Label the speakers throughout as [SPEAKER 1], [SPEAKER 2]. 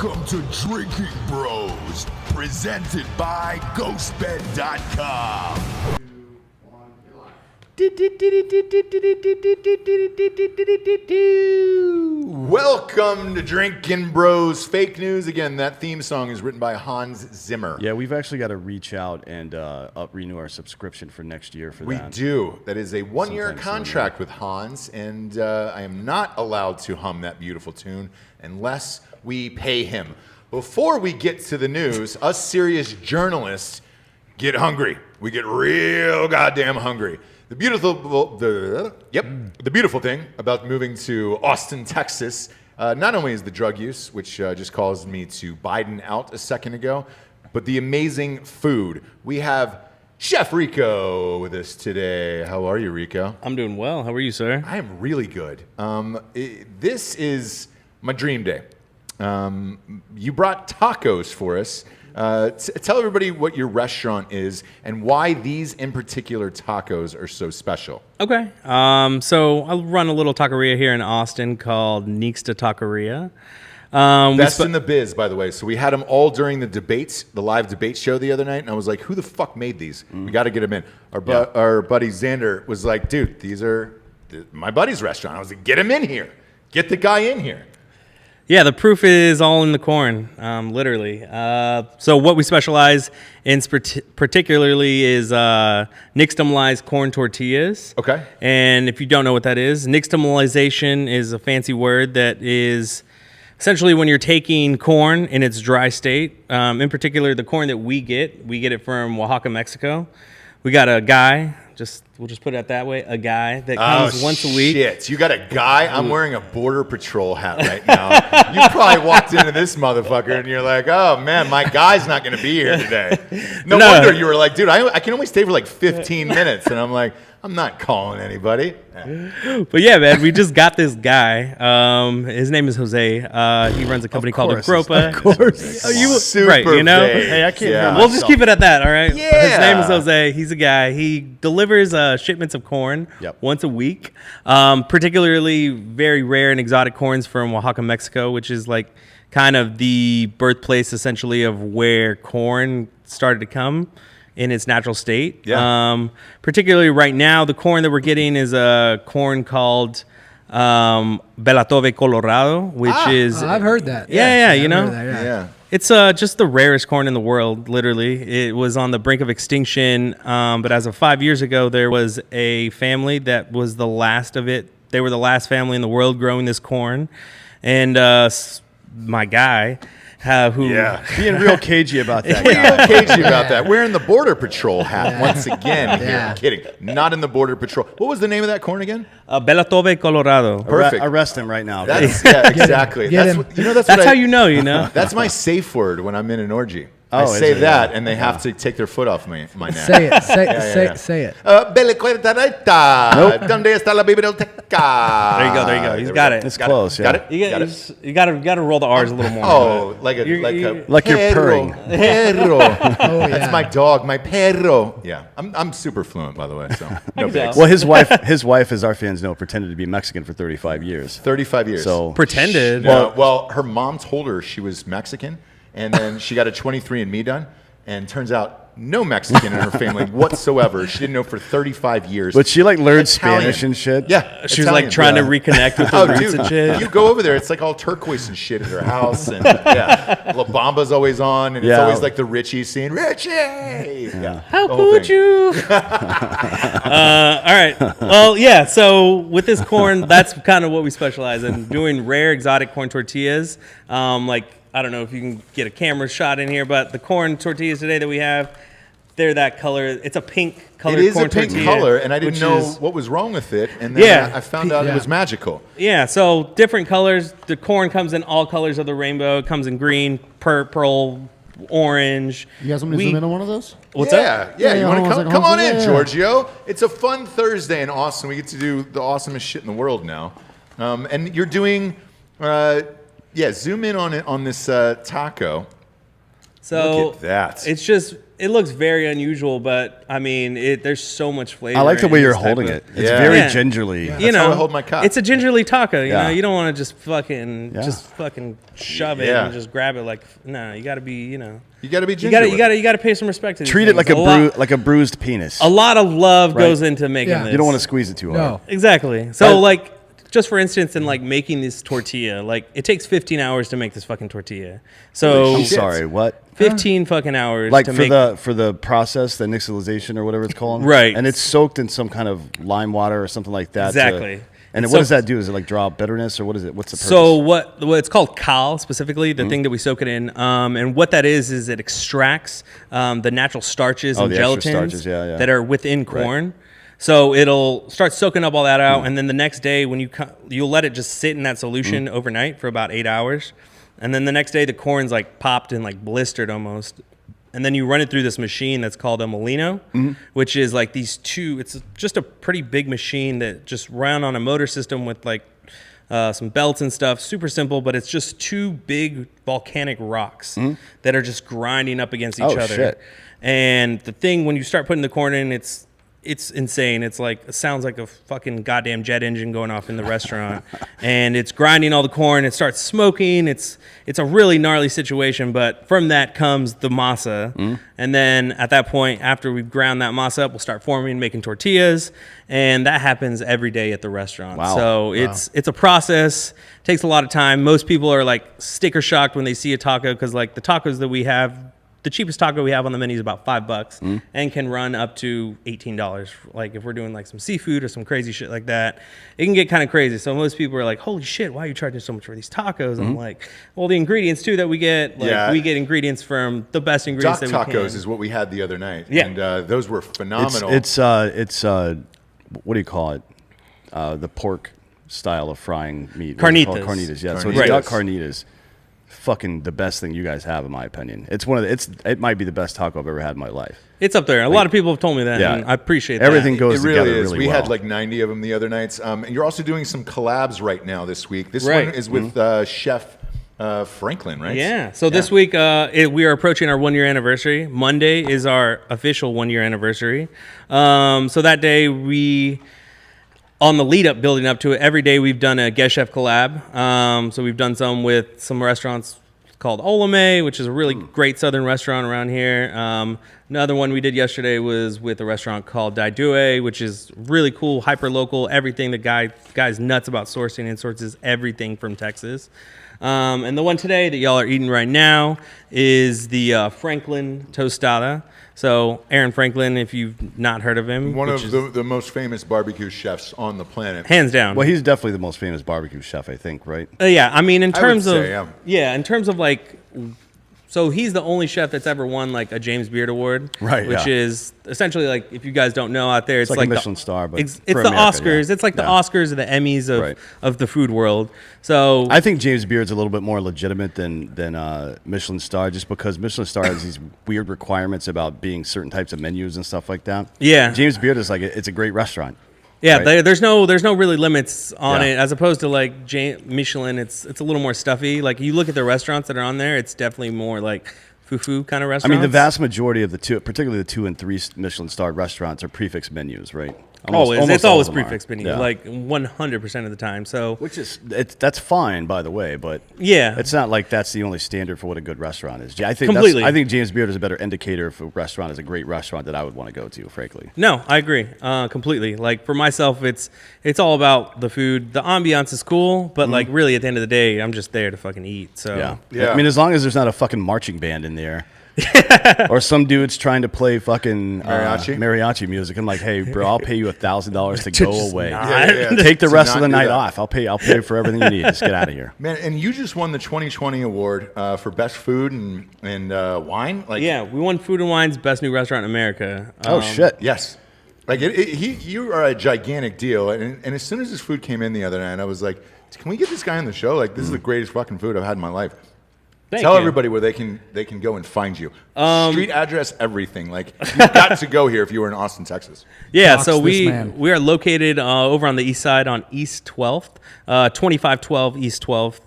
[SPEAKER 1] Welcome to Drinkin Bros, presented by GhostBed.com. Welcome to Drinkin Bros Fake News. Again, that theme song is written by Hans Zimmer.
[SPEAKER 2] Yeah, we've actually got to reach out and renew our subscription for next year for that.
[SPEAKER 1] We do. That is a one-year contract with Hans, and I am not allowed to hum that beautiful tune unless we pay him. Before we get to the news, us serious journalists get hungry. We get real goddamn hungry. The beautiful thing about moving to Austin, Texas, not only is the drug use, which just caused me to Biden out a second ago, but the amazing food. We have Chef Rico with us today. How are you, Rico?
[SPEAKER 3] I'm doing well. How are you, sir?
[SPEAKER 1] I am really good. This is my dream day. You brought tacos for us. Tell everybody what your restaurant is and why these in particular tacos are so special.
[SPEAKER 3] Okay. So I run a little taqueria here in Austin called Nixta Taqueria.
[SPEAKER 1] Best in the biz, by the way. So we had them all during the debates, the live debate show the other night, and I was like, who the fuck made these? We got to get them in. Our buddy Xander was like, dude, these are my buddy's restaurant. I was like, get him in here. Get the guy in here.
[SPEAKER 3] Yeah, the proof is all in the corn, literally. So what we specialize in particularly is nixtamalized corn tortillas.
[SPEAKER 1] Okay.
[SPEAKER 3] And if you don't know what that is, nixtamalization is a fancy word that is essentially when you're taking corn in its dry state. In particular, the corn that we get it from Oaxaca, Mexico. We got a guy. We'll just put it that way. A guy that comes once a week.
[SPEAKER 1] Shit, you got a guy? I'm wearing a Border Patrol hat right now. You probably walked into this motherfucker and you're like, oh man, my guy's not going to be here today. No wonder you were like, dude, I can only stay for like 15 minutes. And I'm like, I'm not calling anybody.
[SPEAKER 3] But yeah, man, we just got this guy. His name is Jose. He runs a company called Agropa.
[SPEAKER 2] Of course.
[SPEAKER 1] Super
[SPEAKER 3] right, you know?
[SPEAKER 1] vague.
[SPEAKER 2] Hey, I can't hear
[SPEAKER 3] We'll just keep it at that, all right?
[SPEAKER 1] Yeah.
[SPEAKER 3] His name is Jose. He's a guy. He delivers shipments of corn once a week, particularly very rare and exotic corns from Oaxaca, Mexico, which is like kind of the birthplace essentially of where corn started to come in its natural state.
[SPEAKER 1] Yeah.
[SPEAKER 3] Particularly right now, the corn that we're getting is a corn called Belatove Colorado, which is...
[SPEAKER 4] I've heard that.
[SPEAKER 3] Yeah, you know?
[SPEAKER 1] Yeah.
[SPEAKER 3] It's just the rarest corn in the world, literally. It was on the brink of extinction, but as of 5 years ago, there was a family that was the last of it. They were the last family in the world growing this corn. And my guy...
[SPEAKER 2] being real cagey about that.
[SPEAKER 1] Real cagey about that. Wearing the Border Patrol hat once again here. I'm kidding. Not in the Border Patrol. What was the name of that corn again?
[SPEAKER 3] Belatove Colorado.
[SPEAKER 1] Perfect.
[SPEAKER 2] Arrest him right now.
[SPEAKER 1] That's, yeah, exactly.
[SPEAKER 4] Get him.
[SPEAKER 3] That's how you know.
[SPEAKER 1] That's my safe word when I'm in an orgy. I
[SPEAKER 2] Oh,
[SPEAKER 1] say
[SPEAKER 2] is it?
[SPEAKER 1] that,
[SPEAKER 2] Yeah.
[SPEAKER 1] and they have to take their foot off my neck.
[SPEAKER 4] Say it. Say it.
[SPEAKER 1] Belle cuerda. Donde está la biblioteca?
[SPEAKER 3] There you go. He's got it.
[SPEAKER 2] It's close.
[SPEAKER 1] Got
[SPEAKER 2] Yeah.
[SPEAKER 1] it?
[SPEAKER 3] You got to roll the R's a little more.
[SPEAKER 1] Oh, like
[SPEAKER 2] Like
[SPEAKER 1] you're
[SPEAKER 2] you're purring.
[SPEAKER 1] Perro.
[SPEAKER 4] yeah.
[SPEAKER 1] That's my dog, my perro. Yeah, I'm super fluent, by the way, so no big.
[SPEAKER 3] tell.
[SPEAKER 2] Well, his wife, as our fans know, pretended to be Mexican for 35 years.
[SPEAKER 1] 35 years.
[SPEAKER 2] So
[SPEAKER 3] Pretended.
[SPEAKER 1] Well, her mom told her she was Mexican, and then she got a 23andMe done, and turns out no Mexican in her family whatsoever. She didn't know for 35 years.
[SPEAKER 2] But she like learned
[SPEAKER 1] Italian.
[SPEAKER 2] Spanish and shit.
[SPEAKER 1] Yeah,
[SPEAKER 3] She was like trying to reconnect with the roots and shit.
[SPEAKER 1] You go over there, it's like all turquoise and shit at her house, and La Bamba's always on, and it's
[SPEAKER 2] Yeah.
[SPEAKER 1] always like the Richie scene. Richie! Yeah.
[SPEAKER 3] How
[SPEAKER 1] the whole
[SPEAKER 3] could
[SPEAKER 1] thing.
[SPEAKER 3] you? All right. Well, yeah. So with this corn, that's kind of what we specialize in, doing rare exotic corn tortillas. I don't know if you can get a camera shot in here, but the corn tortillas today that we have, they're that color. It's a pink color.
[SPEAKER 1] It is
[SPEAKER 3] corn
[SPEAKER 1] a pink
[SPEAKER 3] tortilla,
[SPEAKER 1] color, and I didn't
[SPEAKER 3] which
[SPEAKER 1] know
[SPEAKER 3] is-
[SPEAKER 1] what was wrong with it, and then I found out it
[SPEAKER 4] Yeah.
[SPEAKER 1] was magical.
[SPEAKER 3] Yeah, so different colors. The corn comes in all colors of the rainbow. It comes in green, purple, orange.
[SPEAKER 5] You guys want me to zoom in on one of those?
[SPEAKER 3] What's
[SPEAKER 1] yeah,
[SPEAKER 3] up?
[SPEAKER 1] Yeah,
[SPEAKER 5] Yeah,
[SPEAKER 1] you want
[SPEAKER 5] hold
[SPEAKER 1] to
[SPEAKER 5] on a
[SPEAKER 1] come
[SPEAKER 5] second,
[SPEAKER 1] on in,
[SPEAKER 5] yeah.
[SPEAKER 1] Giorgio. It's a fun Thursday in Austin. We get to do the awesomest shit in the world now. And you're doing, zoom in on it on this taco.
[SPEAKER 3] So
[SPEAKER 1] Look at that.
[SPEAKER 3] It's just it looks very unusual, but I mean, there's so much flavor.
[SPEAKER 2] I like the
[SPEAKER 3] in
[SPEAKER 2] way you're
[SPEAKER 3] this type
[SPEAKER 2] holding
[SPEAKER 3] of-
[SPEAKER 2] it. It's very
[SPEAKER 3] Yeah.
[SPEAKER 2] gingerly.
[SPEAKER 1] Yeah.
[SPEAKER 3] You
[SPEAKER 1] That's
[SPEAKER 3] know,
[SPEAKER 1] how I hold my cup.
[SPEAKER 3] it's a gingerly taco. You
[SPEAKER 2] Yeah.
[SPEAKER 3] know, you don't want to just fucking shove it
[SPEAKER 1] Yeah.
[SPEAKER 3] and just grab it like. No, you got to be. You know,
[SPEAKER 1] You got to be
[SPEAKER 3] you
[SPEAKER 1] ginger.
[SPEAKER 3] got to pay some respect to these
[SPEAKER 2] Treat it
[SPEAKER 3] things.
[SPEAKER 2] like a bruised penis.
[SPEAKER 3] A lot of love
[SPEAKER 2] Right.
[SPEAKER 3] goes into making
[SPEAKER 4] Yeah.
[SPEAKER 3] this.
[SPEAKER 2] You don't want to squeeze it too hard.
[SPEAKER 4] No.
[SPEAKER 3] Exactly. So like, just for instance, in like making this tortilla, like it takes 15 hours to make this fucking tortilla. So
[SPEAKER 2] I'm sorry, what?
[SPEAKER 3] 15 fucking hours
[SPEAKER 2] Like
[SPEAKER 3] to
[SPEAKER 2] for
[SPEAKER 3] make.
[SPEAKER 2] the process, the nixilization or whatever it's called,
[SPEAKER 3] Right.
[SPEAKER 2] And it's soaked in some kind of lime water or something like that.
[SPEAKER 3] Exactly.
[SPEAKER 2] And
[SPEAKER 3] It's
[SPEAKER 2] what does
[SPEAKER 3] soaked-
[SPEAKER 2] that do? Is it like draw out bitterness or what is it? What's the purpose?
[SPEAKER 3] So what it's called cal specifically, the thing that we soak it in, and what that is it extracts the natural starches and
[SPEAKER 2] the extra
[SPEAKER 3] gelatins
[SPEAKER 2] starches, yeah.
[SPEAKER 3] that are within corn. So it'll start soaking up all that out, and then the next day when you'll let it just sit in that solution overnight for about 8 hours, and then the next day the corn's like popped and like blistered almost. And then you run it through this machine that's called a molino, which is like these two. It's just a pretty big machine that just run on a motor system with like some belts and stuff. Super simple, but it's just two big volcanic rocks that are just grinding up against each other.
[SPEAKER 2] Shit.
[SPEAKER 3] And the thing when you start putting the corn in, it's insane. It's like it sounds like a fucking goddamn jet engine going off in the restaurant, and it's grinding all the corn. It starts smoking. It's a really gnarly situation. But from that comes the masa, and then at that point, after we've ground that masa up, we'll start forming, making tortillas, and that happens every day at the restaurant.
[SPEAKER 2] Wow.
[SPEAKER 3] So it's a process. Takes a lot of time. Most people are like sticker shocked when they see a taco because like the tacos that we have. The cheapest taco we have on the menu is about $5 and can run up to $18. Like if we're doing like some seafood or some crazy shit like that, it can get kind of crazy. So most people are like, holy shit, why are you charging so much for these tacos? I'm like, well, the ingredients too that we get, like we get ingredients from the best ingredients
[SPEAKER 1] Duck
[SPEAKER 3] that we can.
[SPEAKER 1] tacos is what we had the other night.
[SPEAKER 3] Yeah.
[SPEAKER 1] And those were phenomenal.
[SPEAKER 2] It's what do you call it? The pork style of frying meat. What is it called?
[SPEAKER 3] Carnitas.
[SPEAKER 2] Carnitas, yeah. So
[SPEAKER 1] Carnitas.
[SPEAKER 2] it's duck carnitas. Fucking the best thing you guys have, in my opinion. It's it might be the best taco I've ever had in my life.
[SPEAKER 3] It's up there. A lot of people have told me that,
[SPEAKER 2] Yeah.
[SPEAKER 3] and I appreciate that.
[SPEAKER 2] Everything goes
[SPEAKER 1] It really
[SPEAKER 2] together
[SPEAKER 1] is.
[SPEAKER 2] really
[SPEAKER 1] We
[SPEAKER 2] well.
[SPEAKER 1] had like 90 of them the other nights. And you're also doing some collabs right now this week. This
[SPEAKER 3] Right.
[SPEAKER 1] one is with Chef Franklin, right?
[SPEAKER 3] Yeah. So this week we are approaching our 1 year anniversary. Monday is our official 1 year anniversary. So that day on the lead up building up to it, every day we've done a guest chef collab. So we've done some with some restaurants called Olame, which is a really great southern restaurant around here. Another one we did yesterday was with a restaurant called Daidue, which is really cool, hyper local. Everything the guy's nuts about sourcing and sources everything from Texas. And the one today that y'all are eating right now is the Franklin Tostada. So Aaron Franklin, if you've not heard of him,
[SPEAKER 1] One
[SPEAKER 3] which
[SPEAKER 1] of
[SPEAKER 3] is
[SPEAKER 1] the most famous barbecue chefs on the planet.
[SPEAKER 3] hands down.
[SPEAKER 2] Well, he's definitely the most famous barbecue chef, I think, right?
[SPEAKER 3] Yeah, I mean, in
[SPEAKER 1] I would
[SPEAKER 3] terms of
[SPEAKER 1] say, yeah.
[SPEAKER 3] in terms of like, so he's the only chef that's ever won like a James Beard Award,
[SPEAKER 2] Right,
[SPEAKER 3] Which
[SPEAKER 2] yeah.
[SPEAKER 3] is essentially like, if you guys don't know out there, it's
[SPEAKER 2] like a
[SPEAKER 3] like
[SPEAKER 2] Michelin star, but
[SPEAKER 3] it's
[SPEAKER 2] for
[SPEAKER 3] the
[SPEAKER 2] America,
[SPEAKER 3] Oscars.
[SPEAKER 2] yeah.
[SPEAKER 3] It's like the
[SPEAKER 2] Yeah.
[SPEAKER 3] Oscars or the Emmys
[SPEAKER 2] Right.
[SPEAKER 3] of the food world. So
[SPEAKER 2] I think James Beard's a little bit more legitimate than Michelin star, just because Michelin star has these weird requirements about being certain types of menus and stuff like that.
[SPEAKER 3] Yeah.
[SPEAKER 2] James Beard is like it's a great restaurant.
[SPEAKER 3] yeah,
[SPEAKER 2] right.
[SPEAKER 3] there's no really limits on
[SPEAKER 2] Yeah.
[SPEAKER 3] it as opposed to like Michelin. It's a little more stuffy. Like you look at the restaurants that are on there, it's definitely more like foo kind of
[SPEAKER 2] I
[SPEAKER 3] restaurants.
[SPEAKER 2] mean, the vast majority of the two, particularly the 2 and 3 Michelin starred restaurants, are prefix menus, right?
[SPEAKER 3] It's
[SPEAKER 2] all
[SPEAKER 3] always
[SPEAKER 2] of them are.
[SPEAKER 3] prefix menu,
[SPEAKER 2] Yeah.
[SPEAKER 3] like 100% of the time. So
[SPEAKER 2] Which is that's fine, by the way, but
[SPEAKER 3] yeah,
[SPEAKER 2] it's not like that's the only standard for what a good restaurant is. I think
[SPEAKER 3] Completely.
[SPEAKER 2] I think James Beard is a better indicator if a restaurant is a great restaurant that I would want to go to, frankly.
[SPEAKER 3] No, I agree completely. Like for myself, it's all about the food. The ambiance is cool, but like really at the end of the day, I'm just there to fucking eat. So
[SPEAKER 2] Yeah. I mean, as long as there's not a fucking marching band in there. Or some dude's trying to play fucking mariachi music. I'm like, hey, bro, I'll pay you $1,000 to go
[SPEAKER 3] Just
[SPEAKER 2] away.
[SPEAKER 3] not.
[SPEAKER 2] Take the
[SPEAKER 1] To
[SPEAKER 2] rest of
[SPEAKER 1] not
[SPEAKER 2] the
[SPEAKER 1] do
[SPEAKER 2] night
[SPEAKER 1] that.
[SPEAKER 2] off. I'll pay for everything you need. Just get out of here.
[SPEAKER 1] Man, and you just won the 2020 award for best food and wine. Like,
[SPEAKER 3] yeah, we won Food and Wine's best new restaurant in America.
[SPEAKER 2] Oh shit.
[SPEAKER 1] Yes. Like you are a gigantic deal, and as soon as this food came in the other night, I was like, "Can we get this guy on the show? Like, this is the greatest fucking food I've had in my life." Tell
[SPEAKER 3] you.
[SPEAKER 1] everybody where they can go and find you. Street address, everything. Like you've got to go here if you were in Austin, Texas.
[SPEAKER 3] Yeah,
[SPEAKER 4] Dox
[SPEAKER 3] so
[SPEAKER 4] this
[SPEAKER 3] we
[SPEAKER 4] man.
[SPEAKER 3] are located over on the east side on East 12th, 2512 East 12th,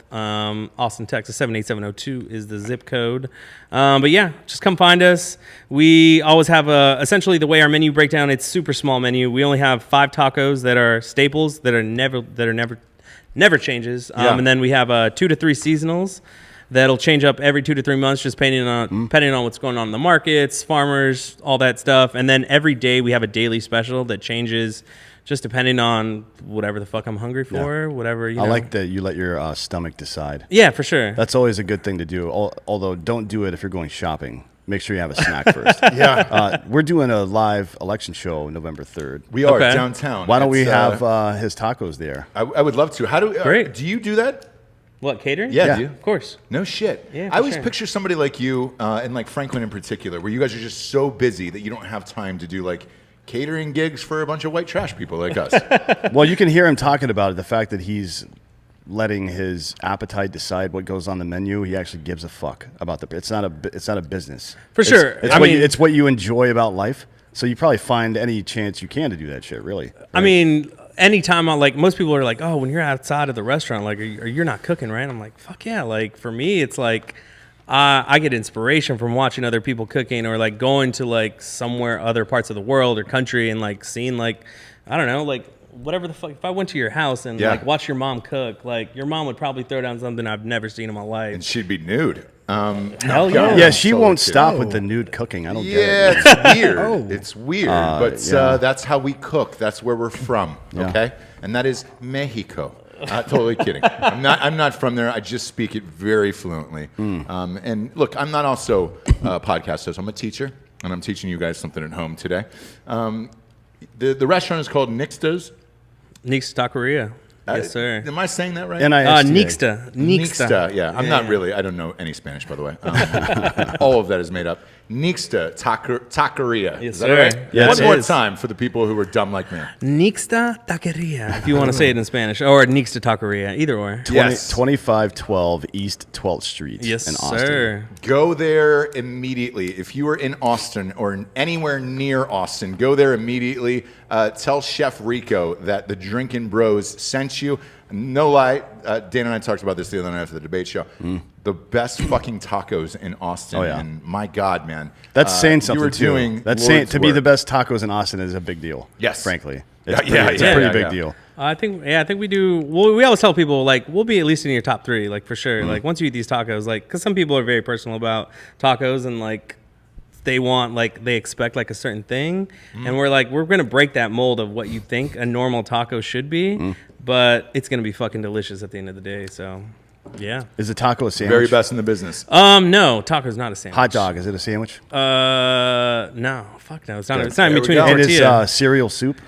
[SPEAKER 3] Austin, Texas 78702 is the zip code. But yeah, just come find us. We always have essentially the way our menu breakdown. It's super small menu. We only have 5 tacos that are staples that are never changes, and then we have 2 to 3 seasonals. That'll change up every 2 to 3 months, just depending on what's going on in the markets, farmers, all that stuff. And then every day we have a daily special that changes, just depending on whatever the fuck I'm hungry for, whatever. I
[SPEAKER 2] like that you let your stomach decide.
[SPEAKER 3] Yeah, for sure.
[SPEAKER 2] That's always a good thing to do. Although don't do it if you're going shopping. Make sure you have a snack first. We're doing a live election show November 3rd.
[SPEAKER 1] We are downtown.
[SPEAKER 2] Why don't we have his tacos there?
[SPEAKER 1] I would love to. How do?
[SPEAKER 3] Great.
[SPEAKER 1] Do you do that?
[SPEAKER 3] What, catering?
[SPEAKER 1] Yeah, do you?
[SPEAKER 3] Of course.
[SPEAKER 1] No shit.
[SPEAKER 3] Yeah,
[SPEAKER 1] I always
[SPEAKER 3] sure.
[SPEAKER 1] picture somebody like you, and like Franklin in particular, where you guys are just so busy that you don't have time to do like catering gigs for a bunch of white trash people like us.
[SPEAKER 2] Well, you can hear him talking about it, the fact that he's letting his appetite decide what goes on the menu. He actually gives a fuck about it's not a business.
[SPEAKER 3] For sure.
[SPEAKER 2] It's what you enjoy about life. So you probably find any chance you can to do that shit, really. Right?
[SPEAKER 3] I mean, anytime most people are like, oh, when you're outside of the restaurant, like, you're not cooking, right? I'm like, fuck yeah. Like, for me, it's like, I get inspiration from watching other people cooking or like going to like somewhere, other parts of the world or country and like seeing like, I don't know, like whatever the fuck. If I went to your house and like watch your mom cook, like your mom would probably throw down something I've never seen in my life.
[SPEAKER 1] And she'd be nude.
[SPEAKER 3] Hell yeah.
[SPEAKER 2] Yeah, she won't stop with the nude cooking. I don't get it.
[SPEAKER 1] Yeah, it's weird. It's weird, but that's how we cook. That's where we're from. Okay, and that is Mexico. Totally kidding. I'm not from there. I just speak it very fluently. And look, I'm not also a podcast host. I'm a teacher, and I'm teaching you guys something at home today. The restaurant is called Nixta's.
[SPEAKER 3] Nixta Taqueria. Yes, sir.
[SPEAKER 1] Am I saying that right?
[SPEAKER 3] Nixta.
[SPEAKER 1] Yeah, I'm not really. I don't know any Spanish, by the way. All of that is made up. Nixta Taqueria.
[SPEAKER 3] Yes,
[SPEAKER 1] is that
[SPEAKER 3] sir.
[SPEAKER 1] right?
[SPEAKER 3] Yes,
[SPEAKER 1] One more
[SPEAKER 3] it is.
[SPEAKER 1] time for the people who are dumb like me.
[SPEAKER 3] Nixta Taqueria, if you want to say it in Spanish, or Nixta Taqueria, either or.
[SPEAKER 2] 2512 East 12th Street
[SPEAKER 3] Yes,
[SPEAKER 2] in Austin.
[SPEAKER 3] sir.
[SPEAKER 1] Go there immediately. If you are in Austin or anywhere near Austin, go there immediately. Tell Chef Rico that the Drinkin Bros sent you. No lie, Dan and I talked about this the other night after the debate show. The best fucking tacos in Austin.
[SPEAKER 2] Oh, yeah.
[SPEAKER 1] And my God, man.
[SPEAKER 2] That's saying
[SPEAKER 1] you were
[SPEAKER 2] something, too.
[SPEAKER 1] doing
[SPEAKER 2] That's saying
[SPEAKER 1] Lord's
[SPEAKER 2] to be the
[SPEAKER 1] work.
[SPEAKER 2] best tacos in Austin is a big deal.
[SPEAKER 1] Yes.
[SPEAKER 2] Frankly.
[SPEAKER 1] Yeah,
[SPEAKER 2] It's a pretty big deal.
[SPEAKER 3] I think we do. Well, we always tell people like we'll be at least in your top 3, like for sure. Like once you eat these tacos, like because some people are very personal about tacos and like they want like they expect like a certain thing, and we're gonna break that mold of what you think a normal taco should be, but it's gonna be fucking delicious at the end of the day. So, yeah.
[SPEAKER 2] Is a taco a sandwich?
[SPEAKER 1] Very best in the business.
[SPEAKER 3] No, taco's not a sandwich.
[SPEAKER 2] Hot dog, is it a sandwich?
[SPEAKER 3] No, fuck no. It's not. It's not in
[SPEAKER 1] There we
[SPEAKER 3] between
[SPEAKER 1] go.
[SPEAKER 3] a
[SPEAKER 2] And
[SPEAKER 3] tortilla.
[SPEAKER 2] it's cereal soup?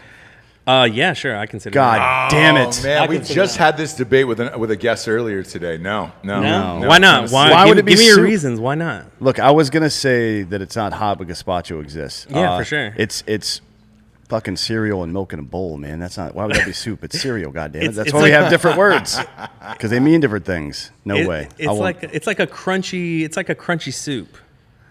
[SPEAKER 3] Yeah, sure. I consider.
[SPEAKER 2] God
[SPEAKER 3] that.
[SPEAKER 2] damn it.
[SPEAKER 1] Man,
[SPEAKER 3] I
[SPEAKER 1] we
[SPEAKER 3] consider
[SPEAKER 1] just had this debate with a guest earlier today. No.
[SPEAKER 3] Why not?
[SPEAKER 2] Why would it be
[SPEAKER 3] Give me your
[SPEAKER 2] soup?
[SPEAKER 3] reasons. Why not?
[SPEAKER 2] Look, I was going to say that it's not hot, but gazpacho exists.
[SPEAKER 3] Yeah, for sure.
[SPEAKER 2] It's fucking cereal and milk in a bowl, man. That's not. Why would that be soup? It's cereal, goddammit.
[SPEAKER 3] It's-
[SPEAKER 2] That's
[SPEAKER 3] it's
[SPEAKER 2] why we
[SPEAKER 3] like-
[SPEAKER 2] have different words. Because they mean different things. No way.
[SPEAKER 3] It's like a crunchy soup.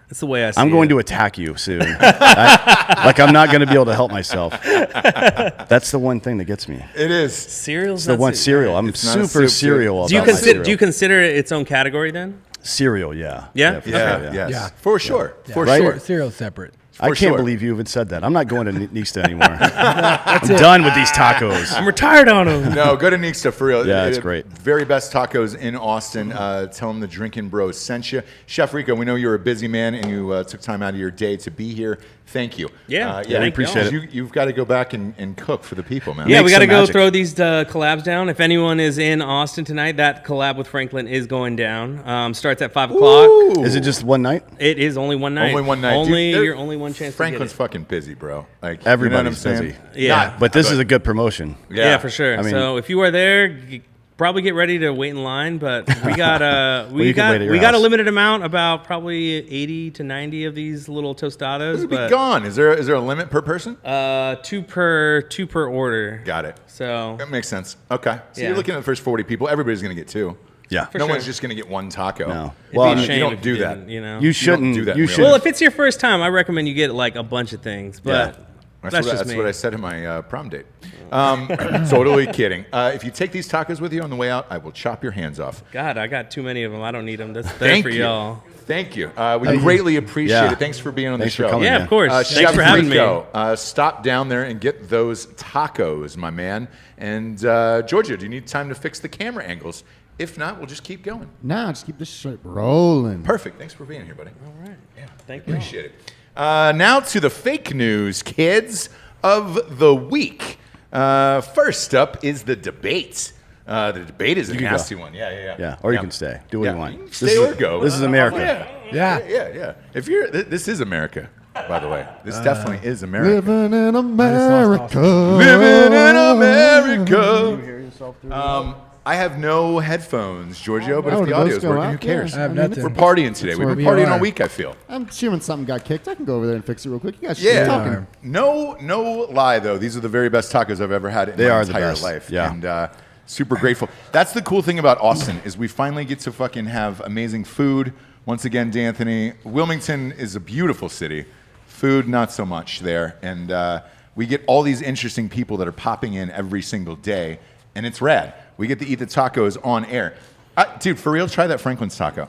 [SPEAKER 3] That's the way I see it.
[SPEAKER 2] I'm going to attack you soon. Like I'm not going to be able to help myself. That's the one thing that gets me.
[SPEAKER 1] It is.
[SPEAKER 3] Cereal's
[SPEAKER 2] It's the
[SPEAKER 3] not
[SPEAKER 2] one
[SPEAKER 3] soup.
[SPEAKER 2] cereal. I'm
[SPEAKER 1] It's not a
[SPEAKER 2] super
[SPEAKER 1] soup,
[SPEAKER 2] cereal.
[SPEAKER 3] Do you
[SPEAKER 2] about my
[SPEAKER 3] consider
[SPEAKER 2] cereal.
[SPEAKER 3] it its own category then?
[SPEAKER 2] Cereal? Yeah.
[SPEAKER 3] Yeah?
[SPEAKER 2] for
[SPEAKER 1] Yeah,
[SPEAKER 2] sure,
[SPEAKER 1] yes.
[SPEAKER 4] Yeah.
[SPEAKER 1] For sure. For
[SPEAKER 2] Right?
[SPEAKER 1] sure.
[SPEAKER 4] Cereal's separate.
[SPEAKER 2] I
[SPEAKER 1] For
[SPEAKER 2] can't
[SPEAKER 1] sure.
[SPEAKER 2] believe you even said that. I'm not going to Nixta anymore. I'm done with these tacos.
[SPEAKER 3] I'm retired on them.
[SPEAKER 1] No, go to Nixta for real.
[SPEAKER 2] Yeah, it's great.
[SPEAKER 1] Very best tacos in Austin. Tell them the Drinkin Bros sent you. Chef Rico, we know you're a busy man and you took time out of your day to be here. Thank you.
[SPEAKER 3] Yeah,
[SPEAKER 2] we appreciate it.
[SPEAKER 1] You've got to go back and cook for the people, man.
[SPEAKER 3] Yeah,
[SPEAKER 2] Make
[SPEAKER 3] we got to
[SPEAKER 2] some
[SPEAKER 3] go
[SPEAKER 2] magic.
[SPEAKER 3] throw these collabs down. If anyone is in Austin tonight, that collab with Franklin is going down. Starts at 5 o'clock.
[SPEAKER 1] Ooh.
[SPEAKER 2] Is it just one night?
[SPEAKER 3] It is only one night.
[SPEAKER 1] Only one night.
[SPEAKER 3] Only
[SPEAKER 1] Dude,
[SPEAKER 3] your only one chance
[SPEAKER 1] Franklin's
[SPEAKER 3] to get
[SPEAKER 1] fucking busy, bro. Like
[SPEAKER 2] Everybody's
[SPEAKER 1] you know what I'm
[SPEAKER 2] busy.
[SPEAKER 1] saying?
[SPEAKER 3] Yeah.
[SPEAKER 2] But this is a good promotion.
[SPEAKER 3] it. Yeah, for sure.
[SPEAKER 2] I mean-
[SPEAKER 3] so if you are there, probably get ready to wait in line. But we got
[SPEAKER 2] you can wait at your
[SPEAKER 3] we got a
[SPEAKER 2] house.
[SPEAKER 3] limited amount, about probably 80 to 90 of these little tostadas.
[SPEAKER 1] It'll be
[SPEAKER 3] But
[SPEAKER 1] gone. Is there a limit per person?
[SPEAKER 3] two per order.
[SPEAKER 1] Got it.
[SPEAKER 3] So
[SPEAKER 1] That makes sense. Okay. So
[SPEAKER 3] Yeah.
[SPEAKER 1] you're looking at the first 40 people. Everybody's going to get 2.
[SPEAKER 2] Yeah.
[SPEAKER 1] No one's just going to get one taco.
[SPEAKER 2] No.
[SPEAKER 3] It'd
[SPEAKER 2] Well,
[SPEAKER 3] be a
[SPEAKER 1] you
[SPEAKER 3] shame
[SPEAKER 1] don't
[SPEAKER 3] if
[SPEAKER 1] do that.
[SPEAKER 3] didn't, You know.
[SPEAKER 2] You shouldn't
[SPEAKER 1] do that in
[SPEAKER 2] You
[SPEAKER 1] real
[SPEAKER 2] should.
[SPEAKER 3] Well, if it's your first time, I recommend you get like a bunch of things. But that's just me.
[SPEAKER 1] What I said in my prom date. Totally kidding. If you take these tacos with you on the way out, I will chop your hands off.
[SPEAKER 3] God, I got too many of them. I don't need them. That's
[SPEAKER 1] Thank
[SPEAKER 3] for
[SPEAKER 1] you.
[SPEAKER 3] y'all.
[SPEAKER 1] Thank you. We greatly appreciate
[SPEAKER 2] Yeah.
[SPEAKER 1] it. Thanks for being on
[SPEAKER 2] Thanks
[SPEAKER 1] the
[SPEAKER 2] for
[SPEAKER 1] show.
[SPEAKER 2] coming,
[SPEAKER 3] Yeah,
[SPEAKER 2] man.
[SPEAKER 3] of course. Thanks
[SPEAKER 1] Chef
[SPEAKER 3] for having me.
[SPEAKER 1] Rico, stop down there and get those tacos, my man. And Georgia, do you need time to fix the camera angles? If not, we'll just keep going.
[SPEAKER 5] Nah, just keep this shit rolling.
[SPEAKER 1] Perfect. Thanks for being here, buddy.
[SPEAKER 3] All right.
[SPEAKER 1] Yeah,
[SPEAKER 3] Thank you.
[SPEAKER 1] appreciate it. Now to the fake news, kids of the week. First up is the debate. The debate is a
[SPEAKER 2] can go.
[SPEAKER 1] nasty one. Yeah.
[SPEAKER 2] Yeah, or you can stay. Do what you want.
[SPEAKER 1] You can stay or go.
[SPEAKER 2] This is America.
[SPEAKER 1] Yeah. If you're, this is America, by the way. This definitely is America.
[SPEAKER 5] Living in America.
[SPEAKER 1] Living in America. I have no headphones, Giorgio, but
[SPEAKER 5] Oh,
[SPEAKER 1] if the
[SPEAKER 5] those
[SPEAKER 1] audio's
[SPEAKER 5] go
[SPEAKER 1] working,
[SPEAKER 5] out?
[SPEAKER 1] who cares?
[SPEAKER 5] Yeah,
[SPEAKER 4] I have
[SPEAKER 5] I mean,
[SPEAKER 4] nothing.
[SPEAKER 1] We're partying today. We've
[SPEAKER 4] where
[SPEAKER 1] been
[SPEAKER 4] we
[SPEAKER 1] partying
[SPEAKER 4] are.
[SPEAKER 1] all week, I feel.
[SPEAKER 5] I'm assuming something got kicked. I can go over there and fix it real quick. You guys should
[SPEAKER 1] Yeah.
[SPEAKER 5] keep talking.
[SPEAKER 1] No lie, though. These are the very best tacos I've ever had in
[SPEAKER 2] They
[SPEAKER 1] my
[SPEAKER 2] are the
[SPEAKER 1] entire
[SPEAKER 2] best.
[SPEAKER 1] life.
[SPEAKER 2] Yeah.
[SPEAKER 1] And super grateful. That's the cool thing about Austin is we finally get to fucking have amazing food. Once again, D'Anthony, Wilmington is a beautiful city. Food, not so much there. And we get all these interesting people that are popping in every single day. And it's rad. We get to eat the tacos on air. Dude, for real, try that Franklin's taco.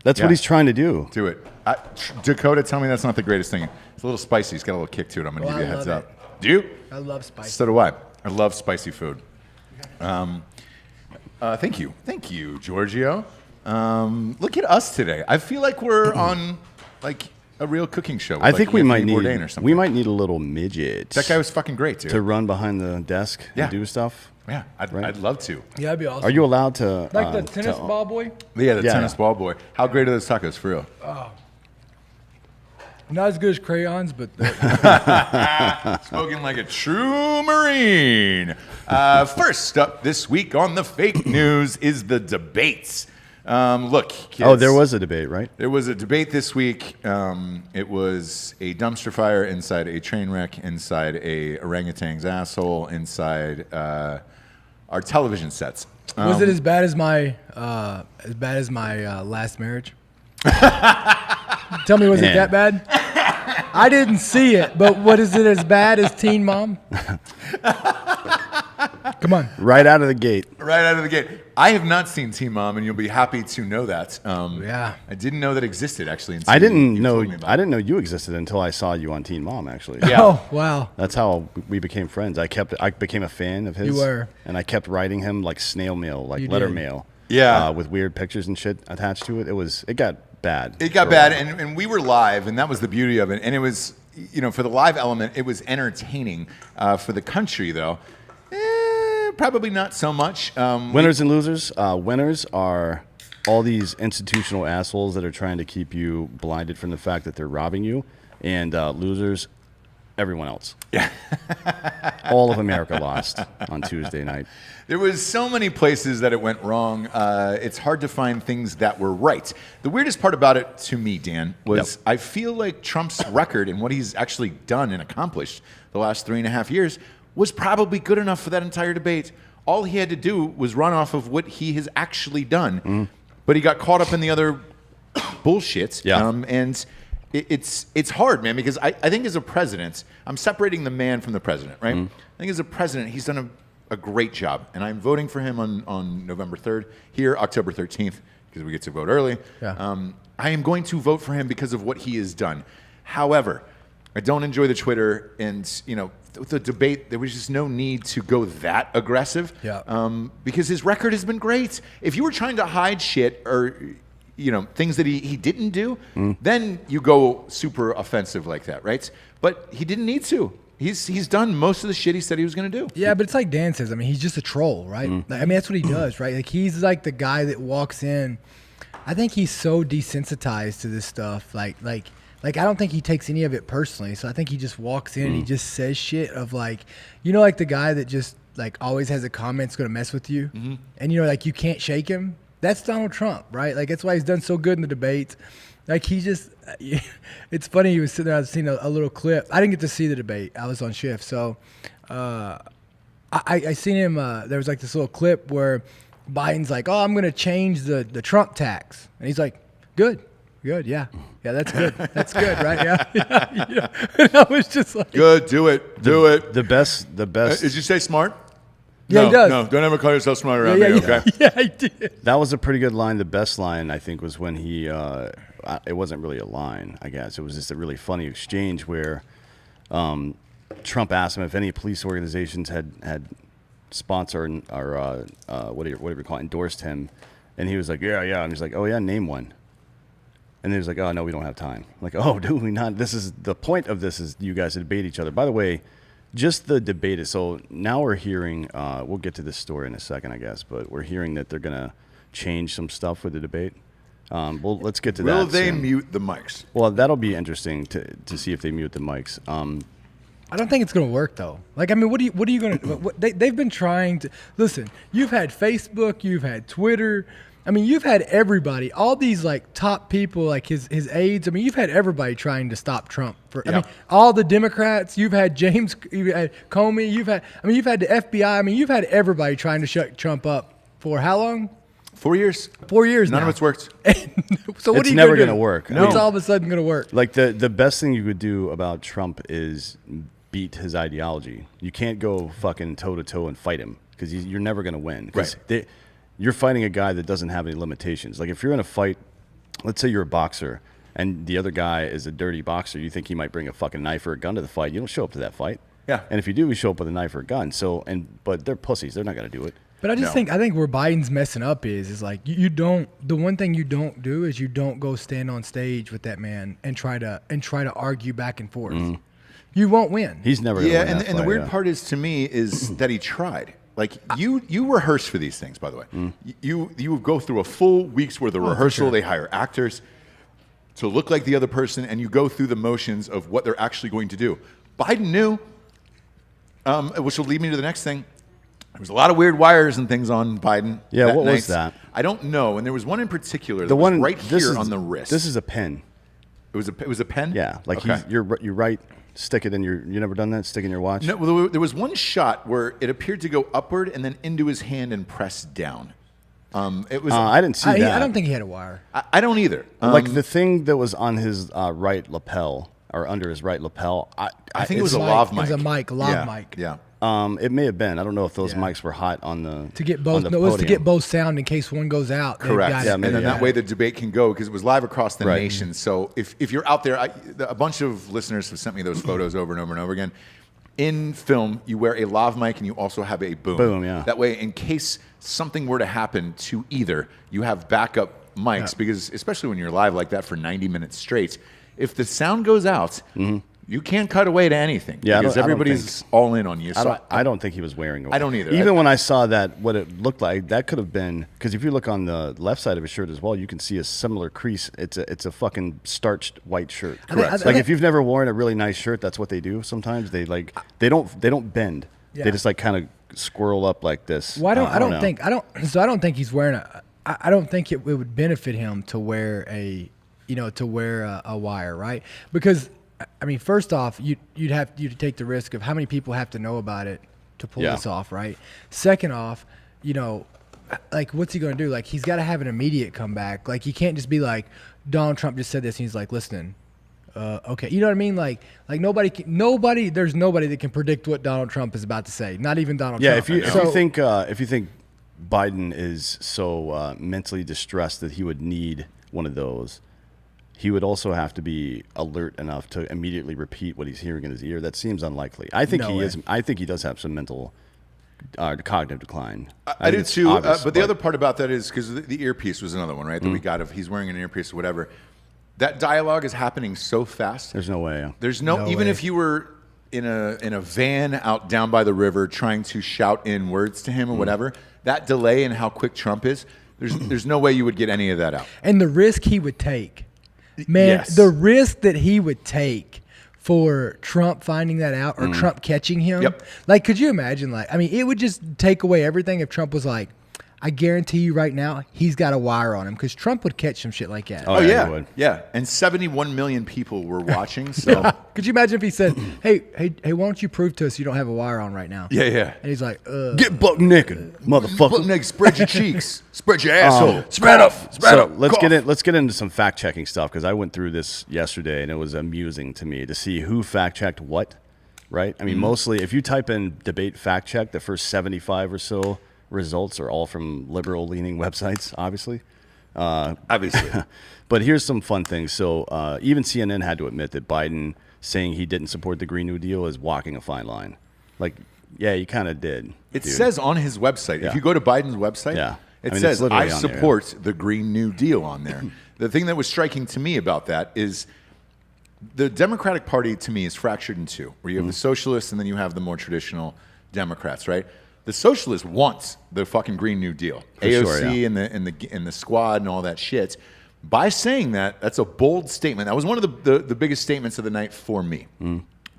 [SPEAKER 2] That's
[SPEAKER 1] Yeah.
[SPEAKER 2] what he's trying to do.
[SPEAKER 1] Do it. Dakota, tell me that's not the greatest thing. It's a little spicy. It's got a little kick to it. I'm going to
[SPEAKER 4] Oh,
[SPEAKER 1] give you a
[SPEAKER 4] I
[SPEAKER 1] heads
[SPEAKER 4] love
[SPEAKER 1] up. Do you?
[SPEAKER 4] I love spice.
[SPEAKER 1] So do I. I love spicy food. Thank you. Thank you, Giorgio. Look at us today. I feel like we're on like a real cooking show. With,
[SPEAKER 2] I think
[SPEAKER 1] like
[SPEAKER 2] we might
[SPEAKER 1] Anthony
[SPEAKER 2] need
[SPEAKER 1] Bourdain or something.
[SPEAKER 2] we might need a little midget
[SPEAKER 1] That guy was fucking great, dude.
[SPEAKER 2] to run behind the desk
[SPEAKER 1] Yeah.
[SPEAKER 2] and do stuff.
[SPEAKER 1] Yeah, I'd
[SPEAKER 2] Right.
[SPEAKER 1] love to.
[SPEAKER 4] Yeah, that'd be awesome.
[SPEAKER 2] Are you allowed to
[SPEAKER 4] like the tennis ball boy?
[SPEAKER 1] Yeah, the
[SPEAKER 2] Yeah.
[SPEAKER 1] tennis ball boy. How great are those tacos, for real?
[SPEAKER 4] Not as good as crayons, but
[SPEAKER 1] Spoken like a true Marine. First up this week on the fake news is the debates. Look, kids,
[SPEAKER 2] Oh, there was a debate, right?
[SPEAKER 1] There was a debate this week. It was a dumpster fire inside a train wreck, inside a orangutan's asshole, inside our television sets.
[SPEAKER 4] was it as bad as my last marriage? Tell me, was it
[SPEAKER 2] Man.
[SPEAKER 4] that bad? I didn't see it, but what is it as bad as Teen Mom? Come on.
[SPEAKER 2] Right out of the gate.
[SPEAKER 1] Right out of the gate. I have not seen Teen Mom, and you'll be happy to know that.
[SPEAKER 4] Yeah.
[SPEAKER 1] I didn't know that existed, actually. Until
[SPEAKER 2] I didn't
[SPEAKER 1] you
[SPEAKER 2] know
[SPEAKER 1] told me about
[SPEAKER 2] I didn't know you existed until I saw you on Teen Mom. Actually,
[SPEAKER 1] Yeah.
[SPEAKER 4] Oh, wow.
[SPEAKER 2] that's how we became friends. I became a fan of his.
[SPEAKER 4] You were.
[SPEAKER 2] and I kept writing him like snail mail, like
[SPEAKER 4] You
[SPEAKER 2] letter
[SPEAKER 4] did.
[SPEAKER 2] mail.
[SPEAKER 1] Yeah.
[SPEAKER 2] with weird pictures and shit attached to it. It got bad.
[SPEAKER 1] It got
[SPEAKER 2] for a
[SPEAKER 1] bad,
[SPEAKER 2] while.
[SPEAKER 1] and we were live, and that was the beauty of it. And it was, for the live element, it was entertaining. For the country, though, probably not so much.
[SPEAKER 2] Winners and losers. Winners are all these institutional assholes that are trying to keep you blinded from the fact that they're robbing you, and losers, everyone else. Yeah. All of America lost on Tuesday night.
[SPEAKER 1] There was so many places that it went wrong. It's hard to find things that were right. The weirdest part about it to me, Dan, was I feel like Trump's record and what he's actually done and accomplished the last 3.5 years was probably good enough for that entire debate. All he had to do was run off of what he has actually done. But he got caught up in the other bullshit.
[SPEAKER 2] Yeah.
[SPEAKER 1] And it's hard, man, because I think as a president, I'm separating the man from the president, right? I think as a president, he's done a great job. And I'm voting for him on November 3rd, here, October 13th, because we get to vote early.
[SPEAKER 4] Yeah.
[SPEAKER 1] I am going to vote for him because of what he has done. However, I don't enjoy the Twitter and, the debate. There was just no need to go that aggressive.
[SPEAKER 4] Yeah.
[SPEAKER 1] Because his record has been great. If you were trying to hide shit or, things that he didn't do, then you go super offensive like that, right? But he didn't need to. He's done most of the shit he said he was going to do.
[SPEAKER 4] Yeah, but it's like Dan says. I mean, he's just a troll, right? That's what he does, right? Like, he's like the guy that walks in. I think he's so desensitized to this stuff. Like I don't think he takes any of it personally. So I think he just walks in and he just says shit of like the guy that just like always has a comment that's going to mess with you. And like you can't shake him. That's Donald Trump, right? Like, that's why he's done so good in the debates. Like, he just, it's funny. He was sitting there, I've seen a little clip. I didn't get to see the debate. I was on shift. So I seen him, there was like this little clip where Biden's like, oh, I'm going to change the Trump tax. And he's like, good, yeah. Yeah, that's good. That's good, right? Yeah. And I was just like,
[SPEAKER 1] Good, do it.
[SPEAKER 2] The best.
[SPEAKER 1] Did you say smart?
[SPEAKER 4] Yeah,
[SPEAKER 1] no,
[SPEAKER 4] he does.
[SPEAKER 1] No, don't ever call yourself smart around
[SPEAKER 4] yeah,
[SPEAKER 1] me,
[SPEAKER 4] yeah,
[SPEAKER 1] okay?
[SPEAKER 4] yeah, I did.
[SPEAKER 2] That was a pretty good line. The best line, I think, was when he. It wasn't really a line, I guess. It was just a really funny exchange where Trump asked him if any police organizations had sponsored or whatever you call it, endorsed him, and he was like, yeah, and he's like, oh yeah, name one. And he was like, oh no, we don't have time. I'm like, oh, do we not? This is the point of this is you guys debate each other. By the way, just the debate is so now we're hearing. We'll get to this story in a second, I guess, but we're hearing that they're gonna change some stuff with the debate. Well, let's get to that.
[SPEAKER 1] Will they
[SPEAKER 2] soon.
[SPEAKER 1] mute the mics?
[SPEAKER 2] Well, that'll be interesting to see if they mute the mics.
[SPEAKER 4] I don't think it's going to work though. Like, I mean, what are you going to? They've been trying to listen. You've had Facebook, you've had Twitter. I mean, you've had everybody, all these like top people, like his aides. I mean, you've had everybody trying to stop Trump. I mean, all the Democrats. You've had you've had Comey. You've had the FBI. I mean, you've had everybody trying to shut Trump up for how long?
[SPEAKER 1] 4 years.
[SPEAKER 4] 4 years
[SPEAKER 1] None
[SPEAKER 4] now.
[SPEAKER 1] of it's worked.
[SPEAKER 4] So what
[SPEAKER 2] It's
[SPEAKER 4] are you
[SPEAKER 2] never
[SPEAKER 4] going
[SPEAKER 2] gonna work.
[SPEAKER 4] No. It's
[SPEAKER 2] No.
[SPEAKER 4] all of a sudden going to work.
[SPEAKER 2] Like the best thing you could do about Trump is beat his ideology. You can't go fucking toe to toe and fight him because you're never going to win. 'Cause you're fighting a guy that doesn't have any limitations. Like if you're in a fight, let's say you're a boxer and the other guy is a dirty boxer, you think he might bring a fucking knife or a gun to the fight. You don't show up to that fight.
[SPEAKER 1] Yeah.
[SPEAKER 2] And if you do, you show up with a knife or a gun. But they're pussies. They're not going to do it.
[SPEAKER 4] But I just think where Biden's messing up is like you don't. The one thing you don't do is you don't go stand on stage with that man and try to argue back and forth. You won't win.
[SPEAKER 2] He's never going to win that
[SPEAKER 1] and the
[SPEAKER 2] fight,
[SPEAKER 1] weird
[SPEAKER 2] yeah.
[SPEAKER 1] part is to me is that he tried. Like you rehearse for these things, by the way. You go through a full week's worth of rehearsal. They hire actors to look like the other person, and you go through the motions of what they're actually going to do. Biden knew, which will lead me to the next thing. There was a lot of weird wires and things on Biden.
[SPEAKER 2] Yeah, what
[SPEAKER 1] night.
[SPEAKER 2] was that?
[SPEAKER 1] I don't know. And there was one in particular.
[SPEAKER 2] The one
[SPEAKER 1] was right
[SPEAKER 2] this
[SPEAKER 1] here
[SPEAKER 2] is-
[SPEAKER 1] on the wrist.
[SPEAKER 2] This is a pen.
[SPEAKER 1] It was a pen.
[SPEAKER 2] Yeah, like
[SPEAKER 1] Okay.
[SPEAKER 2] you right. Stick it in your. You never done that? Stick in your watch.
[SPEAKER 1] No, well, there was one shot where it appeared to go upward and then into his hand and press down. It was.
[SPEAKER 2] I didn't see that.
[SPEAKER 4] I don't think he had a wire.
[SPEAKER 1] I don't either.
[SPEAKER 2] Like the thing that was on his right lapel or under his right lapel.
[SPEAKER 1] I think it was a
[SPEAKER 4] Mic.
[SPEAKER 1] lav
[SPEAKER 4] It
[SPEAKER 1] mic.
[SPEAKER 4] was a mic, lav mic.
[SPEAKER 1] Yeah.
[SPEAKER 2] It may have been. I don't know if those
[SPEAKER 1] Yeah.
[SPEAKER 2] mics were hot on the
[SPEAKER 4] To get
[SPEAKER 2] on
[SPEAKER 4] both,
[SPEAKER 2] the
[SPEAKER 4] no, it was to
[SPEAKER 2] podium.
[SPEAKER 4] get both sound in case one goes out. they've
[SPEAKER 1] Correct.
[SPEAKER 4] got it.
[SPEAKER 2] Yeah,
[SPEAKER 1] and
[SPEAKER 2] maybe,
[SPEAKER 1] then
[SPEAKER 2] yeah.
[SPEAKER 1] that way the debate can go because it was live across the
[SPEAKER 2] Right.
[SPEAKER 1] nation. So if you're out there, a bunch of listeners have sent me those photos over and over and over again. In film, you wear a lav mic and you also have a boom.
[SPEAKER 2] Boom, yeah.
[SPEAKER 1] That way, in case something were to happen to either, you have backup mics because especially when you're live like that for 90 minutes straight, if the sound goes out, you can't cut away to anything
[SPEAKER 2] Yeah, I
[SPEAKER 1] because
[SPEAKER 2] don't
[SPEAKER 1] everybody's all in on you. So
[SPEAKER 2] I don't think he was wearing it.
[SPEAKER 1] I don't either.
[SPEAKER 2] Even when I saw that, what it looked like, that could have been because if you look on the left side of his shirt as well, you can see a similar crease. It's a fucking starched white shirt.
[SPEAKER 1] Correct.
[SPEAKER 2] Like if you've never worn a really nice shirt, that's what they do. Sometimes they don't bend.
[SPEAKER 4] Yeah.
[SPEAKER 2] They just like kind of squirrel up like this.
[SPEAKER 4] Well, I don't
[SPEAKER 2] know.
[SPEAKER 4] think he's wearing I don't think it would benefit him to wear a wire, right? Because I mean, first off, you'd have to take the risk of how many people have to know about it to pull
[SPEAKER 2] Yeah.
[SPEAKER 4] this off, right? Second off, like what's he going to do? Like he's got to have an immediate comeback. Like you can't just be like Donald Trump just said this and he's like, listen, okay, you know what I mean? Like there's nobody that can predict what Donald Trump is about to say. Not even Donald
[SPEAKER 2] Yeah,
[SPEAKER 4] Trump.
[SPEAKER 2] if you think Biden is so mentally distressed that he would need one of those, he would also have to be alert enough to immediately repeat what he's hearing in his ear. That seems unlikely. I think
[SPEAKER 4] No
[SPEAKER 2] he
[SPEAKER 4] way.
[SPEAKER 2] is. I think he does have some mental cognitive decline.
[SPEAKER 1] I
[SPEAKER 2] think
[SPEAKER 1] do
[SPEAKER 2] it's
[SPEAKER 1] too,
[SPEAKER 2] obvious,
[SPEAKER 1] but the other part about that is because the earpiece was another one, right? That we got if he's wearing an earpiece or whatever. That dialogue is happening so fast.
[SPEAKER 2] there's no way.
[SPEAKER 1] There's
[SPEAKER 4] No
[SPEAKER 1] even
[SPEAKER 4] way.
[SPEAKER 1] if you were in a van out down by the river trying to shout in words to him or whatever, that delay and how quick Trump is, there's no way you would get any of that out.
[SPEAKER 4] And the risk he would take, man,
[SPEAKER 1] Yes.
[SPEAKER 4] the risk that he would take for Trump finding that out or Trump catching him.
[SPEAKER 1] Yep.
[SPEAKER 4] Like, could you imagine? Like, I mean, it would just take away everything if Trump was like, I guarantee you right now, he's got a wire on him because Trump would catch some shit like that.
[SPEAKER 1] Oh,
[SPEAKER 2] he
[SPEAKER 1] yeah.
[SPEAKER 2] would.
[SPEAKER 1] Yeah. And 71 million people were watching. So,
[SPEAKER 4] Could you imagine if he said, hey, why don't you prove to us you don't have a wire on right now?
[SPEAKER 1] yeah.
[SPEAKER 4] And he's like,
[SPEAKER 2] Get buck naked, motherfucker.
[SPEAKER 1] Next, spread your cheeks. Spread your asshole.
[SPEAKER 2] Spread up. Let's get into some fact checking stuff because I went through this yesterday and it was amusing to me to see who fact checked what. Right? I mean, mostly if you type in debate fact check, the first 75 or so results are all from liberal leaning websites, obviously.
[SPEAKER 1] Obviously.
[SPEAKER 2] But here's some fun things. So even CNN had to admit that Biden saying he didn't support the Green New Deal is walking a fine line. Like, yeah, he kind of did.
[SPEAKER 1] It
[SPEAKER 2] dude.
[SPEAKER 1] says on his website,
[SPEAKER 2] Yeah.
[SPEAKER 1] if you go to Biden's website,
[SPEAKER 2] Yeah.
[SPEAKER 1] it
[SPEAKER 2] I mean,
[SPEAKER 1] says,
[SPEAKER 2] it's literally
[SPEAKER 1] I
[SPEAKER 2] on there,
[SPEAKER 1] support the Green New Deal on there. The thing that was striking to me about that is the Democratic Party, to me, is fractured in two, where you have the socialists and then you have the more traditional Democrats, right? The socialists want the fucking Green New Deal,
[SPEAKER 2] For
[SPEAKER 1] AOC
[SPEAKER 2] sure, yeah.
[SPEAKER 1] and the squad and all that shit. By saying that, that's a bold statement. That was one of the biggest statements of the night for me,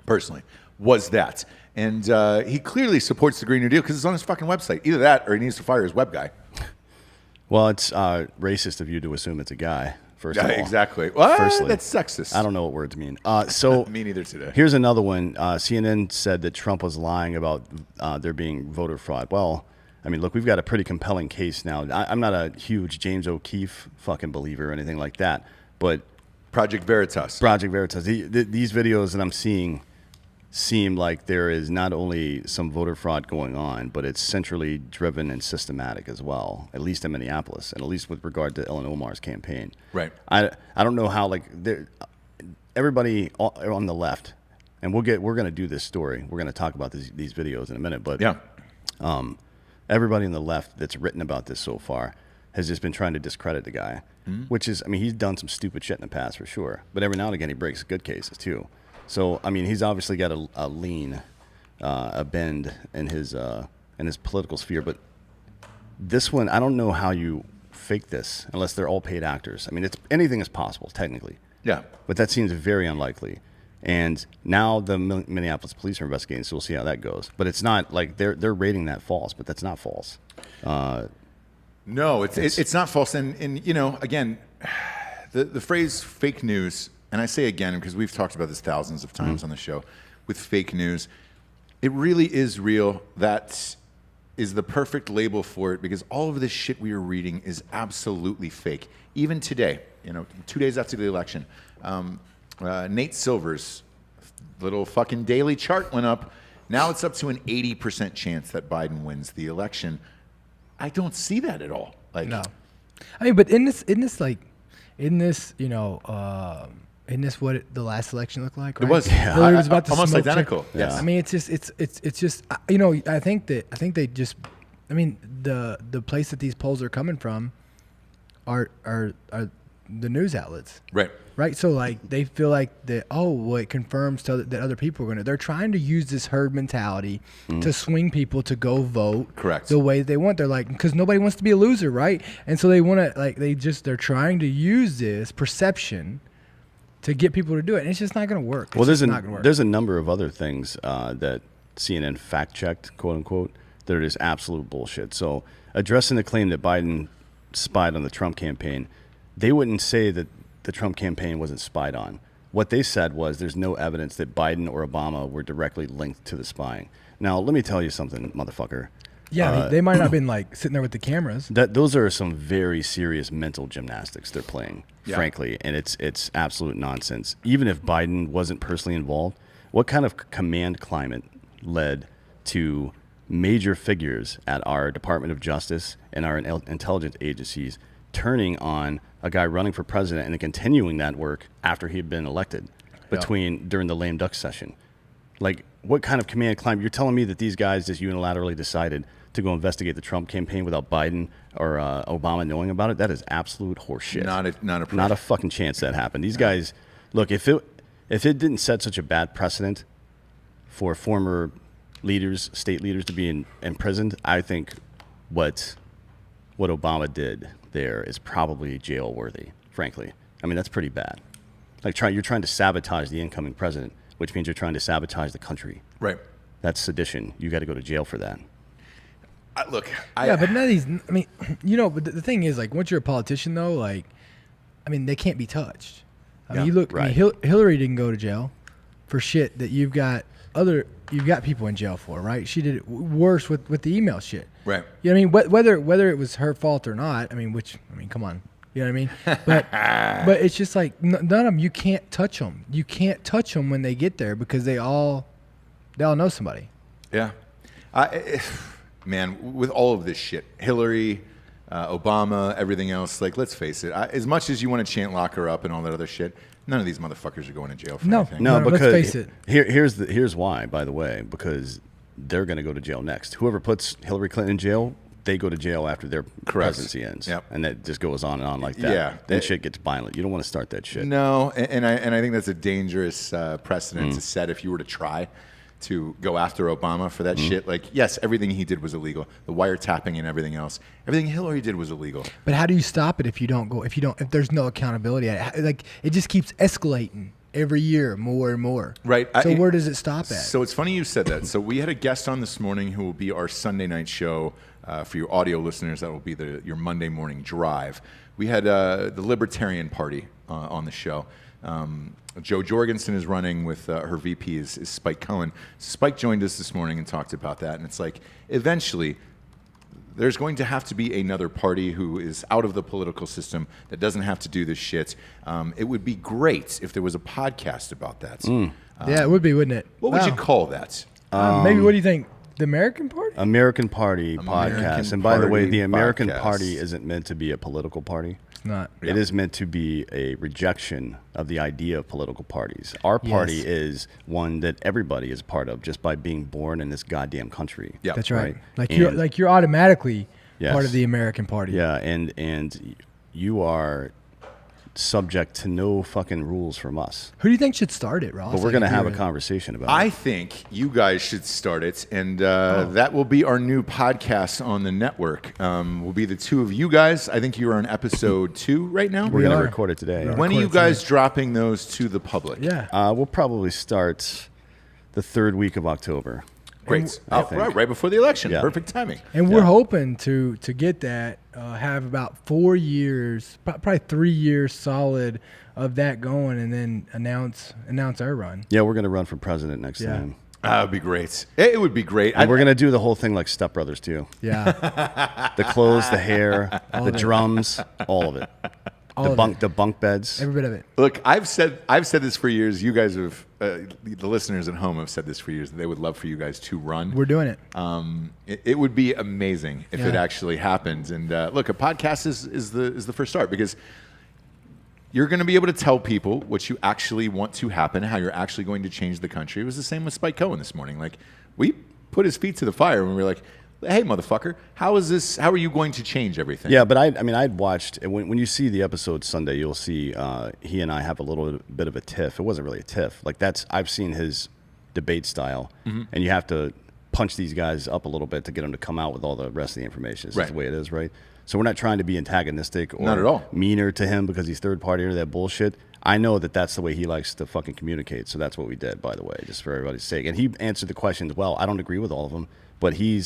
[SPEAKER 1] personally, was that. And he clearly supports the Green New Deal because it's on his fucking website. Either that or he needs to fire his web guy.
[SPEAKER 2] Well, it's racist of you to assume it's a guy, first of all.
[SPEAKER 1] Exactly. Well,
[SPEAKER 2] Firstly,
[SPEAKER 1] that's sexist.
[SPEAKER 2] I don't know what words mean. So
[SPEAKER 1] Me neither today.
[SPEAKER 2] Here's another one. CNN said that Trump was lying about there being voter fraud. Well, I mean, look, we've got a pretty compelling case now. I'm not a huge James O'Keefe fucking believer or anything like that, but
[SPEAKER 1] Project Veritas.
[SPEAKER 2] Project Veritas, these videos that I'm seeing seem like there is not only some voter fraud going on, but it's centrally driven and systematic as well, at least in Minneapolis, and at least with regard to Ellen Omar's campaign.
[SPEAKER 1] Right.
[SPEAKER 2] I don't know how, like, everybody on the left, and we're going to do this story. We're going to talk about these videos in a minute, but
[SPEAKER 1] Yeah.
[SPEAKER 2] everybody on the left that's written about this so far has just been trying to discredit the guy, which is, I mean, he's done some stupid shit in the past for sure, but every now and again he breaks good cases too. So, I mean, he's obviously got a lean, a bend in his political sphere. But this one, I don't know how you fake this unless they're all paid actors. I mean, anything is possible technically.
[SPEAKER 1] Yeah.
[SPEAKER 2] But that seems very unlikely. And now the Minneapolis police are investigating, so we'll see how that goes. But it's not like they're rating that false, but that's not false.
[SPEAKER 1] No, it's not false. And you know, again, the phrase fake news, and I say again because we've talked about this thousands of times on the show, with fake news, it really is real. That is the perfect label for it because all of this shit we are reading is absolutely fake. Even today, you know, 2 days after the election, Nate Silver's little fucking daily chart went up. Now it's up to an 80% chance that Biden wins the election. I don't see that at all. Like,
[SPEAKER 4] no. I mean, but in this, you know, what the last election looked like, right?
[SPEAKER 1] It was,
[SPEAKER 2] Yeah.
[SPEAKER 4] Hillary was about to
[SPEAKER 1] almost
[SPEAKER 4] smoke check.
[SPEAKER 1] identical. Yes.
[SPEAKER 2] Yeah.
[SPEAKER 4] I mean, it's just, you know, I think they just, I mean, the place that these polls are coming from are the news outlets.
[SPEAKER 1] Right.
[SPEAKER 4] Right, so like they feel like that. Oh, well, it confirms that other people are going to. They're trying to use this herd mentality to swing people to go vote.
[SPEAKER 1] Correct.
[SPEAKER 4] The way they want. They're like, because nobody wants to be a loser, right? And so they want to like they're trying to use this perception to get people to do it. And it's just not going to work.
[SPEAKER 2] Well,
[SPEAKER 4] it's not going to work.
[SPEAKER 2] there's a number of other things that CNN fact checked, quote unquote, that are just absolute bullshit. So addressing the claim that Biden spied on the Trump campaign, they wouldn't say that the Trump campaign wasn't spied on. What they said was there's no evidence that Biden or Obama were directly linked to the spying. Now, let me tell you something, motherfucker.
[SPEAKER 4] Yeah, they might not have been like sitting there with the cameras.
[SPEAKER 2] Those are some very serious mental gymnastics they're playing,
[SPEAKER 1] Yeah.
[SPEAKER 2] frankly, and it's absolute nonsense. Even if Biden wasn't personally involved, what kind of command climate led to major figures at our Department of Justice and our intelligence agencies turning on a guy running for president and then continuing that work after he had been elected during the lame duck session? Like, what kind of command climate? You're telling me that these guys just unilaterally decided to go investigate the Trump campaign without Biden or Obama knowing about it? That is absolute horseshit. Not a fucking chance that happened. These guys, look, if it didn't set such a bad precedent for former leaders, state leaders to be imprisoned, I think what Obama did there is probably jail worthy, frankly. I mean, that's pretty bad. Like, you're trying to sabotage the incoming president, which means you're trying to sabotage the country.
[SPEAKER 1] Right.
[SPEAKER 2] That's sedition. You got to go to jail for that.
[SPEAKER 1] Look,
[SPEAKER 4] Yeah, but none of these. I mean, but the thing is, like, once you're a politician, though, like, I mean, they can't be touched. I mean,
[SPEAKER 1] Yeah,
[SPEAKER 4] you look.
[SPEAKER 2] right.
[SPEAKER 4] I mean, Hillary didn't go to jail for shit that you've got people in jail for, right? She did it worse with the email shit.
[SPEAKER 1] Right.
[SPEAKER 4] You know what I mean? Whether it was her fault or not, I mean, come on. You know what I mean? But it's just like none of them. You can't touch them. You can't touch them when they get there because they all know somebody.
[SPEAKER 1] Yeah. Man, with all of this shit, Hillary, Obama, everything else, like, let's face it, as much as you want to chant lock her up and all that other shit, none of these motherfuckers are going to jail for anything.
[SPEAKER 2] No,
[SPEAKER 4] let's
[SPEAKER 2] because
[SPEAKER 4] face it.
[SPEAKER 2] here's why, by the way, because they're going to go to jail next. Whoever puts Hillary Clinton in jail, they go to jail after their presidency ends.
[SPEAKER 1] Yep.
[SPEAKER 2] And that just goes on and on like that.
[SPEAKER 1] Yeah.
[SPEAKER 2] Then shit gets violent. You don't want to start that shit.
[SPEAKER 1] No, and I think that's a dangerous precedent to set if you were to try to go after Obama for that shit. Like, yes, everything he did was illegal. The wiretapping and everything else. Everything Hillary did was illegal.
[SPEAKER 4] But how do you stop it if there's no accountability? Like, it just keeps escalating every year more and more.
[SPEAKER 1] Right.
[SPEAKER 4] So where does it stop at?
[SPEAKER 1] So it's funny you said that. So we had a guest on this morning who will be our Sunday night show. For your audio listeners, that will be your Monday morning drive. We had the Libertarian Party on the show. Joe Jorgensen is running with her VP is Spike Cohen. Spike joined us this morning and talked about that. And it's like, eventually, there's going to have to be another party who is out of the political system that doesn't have to do this shit. It would be great if there was a podcast about that.
[SPEAKER 4] Yeah, it would be, wouldn't it?
[SPEAKER 1] What would you call that?
[SPEAKER 4] Maybe, what do you think? The American Party?
[SPEAKER 2] American Party podcast. And by the way, the American
[SPEAKER 1] Podcast.
[SPEAKER 2] Party isn't meant to be a political party.
[SPEAKER 4] It's not.
[SPEAKER 1] Yeah.
[SPEAKER 2] It is meant to be a rejection of the idea of political parties. Our party
[SPEAKER 4] Yes.
[SPEAKER 2] is one that everybody is part of just by being born in this goddamn country.
[SPEAKER 1] Yeah.
[SPEAKER 4] That's right.
[SPEAKER 2] And-
[SPEAKER 4] You're automatically
[SPEAKER 2] Yes.
[SPEAKER 4] part of the American Party.
[SPEAKER 2] Yeah, and you are subject to no fucking rules from us.
[SPEAKER 4] Who do you think should start it, Ross?
[SPEAKER 2] But we're
[SPEAKER 4] Like,
[SPEAKER 2] going to
[SPEAKER 4] if
[SPEAKER 2] have
[SPEAKER 4] you're
[SPEAKER 2] a conversation about
[SPEAKER 1] I
[SPEAKER 2] it.
[SPEAKER 1] think you guys should start it, and that will be our new podcast on the network. Will be the two of you guys. I think you are on episode 2 right now.
[SPEAKER 2] We're going to
[SPEAKER 4] are.
[SPEAKER 2] record it today.
[SPEAKER 4] We are.
[SPEAKER 1] When are you
[SPEAKER 4] record
[SPEAKER 1] guys dropping those to the public?
[SPEAKER 4] Yeah.
[SPEAKER 2] We'll probably start the 3rd week of October.
[SPEAKER 1] Great.
[SPEAKER 2] I think.
[SPEAKER 1] Right before the election.
[SPEAKER 2] Yeah.
[SPEAKER 1] Perfect timing.
[SPEAKER 4] And we're hoping to get that, have about 4 years, probably 3 years solid of that going, and then announce our run.
[SPEAKER 2] Yeah, we're going to run for president next
[SPEAKER 4] Yeah.
[SPEAKER 2] time.
[SPEAKER 1] That would be great. It would be great.
[SPEAKER 2] And we're going to do the whole thing like Step Brothers too.
[SPEAKER 4] Yeah.
[SPEAKER 2] The clothes, the hair, the
[SPEAKER 4] of it.
[SPEAKER 2] drums, all of it.
[SPEAKER 4] All of it.
[SPEAKER 2] The bunk beds.
[SPEAKER 4] Every bit of it.
[SPEAKER 1] Look, I've said this for years. You guys have, the listeners at home have said this for years. That they would love for you guys to run.
[SPEAKER 4] We're doing it.
[SPEAKER 1] It would be amazing if it
[SPEAKER 4] Yeah.
[SPEAKER 1] actually happened. And look, a podcast is the first start, because you're going to be able to tell people what you actually want to happen, how you're actually going to change the country. It was the same with Spike Cohen this morning. Like, we put his feet to the fire when we were like, hey, motherfucker, how are you going to change everything?
[SPEAKER 2] Yeah, but I mean, I'd watched, when you see the episode Sunday, you'll see he and I have a little bit of a tiff. It wasn't really a tiff. Like, I've seen his debate style, and you have to punch these guys up a little bit to get them to come out with all the rest of the information. It's just
[SPEAKER 1] Right.
[SPEAKER 2] the way it is, right? So we're not trying to be antagonistic or
[SPEAKER 1] Not at all.
[SPEAKER 2] meaner to him because he's third party or that bullshit. I know that that's the way he likes to fucking communicate, so that's what we did, by the way, just for everybody's sake. And he answered the questions well. I don't agree with all of them, but he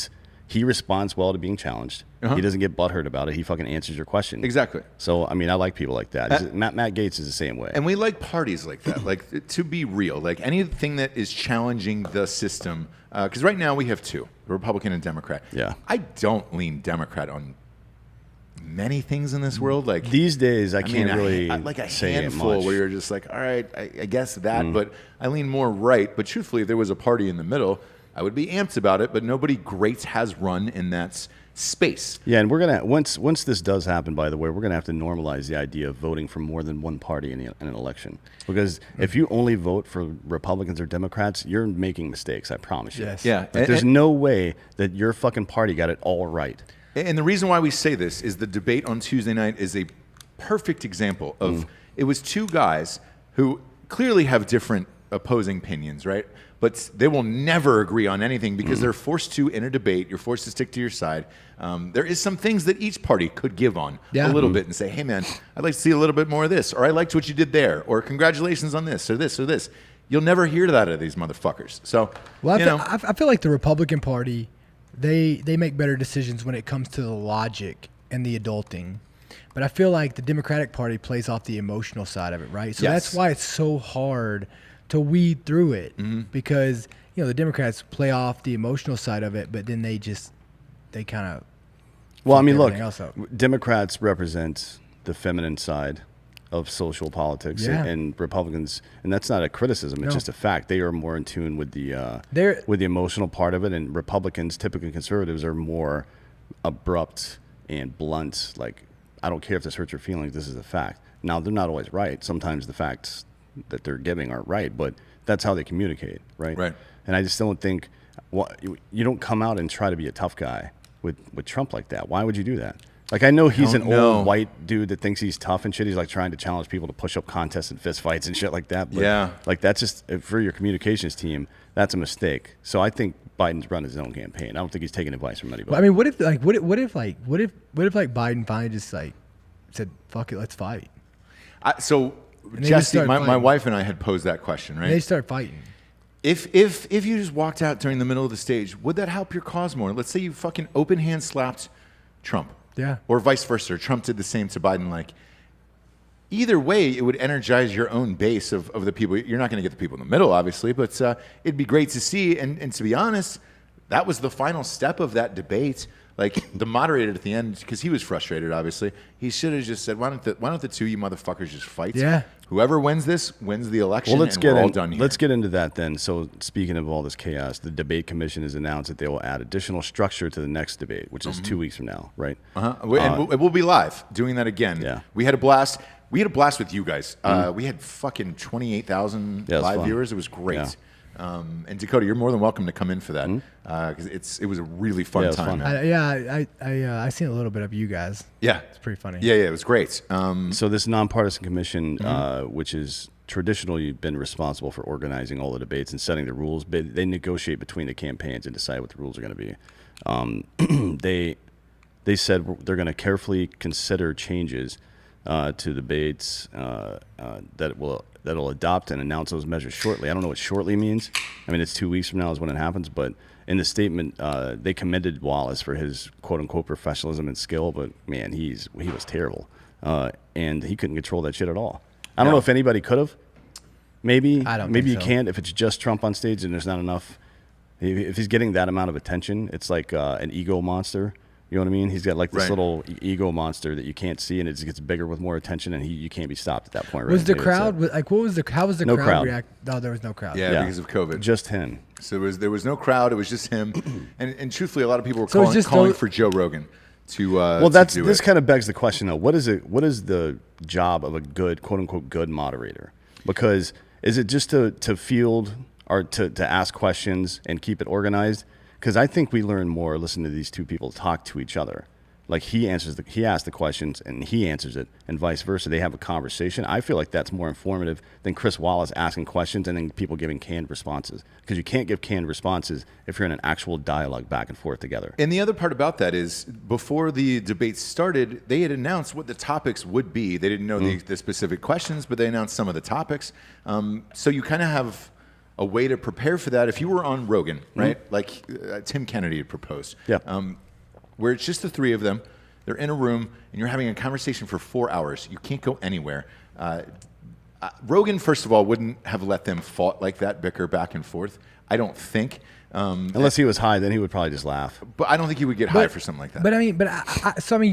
[SPEAKER 2] responds well to being challenged. He doesn't get butthurt about it. He fucking answers your question.
[SPEAKER 1] Exactly.
[SPEAKER 2] So, I mean, I like people like that. Matt Gaetz is the same way.
[SPEAKER 1] And we like parties like that, like, to be real, like anything that is challenging the system. Because right now we have two, Republican and Democrat.
[SPEAKER 2] Yeah.
[SPEAKER 1] I don't lean Democrat on many things in this world. Like,
[SPEAKER 2] These days, I
[SPEAKER 1] mean,
[SPEAKER 2] can't really
[SPEAKER 1] like a
[SPEAKER 2] say it
[SPEAKER 1] handful
[SPEAKER 2] much.
[SPEAKER 1] where you're just like, all right, I guess that, but I lean more right. But truthfully, if there was a party in the middle, I would be amped about it. But nobody great has run in that space.
[SPEAKER 2] Yeah, and we're gonna once this does happen. By the way, we're gonna have to normalize the idea of voting for more than one party in an election. Because if you only vote for Republicans or Democrats, you're making mistakes. I promise you.
[SPEAKER 4] Yes.
[SPEAKER 1] Yeah.
[SPEAKER 2] Like, there's no way that your fucking party got it all right.
[SPEAKER 1] And the reason why we say this is the debate on Tuesday night is a perfect example of it was two guys who clearly have different opposing opinions, right? But they will never agree on anything because they're forced to in a debate. You're forced to stick to your side. There is some things that each party could give on a little bit and say, hey, man, I'd like to see a little bit more of this, or I liked what you did there, or congratulations on this, or this, or this. You'll never hear that out of these motherfuckers. So,
[SPEAKER 4] Well,
[SPEAKER 1] you know,
[SPEAKER 4] I feel like the Republican Party they make better decisions when it comes to the logic and the adulting. But I feel like the Democratic Party plays off the emotional side of it, right? So that's why it's so hard to weed through it because, the Democrats play off the emotional side of it, but then they kind of
[SPEAKER 2] Well, I mean, look,
[SPEAKER 4] else up.
[SPEAKER 2] Democrats represent the feminine side of social politics, and Republicans, and that's not a criticism; it's just a fact. They are more in tune with the emotional part of it, and Republicans, typically conservatives, are more abrupt and blunt. Like, I don't care if this hurts your feelings. This is a fact. Now, they're not always right. Sometimes the facts that they're giving aren't right, but that's how they communicate, right?
[SPEAKER 1] Right.
[SPEAKER 2] And I just don't think you don't come out and try to be a tough guy with Trump like that. Why would you do that? Like, I know he's an old white dude that thinks he's tough and shit. He's like trying to challenge people to push up contests and fist fights and shit like that. But like, that's just, for your communications team, that's a mistake. So I think Biden's run his own campaign. I don't think he's taking advice from anybody.
[SPEAKER 4] Well, I mean, what if Biden finally just like said, "Fuck it, let's fight."
[SPEAKER 1] So Jessie, my wife and I had posed that question, right?
[SPEAKER 4] And they start fighting.
[SPEAKER 1] If you just walked out during the middle of the stage, would that help your cause more? Let's say you fucking open hand slapped Trump.
[SPEAKER 4] Yeah.
[SPEAKER 1] Or vice versa. Trump did the same to Biden. Like, either way, it would energize your own base of the people. You're not going to get the people in the middle, obviously, but it'd be great to see. And to be honest, that was the final step of that debate. Like, the moderator at the end, because he was frustrated, obviously, he should have just said, why don't the two you motherfuckers just fight?
[SPEAKER 4] Yeah.
[SPEAKER 1] Whoever wins this wins the election,
[SPEAKER 2] Well,
[SPEAKER 1] we're all done here.
[SPEAKER 2] Let's get into that then. So, speaking of all this chaos, the debate commission has announced that they will add additional structure to the next debate, which is 2 weeks from now, right?
[SPEAKER 1] And we'll be live doing that again.
[SPEAKER 2] Yeah.
[SPEAKER 1] We had a blast. We had a blast with you guys. We had fucking 28,000 live
[SPEAKER 2] fun.
[SPEAKER 1] viewers. It was great.
[SPEAKER 2] Yeah.
[SPEAKER 1] And Dakota, you're more than welcome to come in for that because it was a really fun
[SPEAKER 2] it was
[SPEAKER 1] time.
[SPEAKER 2] fun.
[SPEAKER 1] Man.
[SPEAKER 4] I seen a little bit of you guys.
[SPEAKER 1] Yeah,
[SPEAKER 4] It's pretty funny.
[SPEAKER 1] Yeah, it was great.
[SPEAKER 2] So this nonpartisan commission, which has traditionally been responsible for organizing all the debates and setting the rules, but they negotiate between the campaigns and decide what the rules are going to be. They said they're going to carefully consider changes to debates that'll adopt and announce those measures shortly. I don't know what shortly means. I mean, it's 2 weeks from now is when it happens, but in the statement, they commended Wallace for his quote-unquote professionalism and skill, but man, he was terrible. And he couldn't control that shit at all. I don't know if anybody could have. Maybe you can't if it's just Trump on stage and there's not enough. If he's getting that amount of attention, it's like an ego monster. You know what I mean? He's got like this little ego monster that you can't see, and it just gets bigger with more attention, and you can't be stopped at that point.
[SPEAKER 4] Was the crowd how was the crowd react? No, there was no crowd.
[SPEAKER 1] Yeah, because of COVID.
[SPEAKER 2] Just him.
[SPEAKER 1] So there was no crowd. It was just him. and truthfully, a lot of people were
[SPEAKER 4] So it's
[SPEAKER 1] calling
[SPEAKER 4] just
[SPEAKER 1] for Joe Rogan to
[SPEAKER 2] this kind of begs the question though. What is the job of a good quote unquote good moderator? Because is it just to field or to ask questions and keep it organized? Because I think we learn more listening to these two people talk to each other. Like he asks the questions and he answers it, and vice versa. They have a conversation. I feel like that's more informative than Chris Wallace asking questions and then people giving canned responses. Because you can't give canned responses if you're in an actual dialogue back and forth together.
[SPEAKER 1] And the other part about that is, before the debates started, they had announced what the topics would be. They didn't know the specific questions, but they announced some of the topics. So you kind of have a way to prepare for that. If you were on Rogan, right, like Tim Kennedy had proposed, where it's just the three of them, they're in a room, and you're having a conversation for 4 hours. You can't go anywhere. Rogan, first of all, wouldn't have let them fought like that, bicker back and forth. I don't think.
[SPEAKER 2] Unless he was high, then he would probably just laugh.
[SPEAKER 1] But I don't think he would get high for something like that.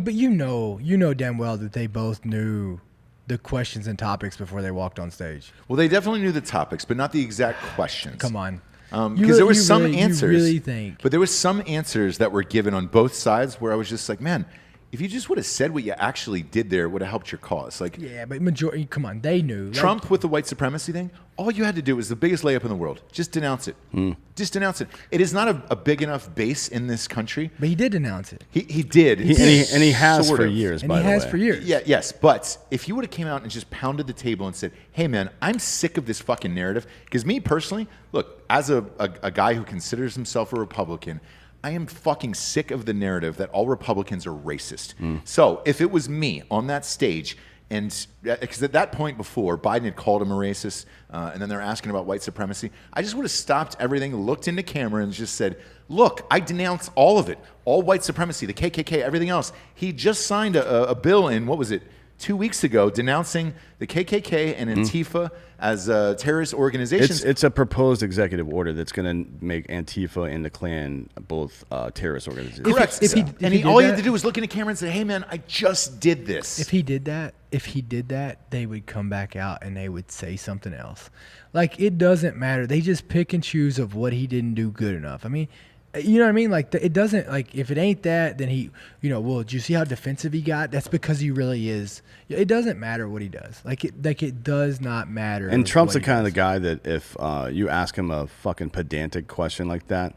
[SPEAKER 4] But you know damn well that they both knew the questions and topics before they walked on stage.
[SPEAKER 1] Well, they definitely knew the topics, but not the exact questions.
[SPEAKER 4] Come on.
[SPEAKER 1] Because there was some answers.
[SPEAKER 4] You really think.
[SPEAKER 1] But there was some answers that were given on both sides where I was just like, man, if you just would have said what you actually did there, it would have helped your cause. Like,
[SPEAKER 4] yeah, but majority, come on, they knew.
[SPEAKER 1] Trump with the white supremacy thing, all you had to do was the biggest layup in the world. Just denounce it. Just denounce it. It is not a big enough base in this country.
[SPEAKER 4] But he did denounce it.
[SPEAKER 1] He did.
[SPEAKER 2] And he has for years,
[SPEAKER 4] And
[SPEAKER 2] by
[SPEAKER 4] he
[SPEAKER 2] the way.
[SPEAKER 4] has for years.
[SPEAKER 1] Yeah, yes. But if you would have came out and just pounded the table and said, hey, man, I'm sick of this fucking narrative. Because me personally, look, as a guy who considers himself a Republican, I am fucking sick of the narrative that all Republicans are racist. So if it was me on that stage And because at that point before, Biden had called him a racist, and then they're asking about white supremacy. I just would have stopped everything, looked into camera, and just said, look, I denounce all of it, all white supremacy, the KKK, everything else. He just signed a bill in, what was it, 2 weeks ago, denouncing the KKK and Antifa as terrorist organizations.
[SPEAKER 2] It's a proposed executive order that's going to make Antifa and the Klan both terrorist organizations.
[SPEAKER 1] Correct. All he had to do was look in the camera and say, hey, man, I just did this.
[SPEAKER 4] If he did that, they would come back out and they would say something else. Like, it doesn't matter. They just pick and choose of what he didn't do good enough. I mean, you know what I mean? Like, it doesn't, like, if it ain't that, then he, well, do you see how defensive he got? That's because he really is. It doesn't matter what he does. It does not matter.
[SPEAKER 2] And Trump's the kind of the guy that if you ask him a fucking pedantic question like that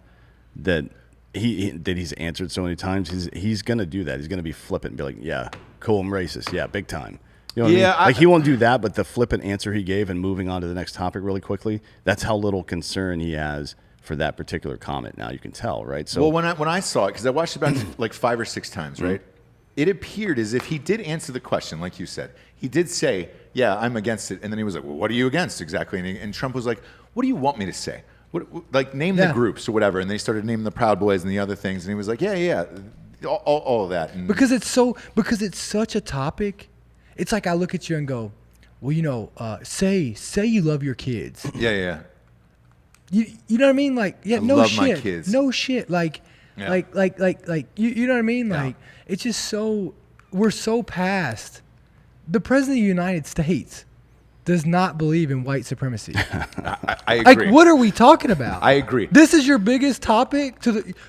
[SPEAKER 2] he's answered so many times, he's going to do that. He's going to be flippant and be like, yeah, cool, I'm racist. Yeah, big time. You know what I mean? Like, he won't do that, but the flippant answer he gave and moving on to the next topic really quickly, that's how little concern he has for that particular comment. Now you can tell, right? So,
[SPEAKER 1] well, when I saw it, because I watched it back like 5 or 6 times, right? It appeared as if he did answer the question, like you said. He did say, yeah, I'm against it. And then he was like, well, what are you against exactly? And Trump was like, what do you want me to say? Like, name the groups or whatever. And they started naming the Proud Boys and the other things. And he was like, yeah, all of that. And
[SPEAKER 4] because it's such a topic. It's like I look at you and go, well, say you love your kids.
[SPEAKER 1] Yeah.
[SPEAKER 4] You know what I mean? Like, yeah,
[SPEAKER 1] I
[SPEAKER 4] no
[SPEAKER 1] love
[SPEAKER 4] shit.
[SPEAKER 1] my kids.
[SPEAKER 4] No shit. Like,
[SPEAKER 1] Yeah.
[SPEAKER 4] like, you know what I mean?
[SPEAKER 1] Yeah.
[SPEAKER 4] Like, it's just we're so past. The president of the United States does not believe in white supremacy.
[SPEAKER 1] I agree.
[SPEAKER 4] Like, what are we talking about?
[SPEAKER 1] I agree.
[SPEAKER 4] This is your biggest topic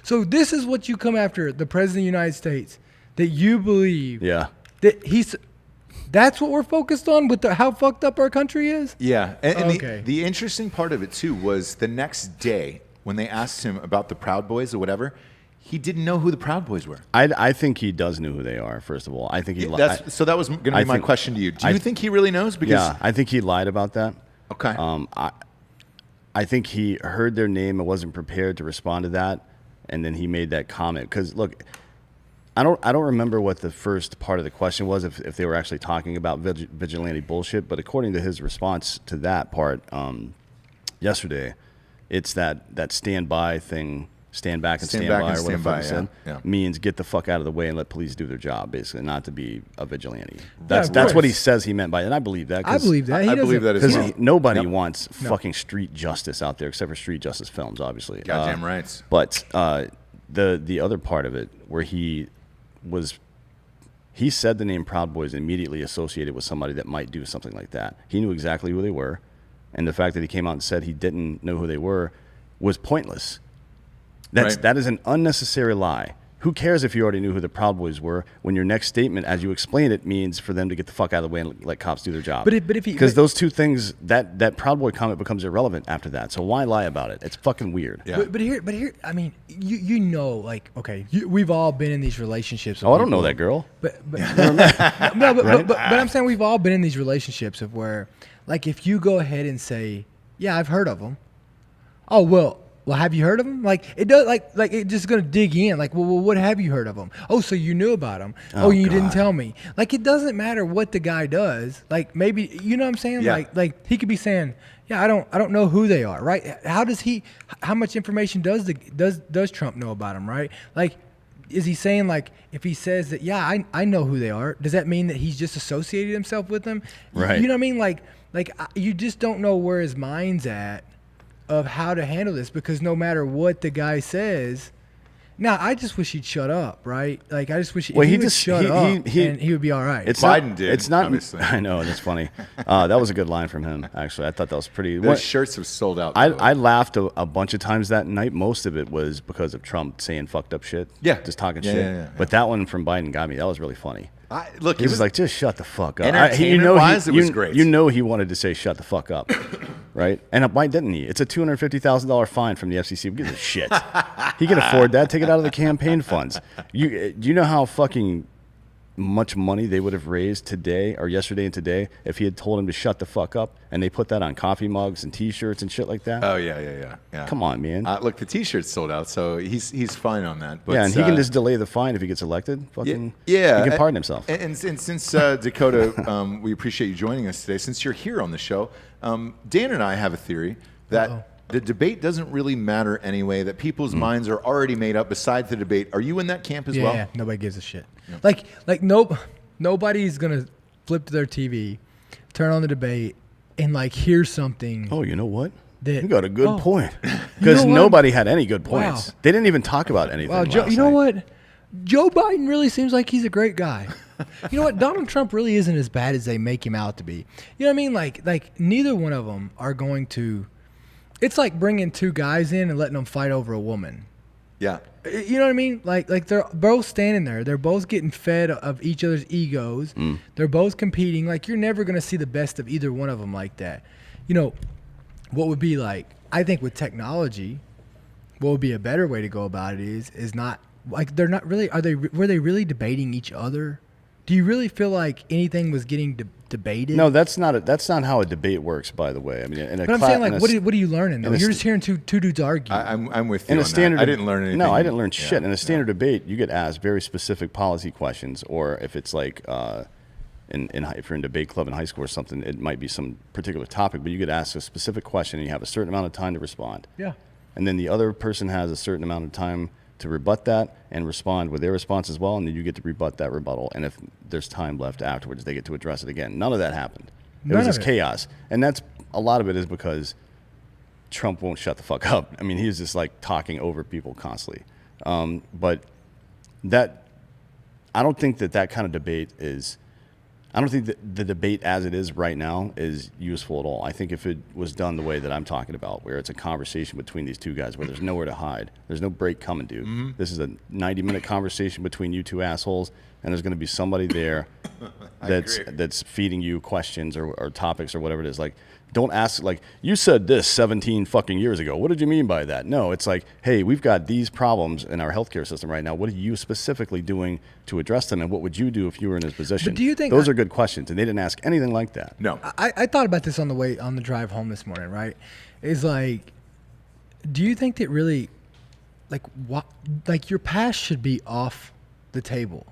[SPEAKER 4] so this is what you come after the president of the United States, that you believe that that's what we're focused on with how fucked up our country is?
[SPEAKER 1] Yeah. And
[SPEAKER 4] Okay.
[SPEAKER 1] the interesting part of it, too, was the next day when they asked him about the Proud Boys or whatever, he didn't know who the Proud Boys were.
[SPEAKER 2] I think he does know who they are, first of all. I think he
[SPEAKER 1] So that was going to be my question to you. Do you think he really knows?
[SPEAKER 2] Yeah, I think he lied about that.
[SPEAKER 1] Okay.
[SPEAKER 2] I think he heard their name and wasn't prepared to respond to that, and then he made that comment. Because, look, I don't remember what the first part of the question was, if they were actually talking about vigilante bullshit, but according to his response to that part yesterday, it's that stand by thing, stand back and stand by, or whatever the fuck he said, means get the fuck out of the way and let police do their job, basically, not to be a vigilante. That's what he says he meant by it, and I believe that.
[SPEAKER 4] I believe that.
[SPEAKER 1] I believe that as well.
[SPEAKER 2] Because nobody wants fucking street justice out there, except for street justice films, obviously.
[SPEAKER 1] Goddamn right.
[SPEAKER 2] But the other part of it, where he said the name Proud Boys immediately associated with somebody that might do something like that. He knew exactly who they were, and the fact that he came out and said he didn't know who they were was pointless. That is an unnecessary lie. Who cares if you already knew who the Proud Boys were when your next statement, as you explain it, means for them to get the fuck out of the way and let cops do their job? Because those two things, that Proud Boy comment becomes irrelevant after that. So why lie about it? It's fucking weird.
[SPEAKER 1] Yeah.
[SPEAKER 4] But here, I mean, like, okay, we've all been in these relationships.
[SPEAKER 2] I don't know that girl.
[SPEAKER 4] But I'm saying we've all been in these relationships of where, like, if you go ahead and say, yeah, I've heard of them. Oh, well, have you heard of them? Like, it does, like it's just gonna dig in. Like, well, what have you heard of them? Oh, so you knew about them? Oh, you didn't tell me. Like, it doesn't matter what the guy does. Like, maybe, you know what I'm saying?
[SPEAKER 1] Yeah.
[SPEAKER 4] Like he could be saying, yeah, I don't know who they are, right? How much information does Trump know about them, right? Like, is he saying, like, if he says that, yeah, I know who they are, does that mean that he's just associated himself with them?
[SPEAKER 2] Right.
[SPEAKER 4] You know what I mean? Like you just don't know where his mind's at of how to handle this, because no matter what the guy says, now I just wish he'd shut up, right? Like, I just wish he would shut up and he would be all right.
[SPEAKER 1] Biden did.
[SPEAKER 2] It's not.
[SPEAKER 1] Obviously.
[SPEAKER 2] I know, that's funny. That was a good line from him. Actually, I thought that was pretty.
[SPEAKER 1] Those shirts have sold out.
[SPEAKER 2] I laughed a bunch of times that night. Most of it was because of Trump saying fucked up shit.
[SPEAKER 1] Yeah,
[SPEAKER 2] just talking shit.
[SPEAKER 1] Yeah.
[SPEAKER 2] But that one from Biden got me. That was really funny.
[SPEAKER 1] Look,
[SPEAKER 2] he was like, just shut the fuck up.
[SPEAKER 1] Entertainment-wise, it was great.
[SPEAKER 2] You know he wanted to say shut the fuck up, right? And why didn't he? It's a $250,000 fine from the FCC. Who gives a shit? He can afford that. Take it out of the campaign funds. Do you know how fucking much money they would have raised today or yesterday and today if he had told him to shut the fuck up, and they put that on coffee mugs and T-shirts and shit like that?
[SPEAKER 1] Oh yeah.
[SPEAKER 2] Come on, man.
[SPEAKER 1] Look, the T-shirt's sold out, so he's fine on that. But,
[SPEAKER 2] yeah, and he can just delay the fine if he gets elected. Fucking,
[SPEAKER 1] yeah,
[SPEAKER 2] he can pardon himself.
[SPEAKER 1] And since Dakota, we appreciate you joining us today. Since you're here on the show, Dan and I have a theory that the debate doesn't really matter anyway. That people's minds are already made up. Besides the debate, are you in that camp as well?
[SPEAKER 4] Yeah, nobody gives a shit. Nobody's gonna flip to their TV, turn on the debate, and hear something.
[SPEAKER 2] Oh, you know what?
[SPEAKER 4] You
[SPEAKER 2] got a good point. Because nobody had any good points.
[SPEAKER 4] Wow.
[SPEAKER 2] They didn't even talk about anything.
[SPEAKER 4] Wow,
[SPEAKER 2] last
[SPEAKER 4] you know
[SPEAKER 2] night.
[SPEAKER 4] what? Joe Biden really seems like he's a great guy. You know what? Donald Trump really isn't as bad as they make him out to be. You know what I mean? Like neither one of them are going to. It's like bringing two guys in and letting them fight over a woman.
[SPEAKER 1] Yeah.
[SPEAKER 4] You know what I mean? Like they're both standing there. They're both getting fed of each other's egos. They're both competing. Like, you're never going to see the best of either one of them like that. You know, what would be I think with technology, what would be a better way to go about it is not they're not really. Were they really debating each other? Do you really feel like anything was getting debated?
[SPEAKER 2] No, that's not how a debate works. By the way, I mean,
[SPEAKER 4] but I'm saying what are you learning though? You're just hearing two dudes argue.
[SPEAKER 1] I'm with you.
[SPEAKER 2] In a
[SPEAKER 1] on
[SPEAKER 2] standard,
[SPEAKER 1] that. I didn't learn anything.
[SPEAKER 2] No, I didn't learn shit. In a standard debate, you get asked very specific policy questions, or if it's if you're in debate club in high school or something, it might be some particular topic, but you get asked a specific question, and you have a certain amount of time to respond.
[SPEAKER 4] Yeah.
[SPEAKER 2] And then the other person has a certain amount of time to rebut that and respond with their response as well, and then you get to rebut that rebuttal. And if there's time left afterwards, they get to address it again. None of that happened. It was just chaos. And that's a lot of it is because Trump won't shut the fuck up. I mean, he's just talking over people constantly. But that, I don't think that kind of debate is, I don't think that the debate as it is right now is useful at all. I think if it was done the way that I'm talking about, where it's a conversation between these two guys, where there's nowhere to hide, there's no break coming, dude. Mm-hmm. This is a 90-minute conversation between you two assholes, and there's going to be somebody there that's feeding you questions or topics or whatever it is. Don't ask, you said this 17 fucking years ago. What did you mean by that? No, it's hey, we've got these problems in our healthcare system right now. What are you specifically doing to address them? And what would you do if you were in his position?
[SPEAKER 4] But do you think
[SPEAKER 2] those are good questions? And they didn't ask anything like that.
[SPEAKER 1] No.
[SPEAKER 4] I thought about this on the drive home this morning, right? Is do you think that really, your past should be off the table?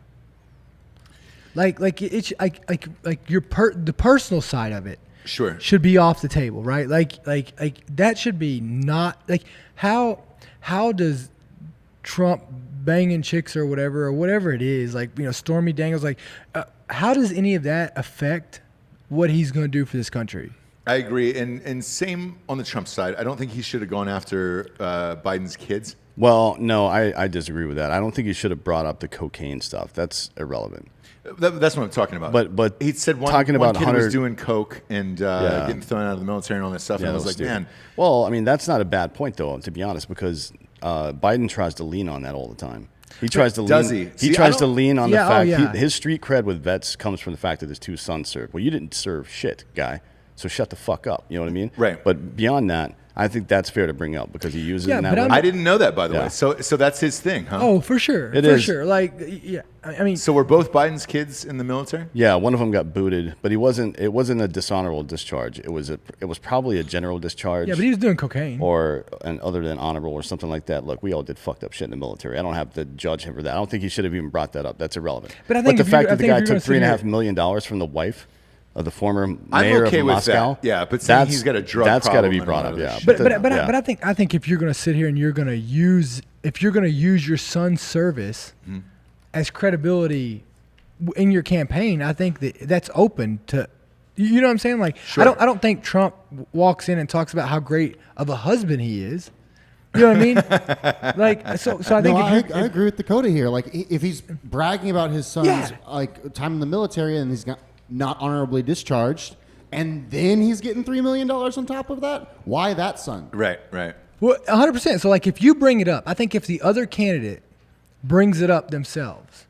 [SPEAKER 4] It's the personal side of it.
[SPEAKER 1] Sure.
[SPEAKER 4] Should be off the table, right? That should be not how does Trump banging chicks or whatever it is, Stormy Daniels, how does any of that affect what he's going to do for this country?
[SPEAKER 1] I agree, and same on the Trump side. I don't think he should have gone after Biden's kids.
[SPEAKER 2] Well, no, I disagree with that. I don't think he should have brought up the cocaine stuff. That's irrelevant.
[SPEAKER 1] That's what I'm talking about. But he said one kid was doing coke and getting thrown out of the military and all that stuff. And I was like,
[SPEAKER 2] stupid.
[SPEAKER 1] Man.
[SPEAKER 2] Well, I mean, that's not a bad point, though, to be honest, because Biden tries to lean on that all the time. He tries to lean. He tries to lean on the fact his street cred with vets comes from the fact that his two sons served. Well, you didn't serve shit, guy. So shut the fuck up. You know what I mean?
[SPEAKER 1] Right.
[SPEAKER 2] But beyond that, I think that's fair to bring up because he uses it in that way.
[SPEAKER 1] I didn't know that, by the way. So that's his thing, huh?
[SPEAKER 4] Oh, for sure.
[SPEAKER 2] It is.
[SPEAKER 4] Sure. I mean.
[SPEAKER 1] So were both Biden's kids in the military?
[SPEAKER 2] Yeah, one of them got booted, but it wasn't a dishonorable discharge. It was probably a general discharge.
[SPEAKER 4] Yeah, but he was doing cocaine.
[SPEAKER 2] And other than honorable or something like that. Look, we all did fucked up shit in the military. I don't have to judge him for that. I don't think he should have even brought that up. That's irrelevant.
[SPEAKER 4] But I think
[SPEAKER 2] the fact that the guy took $3.5 million from the wife of the former mayor of Moscow.
[SPEAKER 1] That. Yeah, but saying he's got a drug
[SPEAKER 2] that's got to
[SPEAKER 1] problem
[SPEAKER 2] be brought up. Yeah,
[SPEAKER 4] but I think if you're going to sit here and you're going to use your son's service as credibility in your campaign, I think that's open to. You know what I'm saying?
[SPEAKER 1] Sure.
[SPEAKER 4] I don't think Trump walks in and talks about how great of a husband he is. You know what I mean? So I think
[SPEAKER 5] I agree with Dakota here. If he's bragging about his son's time in the military and he's not honorably discharged, and then he's getting $3 million on top of that, why that son?
[SPEAKER 1] Right.
[SPEAKER 4] Well, 100%. So if you bring it up, I think if the other candidate brings it up themselves,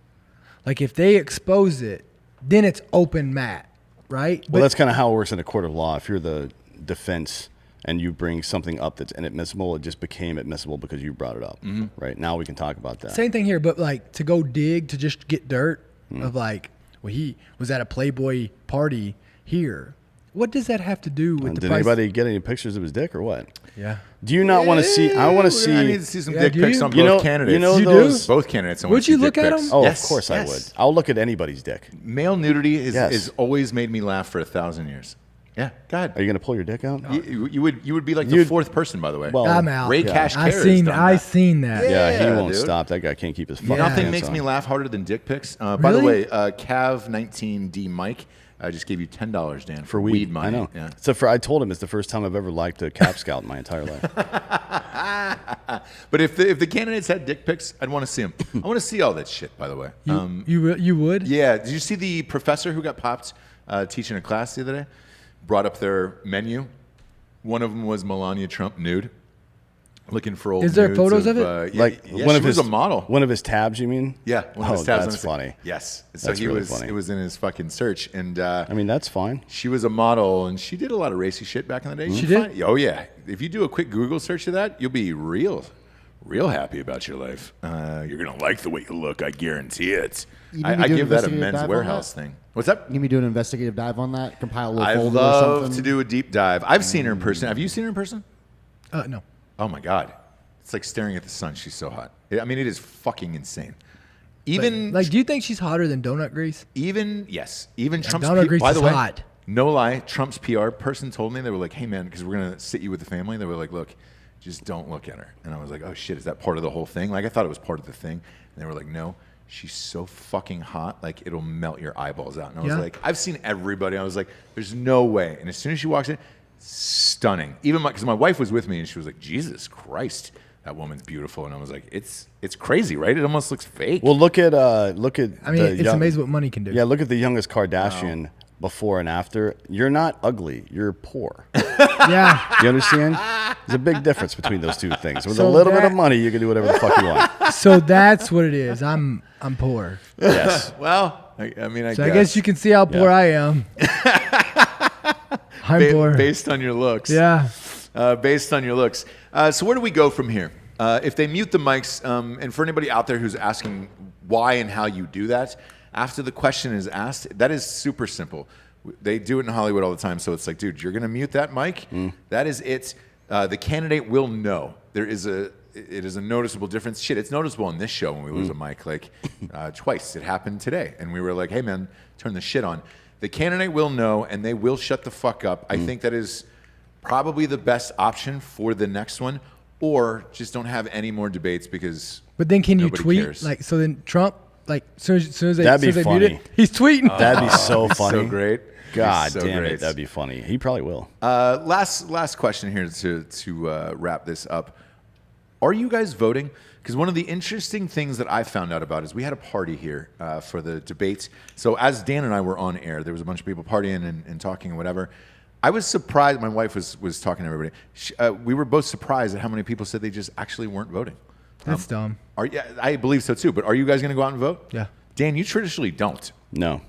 [SPEAKER 4] if they expose it, then it's open mat, right?
[SPEAKER 2] Well, that's kind of how it works in a court of law. If you're the defense and you bring something up that's inadmissible, it just became admissible because you brought it up. Mm-hmm. Right? Now we can talk about that.
[SPEAKER 4] Same thing here, but to go dig to just get dirt, of like, well, he was at a Playboy party here. What does that have to do with the
[SPEAKER 2] Did
[SPEAKER 4] price?
[SPEAKER 2] anybody get any pictures of his dick or what?
[SPEAKER 4] Yeah.
[SPEAKER 2] Do you not want to see? I want to see.
[SPEAKER 1] I need to see some
[SPEAKER 4] Yeah,
[SPEAKER 1] dick
[SPEAKER 4] do
[SPEAKER 1] pics
[SPEAKER 4] you?
[SPEAKER 1] on
[SPEAKER 2] You
[SPEAKER 1] both
[SPEAKER 2] know-
[SPEAKER 1] candidates.
[SPEAKER 2] you know
[SPEAKER 4] You
[SPEAKER 2] those.
[SPEAKER 4] do?
[SPEAKER 1] Both candidates. I
[SPEAKER 4] Would
[SPEAKER 1] want to see
[SPEAKER 4] you look
[SPEAKER 1] dick
[SPEAKER 4] at
[SPEAKER 1] pics.
[SPEAKER 4] them?
[SPEAKER 2] Oh,
[SPEAKER 1] Yes,
[SPEAKER 2] of course I
[SPEAKER 1] yes.
[SPEAKER 2] would. I'll look at anybody's dick.
[SPEAKER 1] Male nudity
[SPEAKER 2] Yes.
[SPEAKER 1] is always made me laugh for 1,000 years. Yeah, go ahead.
[SPEAKER 2] Are you gonna pull your dick out?
[SPEAKER 1] You would be like the
[SPEAKER 2] You'd-
[SPEAKER 1] fourth person, by the way.
[SPEAKER 2] Well,
[SPEAKER 4] I'm out.
[SPEAKER 1] Ray
[SPEAKER 2] yeah.
[SPEAKER 1] Cash
[SPEAKER 4] I
[SPEAKER 1] Care
[SPEAKER 4] seen.
[SPEAKER 1] has done
[SPEAKER 4] I
[SPEAKER 1] that.
[SPEAKER 4] seen that.
[SPEAKER 2] Yeah, he
[SPEAKER 1] Yeah,
[SPEAKER 2] won't
[SPEAKER 1] dude.
[SPEAKER 2] stop. That guy can't keep his fucking
[SPEAKER 1] Nothing
[SPEAKER 2] pants
[SPEAKER 1] makes
[SPEAKER 2] on.
[SPEAKER 1] me laugh harder than dick pics. By the
[SPEAKER 4] Really?
[SPEAKER 1] way, Cav19D Mike, I just gave you $10, Dan,
[SPEAKER 2] For weed,
[SPEAKER 1] money.
[SPEAKER 2] I know.
[SPEAKER 1] Yeah.
[SPEAKER 2] So I told him it's the first time I've ever liked a Cap Scout in my entire life.
[SPEAKER 1] But if the candidates had dick pics, I'd want to see them. I want to see all that shit. By the way,
[SPEAKER 4] You would?
[SPEAKER 1] yeah. Did you see the professor who got popped teaching a class the other day? Brought up their menu. One of them was Melania Trump nude, looking for old.
[SPEAKER 4] Is there
[SPEAKER 1] nudes
[SPEAKER 4] photos of it?
[SPEAKER 1] Yeah,
[SPEAKER 2] Like
[SPEAKER 1] yeah,
[SPEAKER 2] one
[SPEAKER 1] she
[SPEAKER 2] of
[SPEAKER 1] was
[SPEAKER 2] his
[SPEAKER 1] a model.
[SPEAKER 2] One of his tabs, you mean?
[SPEAKER 1] Yeah, one of
[SPEAKER 2] Oh,
[SPEAKER 1] his tabs on
[SPEAKER 2] that's
[SPEAKER 1] his-
[SPEAKER 2] funny.
[SPEAKER 1] Yes, so
[SPEAKER 2] That's
[SPEAKER 1] he
[SPEAKER 2] really
[SPEAKER 1] was.
[SPEAKER 2] funny.
[SPEAKER 1] It was in his fucking search, and
[SPEAKER 2] I mean, that's fine.
[SPEAKER 1] she was a model, and she did a lot of racy shit back in the day.
[SPEAKER 4] She
[SPEAKER 1] You
[SPEAKER 4] did?
[SPEAKER 1] find- oh yeah. If you do a quick Google search of that, you'll be real happy about your life. You're gonna like the way you look. I guarantee it.
[SPEAKER 5] You need me
[SPEAKER 1] I
[SPEAKER 5] to do
[SPEAKER 1] give that a
[SPEAKER 5] investigative
[SPEAKER 1] Men's
[SPEAKER 5] dive on
[SPEAKER 1] Warehouse
[SPEAKER 5] that?
[SPEAKER 1] thing. What's up?
[SPEAKER 5] You need me to do an investigative dive on that? Compile a little
[SPEAKER 1] I
[SPEAKER 5] folder or
[SPEAKER 1] love
[SPEAKER 5] something?
[SPEAKER 1] to do a deep dive. I've seen her in person. Have you seen her in person?
[SPEAKER 4] No.
[SPEAKER 1] Oh my god, it's like staring at the sun. She's so hot. I mean, it is fucking insane. Even
[SPEAKER 4] Like, do you think she's hotter than donut grease?
[SPEAKER 1] yes, even Trump's
[SPEAKER 4] Donald Grease
[SPEAKER 1] by the
[SPEAKER 4] is
[SPEAKER 1] way,
[SPEAKER 4] hot.
[SPEAKER 1] no lie, Trump's PR person told me, they were like, "Hey man, because we're gonna sit you with the family." They were like, "Look, just don't look at her." And I was like, "Oh shit, is that part of the whole thing?" Like I thought it was part of the thing. And they were like, "No, she's so fucking hot, like it'll melt your eyeballs out." And I was
[SPEAKER 4] Yeah.
[SPEAKER 1] like, "I've seen everybody." I was like, "There's no way." And as soon as she walks in, stunning. Even because my wife was with me, and she was like, "Jesus Christ, that woman's beautiful." And I was like, "It's crazy, right? It almost looks fake."
[SPEAKER 2] Well, look at.
[SPEAKER 4] I mean,
[SPEAKER 2] the
[SPEAKER 4] it's amazing what money can do.
[SPEAKER 2] Yeah, look at the youngest Kardashian before and after. You're not ugly. You're poor.
[SPEAKER 4] Yeah.
[SPEAKER 2] You understand? There's a big difference between those two things. With a
[SPEAKER 4] So
[SPEAKER 2] little bit of
[SPEAKER 4] that-
[SPEAKER 2] money, you can do whatever the fuck you want.
[SPEAKER 4] So that's what it is. I'm poor.
[SPEAKER 2] Yes.
[SPEAKER 1] well, I mean,
[SPEAKER 4] So I guess you can see how poor
[SPEAKER 2] Yeah.
[SPEAKER 4] I am. I'm poor.
[SPEAKER 1] based on your looks.
[SPEAKER 4] Yeah.
[SPEAKER 1] Based on your looks. So where do we go from here? If they mute the mics, and for anybody out there who's asking why and how you do that, after the question is asked, that is super simple. They do it in Hollywood all the time, so it's like, dude, you're gonna mute that mic. That is it. The candidate will know. It is a noticeable difference. Shit, it's noticeable on this show when we lose a mic. Like twice, it happened today, and we were like, hey man, turn the shit on. The candidate will know, and they will shut the fuck up. I think that is probably the best option for the next one, or just don't have any more debates because.
[SPEAKER 4] But then can you
[SPEAKER 1] nobody
[SPEAKER 4] tweet?
[SPEAKER 1] cares.
[SPEAKER 4] Like, so then Trump, like, soon as they,
[SPEAKER 2] That'd be
[SPEAKER 4] soon as they mute
[SPEAKER 2] funny.
[SPEAKER 4] it, he's tweeting.
[SPEAKER 2] That'd be so funny.
[SPEAKER 1] So great.
[SPEAKER 2] God
[SPEAKER 1] So
[SPEAKER 2] damn
[SPEAKER 1] great.
[SPEAKER 2] it. That'd be funny. He probably will.
[SPEAKER 1] Last question here to wrap this up. Are you guys voting? Because one of the interesting things that I found out about is we had a party here for the debate. So as Dan and I were on air, there was a bunch of people partying and talking and whatever. I was surprised. My wife was talking to everybody. We were both surprised at how many people said they just actually weren't voting.
[SPEAKER 4] That's dumb.
[SPEAKER 1] Yeah, I believe so too. But are you guys going to go out and vote?
[SPEAKER 4] Yeah.
[SPEAKER 1] Dan, you traditionally don't.
[SPEAKER 2] No.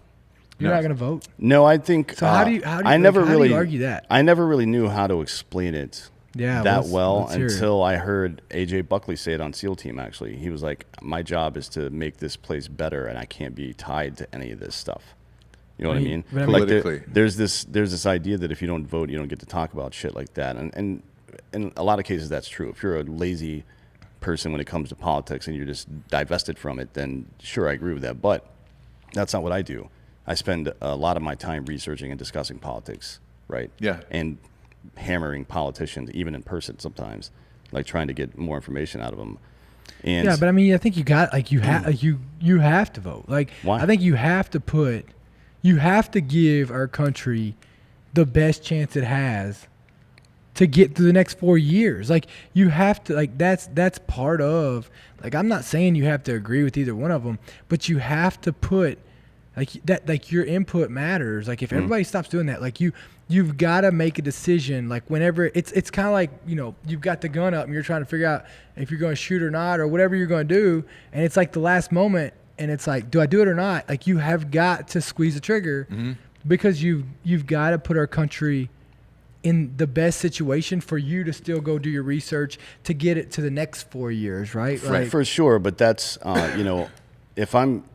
[SPEAKER 4] You're
[SPEAKER 1] No.
[SPEAKER 4] not going to vote?
[SPEAKER 2] No, I think.
[SPEAKER 4] So how do you
[SPEAKER 2] I never
[SPEAKER 4] how do
[SPEAKER 2] really
[SPEAKER 4] you argue that?
[SPEAKER 2] I never really knew how to explain it
[SPEAKER 4] Yeah,
[SPEAKER 2] that
[SPEAKER 4] let's-
[SPEAKER 2] well
[SPEAKER 4] let's hear it.
[SPEAKER 2] until I heard AJ Buckley say it on SEAL Team. Actually, he was like, "My job is to make this place better, and I can't be tied to any of this stuff." You know what I mean?
[SPEAKER 4] but I mean-
[SPEAKER 2] Like
[SPEAKER 1] Politically.
[SPEAKER 2] there's this idea that if you don't vote, you don't get to talk about shit like that, and in a lot of cases that's true. If you're a lazy person when it comes to politics and you're just divested from it, then sure, I agree with that. But that's not what I do. I spend a lot of my time researching and discussing politics, right?
[SPEAKER 1] Yeah.
[SPEAKER 2] And hammering politicians, even in person sometimes, like trying to get more information out of them. And
[SPEAKER 4] Yeah, but I mean, I think you got like you have like you have to vote. Like,
[SPEAKER 2] Why?
[SPEAKER 4] I think you have to give our country the best chance it has to get through the next 4 years. Like, you have to, like, that's part of, like, I'm not saying you have to agree with either one of them, but you have to put like that, like your input matters. Like, if everybody stops doing that, like you've got to make a decision. Like, whenever it's kind of like, you know, you've got the gun up and you're trying to figure out if you're going to shoot or not or whatever you're going to do, and it's like the last moment, and it's like, do I do it or not? Like, you have got to squeeze the trigger because you've got to put our country in the best situation for you to still go do your research to get it to the next 4 years, right?
[SPEAKER 2] Right, for sure, but that's you know,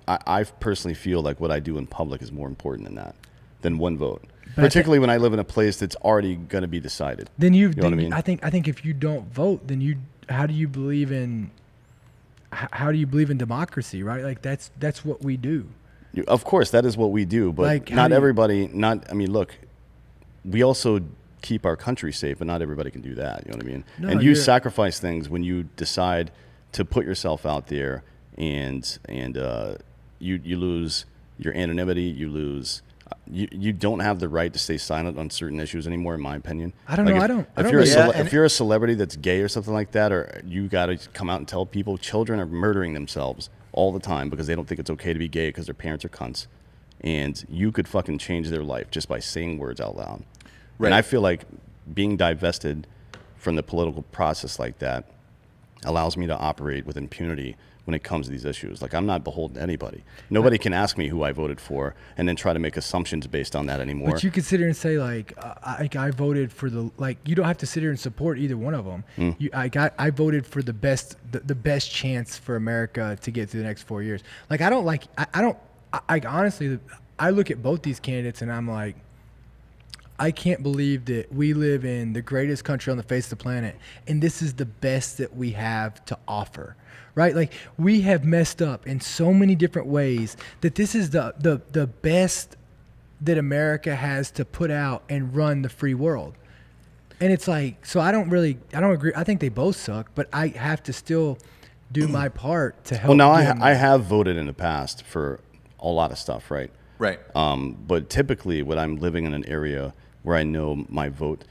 [SPEAKER 2] I personally feel like what I do in public is more important than one vote. Particularly when I live in a place that's already going to be decided.
[SPEAKER 4] Then
[SPEAKER 2] you know what I mean?
[SPEAKER 4] I think if you don't vote, then how do you believe in democracy, right? Like that's what we do.
[SPEAKER 2] Of course, that is what we do, but
[SPEAKER 4] Like,
[SPEAKER 2] not everybody. Look, we also keep our country safe, but not everybody can do that. You know what I mean?
[SPEAKER 4] No,
[SPEAKER 2] and you sacrifice things when you decide to put yourself out there, and you lose your anonymity. You lose. You don't have the right to stay silent on certain issues anymore, in my opinion.
[SPEAKER 4] I don't know.
[SPEAKER 2] If you're a celebrity that's gay or something like that, or you got to come out and tell people, children are murdering themselves all the time because they don't think it's okay to be gay because their parents are cunts, and you could fucking change their life just by saying words out loud. Right. And I feel like being divested from the political process like that allows me to operate with impunity when it comes to these issues. Like, I'm not beholden to anybody. Nobody can ask me who I voted for and then try to make assumptions based on that anymore.
[SPEAKER 4] But you could sit here and say, like, I voted for you don't have to sit here and support either one of them. I voted for the best chance for America to get through the next 4 years. Like, I honestly, I look at both these candidates and I'm like, I can't believe that we live in the greatest country on the face of the planet, and this is the best that we have to offer, right? Like, we have messed up in so many different ways that this is the best that America has to put out and run the free world. And it's like, so I don't agree. I think they both suck, but I have to still do my part to help.
[SPEAKER 2] Well, now I have voted in the past for a lot of stuff, right?
[SPEAKER 1] Right.
[SPEAKER 2] But typically when I'm living in an area where I know my vote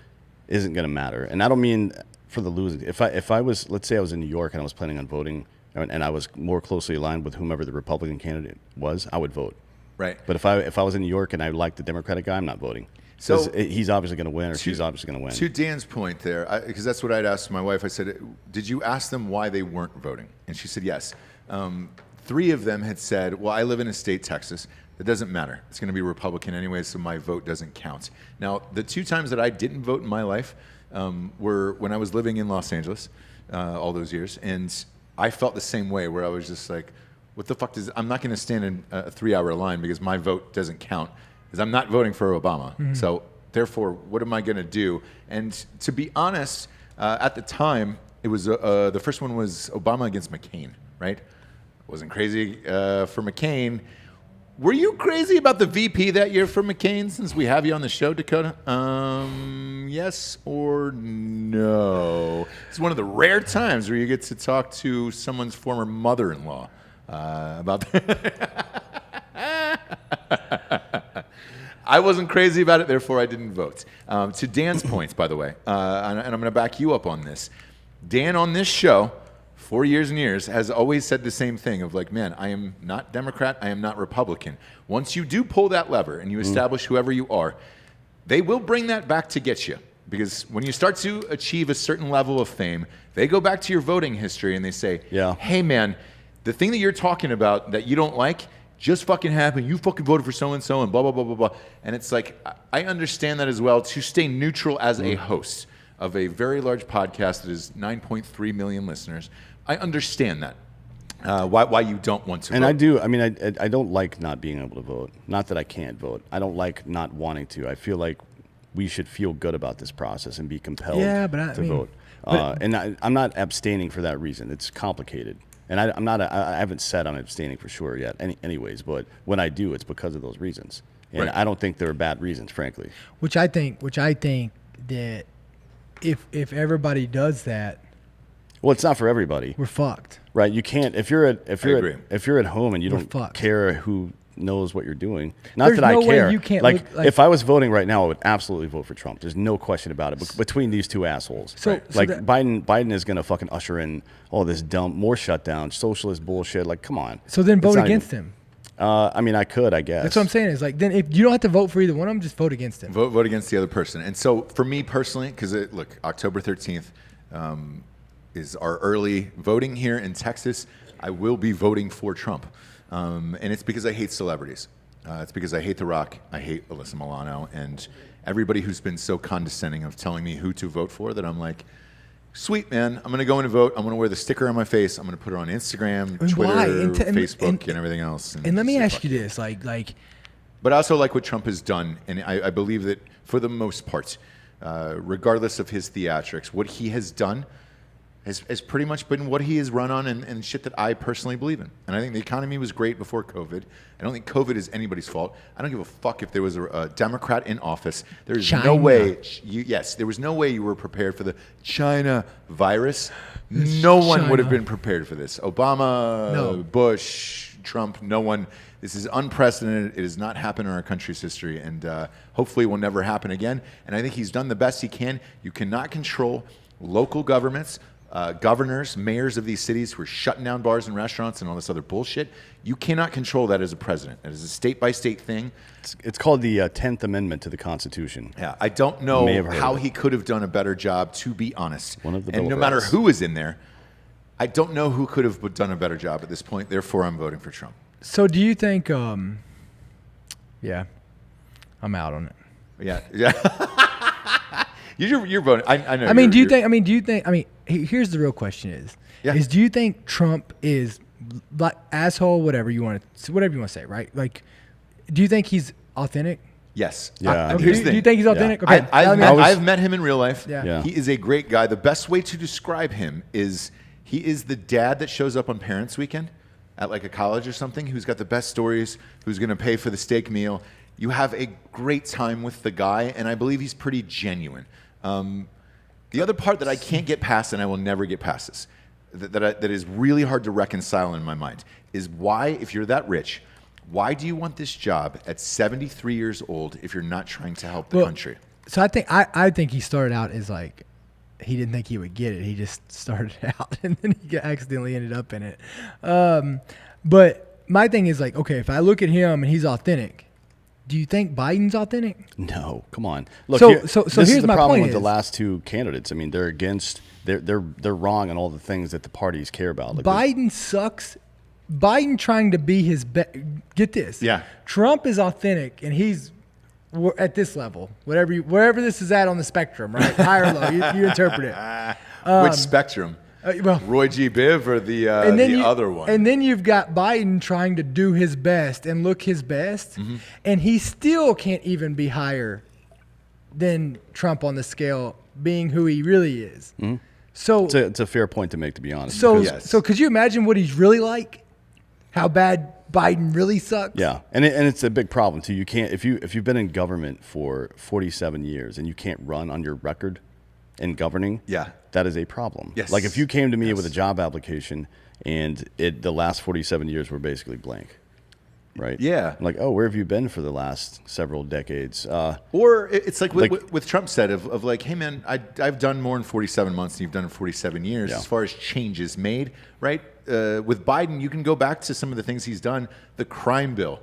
[SPEAKER 2] isn't going to matter, and I don't mean for the losing. If I was, let's say I was in New York and I was planning on voting, and I was more closely aligned with whomever the Republican candidate was, I would vote.
[SPEAKER 1] Right.
[SPEAKER 2] But if I was in New York and I liked the Democratic guy, I'm not voting. So he's obviously going to win, or she's obviously going to win.
[SPEAKER 1] To Dan's point there, because that's what I'd asked my wife. I said, did you ask them why they weren't voting? And she said yes. 3 of them had said, well, I live in a state, Texas. It doesn't matter. It's going to be Republican anyway, so my vote doesn't count. Now, the 2 times that I didn't vote in my life were when I was living in Los Angeles all those years. And I felt the same way, where I was just like, what the fuck I'm not going to stand in a 3-hour line because my vote doesn't count, because I'm not voting for Obama. Mm-hmm. So therefore, what am I going to do? And to be honest, at the time, it was the first one was Obama against McCain, right? Wasn't crazy for McCain. Were you crazy about the VP that year for McCain, since we have you on the show, Dakota? Yes or no? It's one of the rare times where you get to talk to someone's former mother-in-law about that. I wasn't crazy about it, therefore I didn't vote. To Dan's points, by the way, and I'm going to back you up on this. Dan on this show, 4 years and years, has always said the same thing of like, man, I am not Democrat, I am not Republican. Once you do pull that lever and you establish whoever you are, they will bring that back to get you. Because when you start to achieve a certain level of fame, they go back to your voting history and they say, hey man, the thing that you're talking about that you don't like just fucking happened. You fucking voted for so-and-so and blah, blah, blah, blah, blah. And it's like, I understand that as well, to stay neutral as a host of a very large podcast that is 9.3 million listeners. I understand that, why you don't want to vote.
[SPEAKER 2] And I do. I mean, I don't like not being able to vote. Not that I can't vote. I don't like not wanting to. I feel like we should feel good about this process and be compelled to vote. And I'm not abstaining for that reason. It's complicated. And I haven't said I'm abstaining for sure yet anyways, but when I do, it's because of those reasons. And I don't think they're bad reasons, frankly.
[SPEAKER 4] Which I think that if everybody does that,
[SPEAKER 2] well, it's not for everybody.
[SPEAKER 4] we're fucked.
[SPEAKER 2] Right? You can't if you're at home and you
[SPEAKER 4] We're
[SPEAKER 2] don't
[SPEAKER 4] fucked.
[SPEAKER 2] care who knows what you're doing. Not
[SPEAKER 4] There's
[SPEAKER 2] that
[SPEAKER 4] no
[SPEAKER 2] I
[SPEAKER 4] way
[SPEAKER 2] care.
[SPEAKER 4] you can't
[SPEAKER 2] like,
[SPEAKER 4] look like-
[SPEAKER 2] if I was voting right now, I would absolutely vote for Trump. There's no question about it. Between these 2 assholes,
[SPEAKER 4] So
[SPEAKER 2] Biden is going to fucking usher in all this dumb more shutdown, socialist bullshit. Like, come on.
[SPEAKER 4] So then
[SPEAKER 2] It's
[SPEAKER 4] vote
[SPEAKER 2] not
[SPEAKER 4] against
[SPEAKER 2] even-
[SPEAKER 4] him.
[SPEAKER 2] I mean, I could, I guess.
[SPEAKER 4] That's what I'm saying. Is like, then if you don't have to vote for either one of them, just vote against him.
[SPEAKER 1] Vote against the other person. And so for me personally, because look, October 13th is our early voting here in Texas. I will be voting for Trump. And it's because I hate celebrities. It's because I hate The Rock. I hate Alyssa Milano. And everybody who's been so condescending of telling me who to vote for, that I'm like, Sweet, man. I'm going to go in and vote. I'm going to wear the sticker on my face. I'm going to put it on Instagram,
[SPEAKER 4] And
[SPEAKER 1] Twitter,
[SPEAKER 4] why?
[SPEAKER 1] Facebook, and everything else.
[SPEAKER 4] And let me
[SPEAKER 1] just
[SPEAKER 4] ask
[SPEAKER 1] fuck
[SPEAKER 4] you
[SPEAKER 1] it.
[SPEAKER 4] this, like,
[SPEAKER 1] But I also like what Trump has done, and I believe that for the most part, regardless of his theatrics, what he has done has pretty much been what he has run on and shit that I personally believe in. And I think the economy was great before COVID. I don't think COVID is anybody's fault. I don't give a fuck if there was a Democrat in office. There's no
[SPEAKER 4] China.
[SPEAKER 1] way. There was no way you were prepared for the China virus. No one would have
[SPEAKER 4] China.
[SPEAKER 1] been prepared for this. Obama,
[SPEAKER 4] No.
[SPEAKER 1] Bush, Trump, no one. This is unprecedented. It has not happened in our country's history, and hopefully it will never happen again. And I think he's done the best he can. You cannot control local governments, governors, mayors of these cities who are shutting down bars and restaurants and all this other bullshit. You cannot control that as a president. It is a state-by-state thing.
[SPEAKER 2] It's called the 10th Amendment to the Constitution.
[SPEAKER 1] Yeah, I don't
[SPEAKER 2] May
[SPEAKER 1] know
[SPEAKER 2] have heard
[SPEAKER 1] how
[SPEAKER 2] of it.
[SPEAKER 1] he could have done a better job, to be honest.
[SPEAKER 2] One of the
[SPEAKER 1] and
[SPEAKER 2] Bill
[SPEAKER 1] no
[SPEAKER 2] of
[SPEAKER 1] matter
[SPEAKER 2] Rights.
[SPEAKER 1] who is in there, I don't know who could have done a better job at this point. Therefore, I'm voting for Trump.
[SPEAKER 4] so do you think? Yeah, I'm out on it.
[SPEAKER 1] Yeah. You're voting. I know.
[SPEAKER 4] I mean, do you
[SPEAKER 1] you're-
[SPEAKER 4] think? I mean, do you think? I mean, here's the real question: is do you think Trump is like asshole? Whatever you want to say, right? Like, do you think he's authentic?
[SPEAKER 1] Yes.
[SPEAKER 2] Yeah.
[SPEAKER 1] And
[SPEAKER 4] Okay,
[SPEAKER 1] here's
[SPEAKER 4] do
[SPEAKER 1] the
[SPEAKER 4] you
[SPEAKER 1] thing.
[SPEAKER 4] think he's authentic?
[SPEAKER 2] Yeah.
[SPEAKER 4] Okay,
[SPEAKER 1] I've,
[SPEAKER 4] I mean,
[SPEAKER 1] met, I've met him in real life.
[SPEAKER 4] Yeah.
[SPEAKER 2] Yeah.
[SPEAKER 1] He is a great guy. The best way to describe him is he is the dad that shows up on Parents Weekend at like a college or something, who's got the best stories, who's going to pay for the steak meal. You have a great time with the guy, and I believe he's pretty genuine. The other part that I can't get past, and I will never get past this, that is really hard to reconcile in my mind, is why, if you're that rich, why do you want this job at 73 years old if you're not trying to help the
[SPEAKER 4] Well,
[SPEAKER 1] country?
[SPEAKER 4] So I think he started out as like he didn't think he would get it. He just started out and then he accidentally ended up in it. But my thing is like, okay, if I look at him and he's authentic, do you think Biden's authentic?
[SPEAKER 2] No, come on. Look,
[SPEAKER 4] So
[SPEAKER 2] this
[SPEAKER 4] here's
[SPEAKER 2] is the
[SPEAKER 4] my
[SPEAKER 2] problem
[SPEAKER 4] point
[SPEAKER 2] with the
[SPEAKER 4] is-
[SPEAKER 2] last two candidates. I mean, they're against. They're wrong on all the things that the parties care about. Like
[SPEAKER 4] Biden sucks. Biden trying to be his best. Get this.
[SPEAKER 1] Yeah.
[SPEAKER 4] Trump is authentic and he's at this level, wherever this is at on the spectrum, right? High or low, you interpret it.
[SPEAKER 1] Which spectrum?
[SPEAKER 4] Well,
[SPEAKER 1] Roy G. Biv or the other one?
[SPEAKER 4] And then you've got Biden trying to do his best and look his best,
[SPEAKER 1] Mm-hmm.
[SPEAKER 4] and he still can't even be higher than Trump on the scale, being who he really is. So,
[SPEAKER 2] it's a fair point to make, to be honest.
[SPEAKER 4] so,
[SPEAKER 2] because-
[SPEAKER 1] Yes.
[SPEAKER 4] so could you imagine what he's really like? How bad Biden really sucks?
[SPEAKER 2] yeah, and it's a big problem too. You can't if you've been in government for 47 years and you can't run on your record in governing.
[SPEAKER 1] Yeah.
[SPEAKER 2] that is a problem.
[SPEAKER 1] Yes.
[SPEAKER 2] Like if you came to me with a
[SPEAKER 1] Yes.
[SPEAKER 2] job application and the last 47 years were basically blank, right?
[SPEAKER 1] Yeah.
[SPEAKER 2] Like, oh, where have you been for the last several decades?
[SPEAKER 1] Or it's like
[SPEAKER 2] Like-
[SPEAKER 1] with Trump said of like, hey man, I've done more in 47 months than you've done in 47 years
[SPEAKER 2] Yeah.
[SPEAKER 1] as far as changes made, right? With Biden, you can go back to some of the things he's done. The crime bill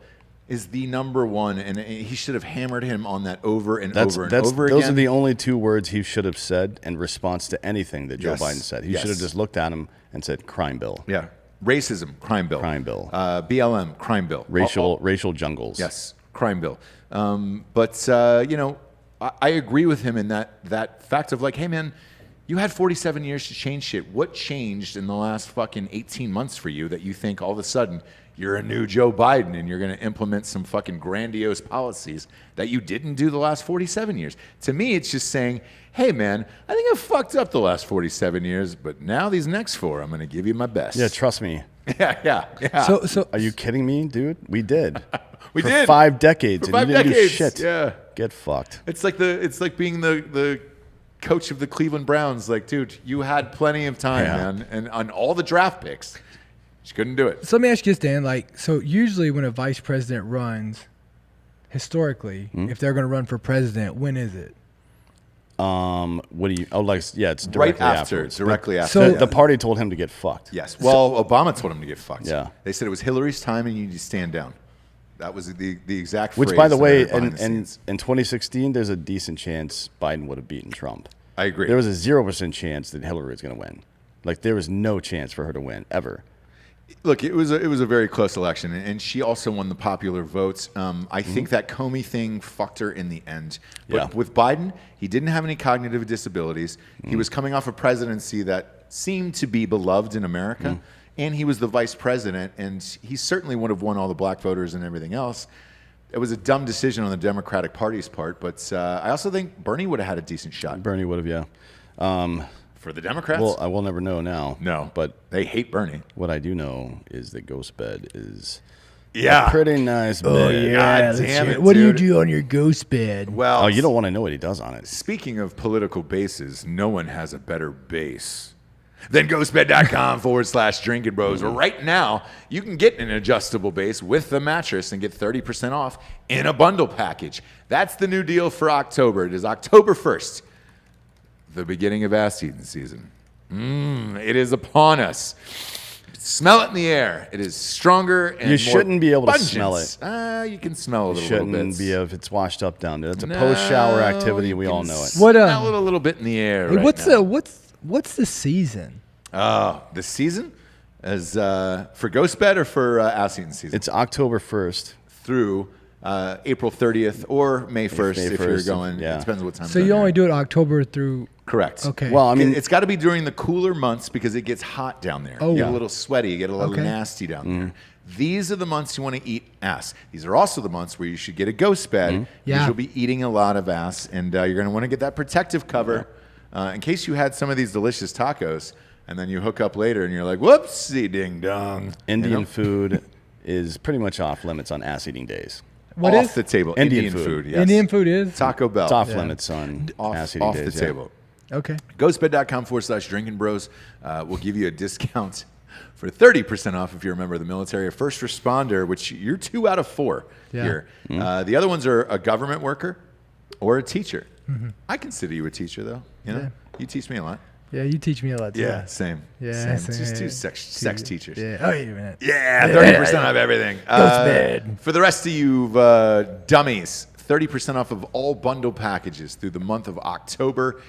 [SPEAKER 1] is the number one, and he should have hammered him on that over and over and over
[SPEAKER 2] those
[SPEAKER 1] again.
[SPEAKER 2] are the only two words he should have said in response to anything that Joe
[SPEAKER 1] Yes.
[SPEAKER 2] Biden said. He
[SPEAKER 1] Yes.
[SPEAKER 2] should have just looked at him and said, crime bill,
[SPEAKER 1] Yeah. Racism, crime bill.
[SPEAKER 2] Crime bill.
[SPEAKER 1] BLM, crime bill.
[SPEAKER 2] racial jungles.
[SPEAKER 1] Yes, crime bill. But I agree with him in that fact of like, hey man, you had 47 years to change shit. What changed in the last fucking 18 months for you that you think all of a sudden you're a new Joe Biden and you're going to implement some fucking grandiose policies that you didn't do the last 47 years? To me, it's just saying, hey man, I think I fucked up the last 47 years, but now these next 4, I'm going to give you my best.
[SPEAKER 2] Yeah, trust me.
[SPEAKER 1] yeah.
[SPEAKER 4] So
[SPEAKER 2] Are you kidding me, dude? We did.
[SPEAKER 1] We
[SPEAKER 2] For
[SPEAKER 1] did.
[SPEAKER 2] 5 decades.
[SPEAKER 1] For
[SPEAKER 2] and
[SPEAKER 1] 5
[SPEAKER 2] you didn't do
[SPEAKER 1] decades,
[SPEAKER 2] shit.
[SPEAKER 1] yeah.
[SPEAKER 2] Get fucked.
[SPEAKER 1] It's like being the coach of the Cleveland Browns. Like, dude, you had plenty of time,
[SPEAKER 2] Yeah.
[SPEAKER 1] man, and on all the draft picks, just couldn't do it.
[SPEAKER 4] So let me ask you this, Dan. Like, so usually when a vice president runs, historically, if they're going to run for president, when is it?
[SPEAKER 2] What do you? Oh, like yeah, it's
[SPEAKER 1] Right
[SPEAKER 2] directly
[SPEAKER 1] after,
[SPEAKER 2] afterwards.
[SPEAKER 1] directly after.
[SPEAKER 4] So-
[SPEAKER 2] The party told him to get fucked.
[SPEAKER 1] Yes. Well, Obama told him to get fucked.
[SPEAKER 2] Yeah.
[SPEAKER 1] They said it was Hillary's time and you need to stand down. That was the exact
[SPEAKER 2] Which,
[SPEAKER 1] phrase
[SPEAKER 2] by the
[SPEAKER 1] that I
[SPEAKER 2] way,
[SPEAKER 1] heard behind the
[SPEAKER 2] in
[SPEAKER 1] scenes.
[SPEAKER 2] 2016, there's a decent chance Biden would have beaten Trump.
[SPEAKER 1] I agree.
[SPEAKER 2] There was a 0% chance that Hillary was going to win. Like there was no chance for her to win ever.
[SPEAKER 1] Look, it was a very close election, and she also won the popular votes. I think that Comey thing fucked her in the end. But
[SPEAKER 2] Yeah.
[SPEAKER 1] with Biden, he didn't have any cognitive disabilities. He was coming off a presidency that seemed to be beloved in America, and he was the vice president, and he certainly would have won all the black voters and everything else. It was a dumb decision on the Democratic Party's part, but I also think Bernie would have had a decent shot.
[SPEAKER 2] Bernie would have, yeah.
[SPEAKER 1] For the Democrats?
[SPEAKER 2] Well, I will never know now.
[SPEAKER 1] No,
[SPEAKER 2] But
[SPEAKER 1] they hate Bernie.
[SPEAKER 2] what I do know is that Ghost Bed is
[SPEAKER 1] Yeah.
[SPEAKER 2] a pretty nice bed.
[SPEAKER 1] God damn it,
[SPEAKER 4] What do you
[SPEAKER 1] dude.
[SPEAKER 4] do on your ghost bed?
[SPEAKER 1] Well,
[SPEAKER 2] Oh, you don't want to know what he does on it.
[SPEAKER 1] speaking of political bases, no one has a better base than ghostbed.com/Drinkin Bros. Where right now, you can get an adjustable base with the mattress and get 30% off in a bundle package. That's the new deal for October. It is October 1st, the beginning of ass eating season. It is upon us. Smell it in the air. It is stronger and
[SPEAKER 2] You
[SPEAKER 1] more
[SPEAKER 2] shouldn't be able to
[SPEAKER 1] pungent.
[SPEAKER 2] smell it.
[SPEAKER 1] You can smell it a little
[SPEAKER 2] Shouldn't
[SPEAKER 1] bit.
[SPEAKER 2] be if it's washed up down there. That's a
[SPEAKER 1] No,
[SPEAKER 2] post-shower activity.
[SPEAKER 1] you
[SPEAKER 2] We
[SPEAKER 1] can
[SPEAKER 2] all know it.
[SPEAKER 4] What,
[SPEAKER 1] Smell it a little bit in the air.
[SPEAKER 4] Hey,
[SPEAKER 1] right
[SPEAKER 4] what's
[SPEAKER 1] now.
[SPEAKER 4] what's the season?
[SPEAKER 1] The season is for Ghost Bed or for ass eating season?
[SPEAKER 2] It's October 1st.
[SPEAKER 1] through April 30th or May 1st
[SPEAKER 2] May
[SPEAKER 1] if you're
[SPEAKER 2] 1st,
[SPEAKER 1] going.
[SPEAKER 2] yeah.
[SPEAKER 1] It depends what time.
[SPEAKER 4] So you only do it October through.
[SPEAKER 1] Correct.
[SPEAKER 4] Okay.
[SPEAKER 2] Well, I mean,
[SPEAKER 1] It's got to be during the cooler months because it gets hot down there.
[SPEAKER 4] Oh.
[SPEAKER 1] You get
[SPEAKER 4] Yeah.
[SPEAKER 1] a little sweaty. You get a little
[SPEAKER 4] Okay.
[SPEAKER 1] nasty down there. These are the months you want to eat ass. These are also the months where you should get a Ghost Bed because
[SPEAKER 4] Yeah.
[SPEAKER 1] you'll be eating a lot of ass, and you're going to want to get that protective cover in case you had some of these delicious tacos, and then you hook up later and you're like, whoopsie ding dong.
[SPEAKER 2] Indian
[SPEAKER 1] You know?
[SPEAKER 2] food is pretty much off limits on ass-eating days.
[SPEAKER 4] What
[SPEAKER 1] off
[SPEAKER 4] is
[SPEAKER 1] the table.
[SPEAKER 2] Indian
[SPEAKER 1] food.
[SPEAKER 2] food.
[SPEAKER 1] Yes.
[SPEAKER 4] Indian food is?
[SPEAKER 1] Taco Bell.
[SPEAKER 2] It's off limits on
[SPEAKER 1] off
[SPEAKER 2] ass-eating
[SPEAKER 1] off
[SPEAKER 2] days.
[SPEAKER 1] the
[SPEAKER 2] yeah.
[SPEAKER 1] table.
[SPEAKER 4] Okay.
[SPEAKER 1] Ghostbed.com/Drinkin Bros will give you a discount for 30% off if you're a member of the military, a first responder, which you're 2 out of 4
[SPEAKER 4] Yeah.
[SPEAKER 1] here. The other ones are a government worker or a teacher. I consider you a teacher, though. You know,
[SPEAKER 4] Yeah.
[SPEAKER 1] you teach me a lot.
[SPEAKER 4] Yeah, you teach me a lot too.
[SPEAKER 1] Yeah, same.
[SPEAKER 4] Yeah,
[SPEAKER 1] same. Just two sex teachers.
[SPEAKER 4] Yeah. Oh, wait a minute.
[SPEAKER 1] Yeah, 30% off everything.
[SPEAKER 4] Bed.
[SPEAKER 1] For the rest of you dummies, 30% off of all bundle packages through the month of October.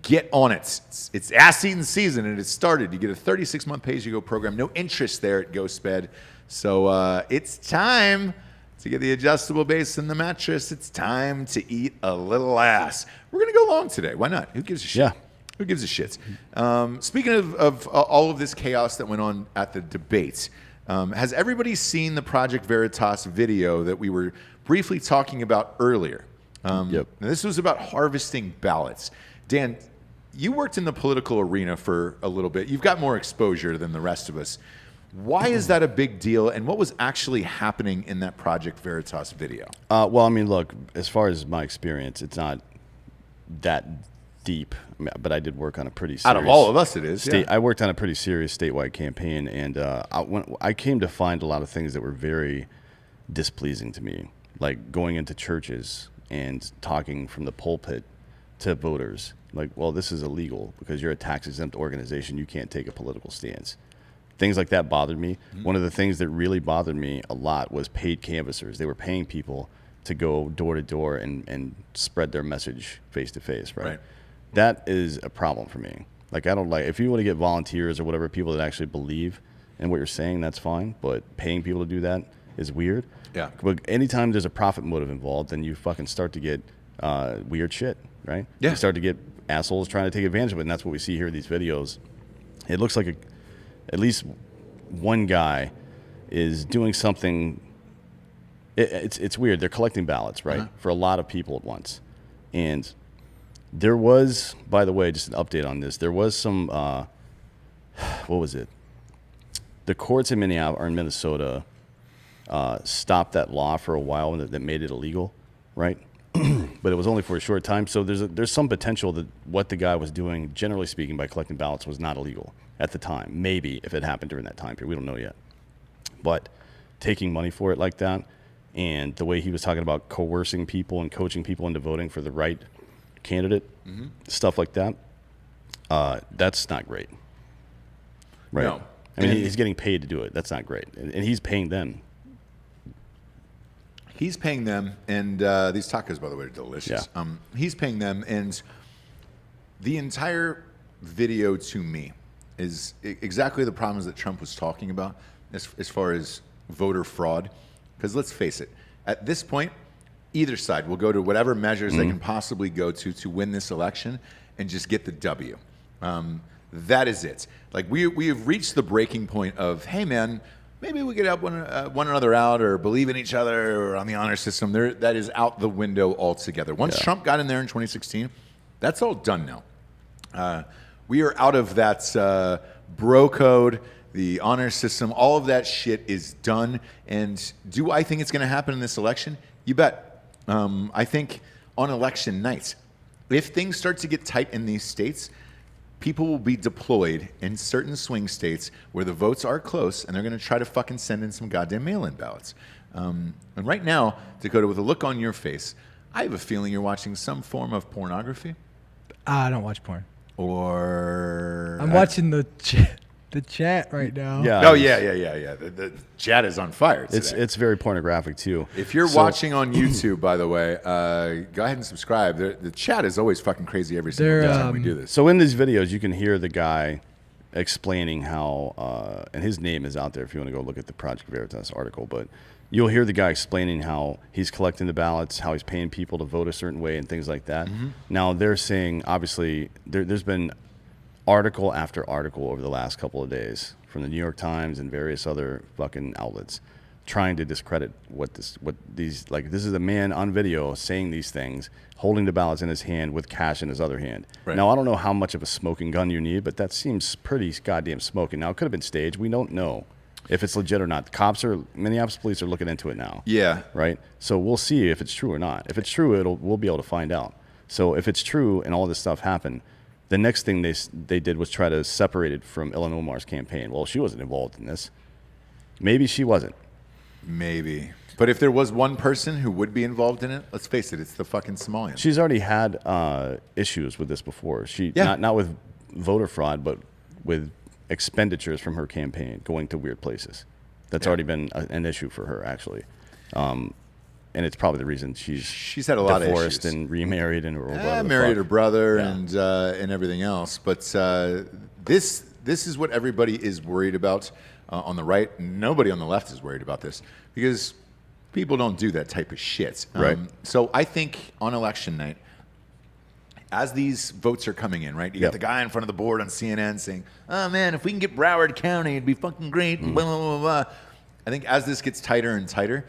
[SPEAKER 1] Get on it. It's ass eating season and it started. You get a 36-month pay-as-you-go program. No interest there at GhostBed. So it's time to get the adjustable base and the mattress. It's time to eat a little ass. We're going to go long today. Why not? Who gives a shit?
[SPEAKER 2] Yeah.
[SPEAKER 1] Who gives a shit? Speaking of all of this chaos that went on at the debate, has everybody seen the Project Veritas video that we were briefly talking about earlier?
[SPEAKER 2] Yep.
[SPEAKER 1] Now this was about harvesting ballots. Dan, you worked in the political arena for a little bit. You've got more exposure than the rest of us. Why is that a big deal, and what was actually happening in that Project Veritas video?
[SPEAKER 2] Well, I mean, look, as far as my experience, it's not that deep, but I did work on a pretty serious...
[SPEAKER 1] Out of all of us, it is.
[SPEAKER 2] I
[SPEAKER 1] Yeah.
[SPEAKER 2] worked on a pretty serious statewide campaign, and I came to find a lot of things that were very displeasing to me, like going into churches and talking from the pulpit to voters, like, well, this is illegal because you're a tax-exempt organization. You can't take a political stance. Things like that bothered me. One of the things that really bothered me a lot was paid canvassers. They were paying people to go door to door and spread their message face to face, right? That is a problem for me. Like, I don't like, if you want to get volunteers or whatever, people that actually believe in what you're saying, that's fine. But paying people to do that is weird.
[SPEAKER 1] Yeah.
[SPEAKER 2] But anytime there's a profit motive involved, then you fucking start to get weird shit, right?
[SPEAKER 1] Yeah.
[SPEAKER 2] You start to get assholes trying to take advantage of it, and that's what we see here in these videos. It looks like at least one guy is doing something. It's weird. They're collecting ballots, right, for a lot of people at once. And there was, by the way, just an update on this. There was some, what was it? The courts in Minnesota stopped that law for a while that made it illegal, right? But it was only for a short time. So there's some potential that what the guy was doing, generally speaking, by collecting ballots was not illegal at the time. Maybe if it happened during that time period. We don't know yet. But taking money for it like that, and the way he was talking about coercing people and coaching people into voting for the right candidate, stuff like that, that's not great. Right?
[SPEAKER 1] No.
[SPEAKER 2] I mean,
[SPEAKER 1] And-
[SPEAKER 2] he's getting paid to do it. That's not great. And he's paying them.
[SPEAKER 1] He's paying them, and these tacos, by the way, are delicious.
[SPEAKER 2] Yeah.
[SPEAKER 1] He's paying them, and the entire video to me is exactly the problems that Trump was talking about. as far as voter fraud, because let's face it, at this point, either side will go to whatever measures they can possibly go to win this election and just get the W. That is it. Like we have reached the breaking point of, hey man, maybe we could help one another out or believe in each other or on the honor system. That is out the window altogether. Once Trump got in there in 2016, that's all done now. We are out of that bro code, the honor system. All of that shit is done. And do I think it's going to happen in this election? You bet. I think on election night, if things start to get tight in these states, people will be deployed in certain swing states where the votes are close, and they're going to try to fucking send in some goddamn mail-in ballots. And right now, Dakota, with a look on your face, I have a feeling you're watching some form of pornography.
[SPEAKER 4] I don't watch porn.
[SPEAKER 1] Or
[SPEAKER 4] I'm watching the chat right now.
[SPEAKER 2] Yeah.
[SPEAKER 1] Oh yeah. The chat is on fire today.
[SPEAKER 2] It's very pornographic too.
[SPEAKER 1] If you're watching on YouTube, by the way, go ahead and subscribe. The chat is always fucking crazy every single time we do this.
[SPEAKER 2] So in these videos, you can hear the guy explaining how, and his name is out there if you want to go look at the Project Veritas article, but you'll hear the guy explaining how he's collecting the ballots, how he's paying people to vote a certain way and things like that. Now they're saying, obviously, there's been article after article over the last couple of days from the New York Times and various other fucking outlets trying to discredit this is a man on video saying these things, holding the ballots in his hand with cash in his other hand.
[SPEAKER 1] Right.
[SPEAKER 2] Now, I don't know how much of a smoking gun you need, but that seems pretty goddamn smoking. Now, it could have been staged. We don't know if it's legit or not. Minneapolis police are looking into it now.
[SPEAKER 1] Yeah.
[SPEAKER 2] Right? So we'll see if it's true or not. If it's true, we'll be able to find out. So if it's true and all this stuff happened, the next thing they did was try to separate it from Ilhan Omar's campaign. Well, she wasn't involved in this. Maybe she wasn't.
[SPEAKER 1] Maybe. But if there was one person who would be involved in it, let's face it, it's the fucking Somalians.
[SPEAKER 2] She's already had issues with this before. Not with voter fraud, but with expenditures from her campaign going to weird places. That's already been an issue for her, actually. And it's probably the reason she's
[SPEAKER 1] had a lot of
[SPEAKER 2] divorced
[SPEAKER 1] issues.
[SPEAKER 2] And remarried and
[SPEAKER 1] married her brother and everything else. But this is what everybody is worried about on the right. Nobody on the left is worried about this because people don't do that type of shit.
[SPEAKER 2] Right.
[SPEAKER 1] So I think on election night, as these votes are coming in, right? You got the guy in front of the board on CNN saying, "Oh man, if we can get Broward County, it'd be fucking great." Blah, blah, blah, blah. I think as this gets tighter and tighter,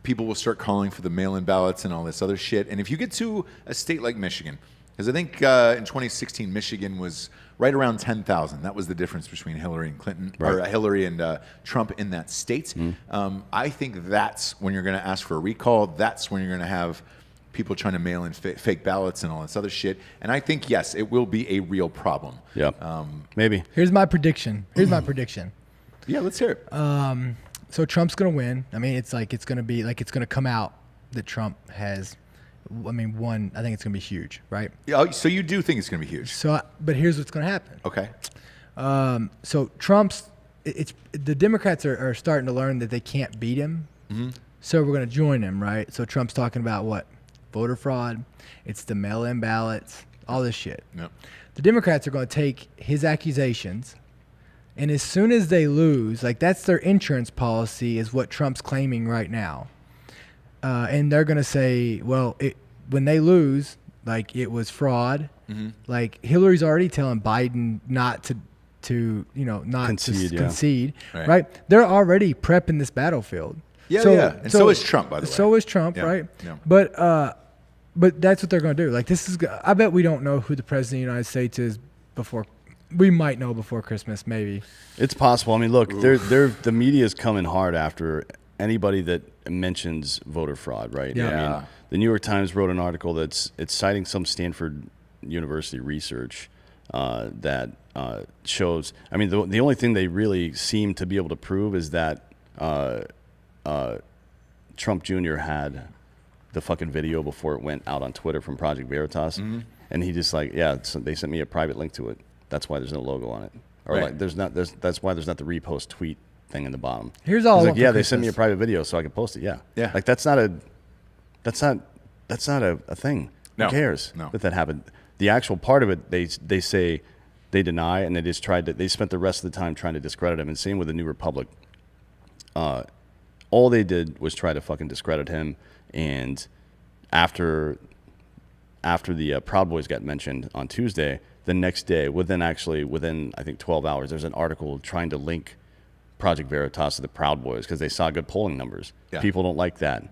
[SPEAKER 1] people will start calling for the mail-in ballots and all this other shit. And if you get to a state like Michigan, because I think in 2016 Michigan was right around 10,000. That was the difference between Hillary and Clinton, or Hillary and Trump in that state. I think that's when you're going to ask for a recall. That's when you're going to have people trying to mail in fake ballots and all this other shit. And I think, yes, it will be a real problem.
[SPEAKER 2] Yeah, maybe.
[SPEAKER 4] Here's my prediction.
[SPEAKER 1] Yeah, let's hear it.
[SPEAKER 4] So Trump's going to win. I mean, it's going to come out that Trump has, won. I think it's going to be huge, right?
[SPEAKER 1] Yeah, so you do think it's going to be huge.
[SPEAKER 4] So, but here's what's going to happen.
[SPEAKER 1] Okay.
[SPEAKER 4] So the Democrats are starting to learn that they can't beat him. So we're going to join him, right? So Trump's talking about what? Voter fraud. It's the mail-in ballots, all this shit.
[SPEAKER 1] Yep.
[SPEAKER 4] The Democrats are going to take his accusations, and as soon as they lose, that's their insurance policy is what Trump's claiming right now. And they're going to say, well, when they lose, it was fraud. Hillary's already telling Biden not to concede, right? They're already prepping this battlefield.
[SPEAKER 1] Yeah. And so is Trump, by the way.
[SPEAKER 4] So is Trump, right? Yeah. But that's what they're going to do. I bet we don't know who the president of the United States is before. We might know before Christmas, maybe.
[SPEAKER 2] It's possible. I mean, look, the media is coming hard after anybody that mentions voter fraud, right?
[SPEAKER 4] Yeah.
[SPEAKER 2] I mean, the New York Times wrote an article it's citing some Stanford University research that shows. I mean, the only thing they really seem to be able to prove is that Trump Jr. had the fucking video before it went out on Twitter from Project Veritas, and he just so they sent me a private link to it. That's why there's no logo on it, or that's why there's not the repost tweet thing in the bottom.
[SPEAKER 4] Here's all.
[SPEAKER 2] They sent me a private video so I could post it. Yeah. That's not a thing.
[SPEAKER 1] No.
[SPEAKER 2] Who cares
[SPEAKER 1] No.
[SPEAKER 2] that happened? The actual part of it, they say they deny, and they spent the rest of the time trying to discredit him. And same with the New Republic. All they did was try to fucking discredit him. And after the Proud Boys got mentioned on Tuesday, the next day, within I think 12 hours, there's an article trying to link Project Veritas to the Proud Boys because they saw good polling numbers.
[SPEAKER 1] Yeah.
[SPEAKER 2] People don't like that,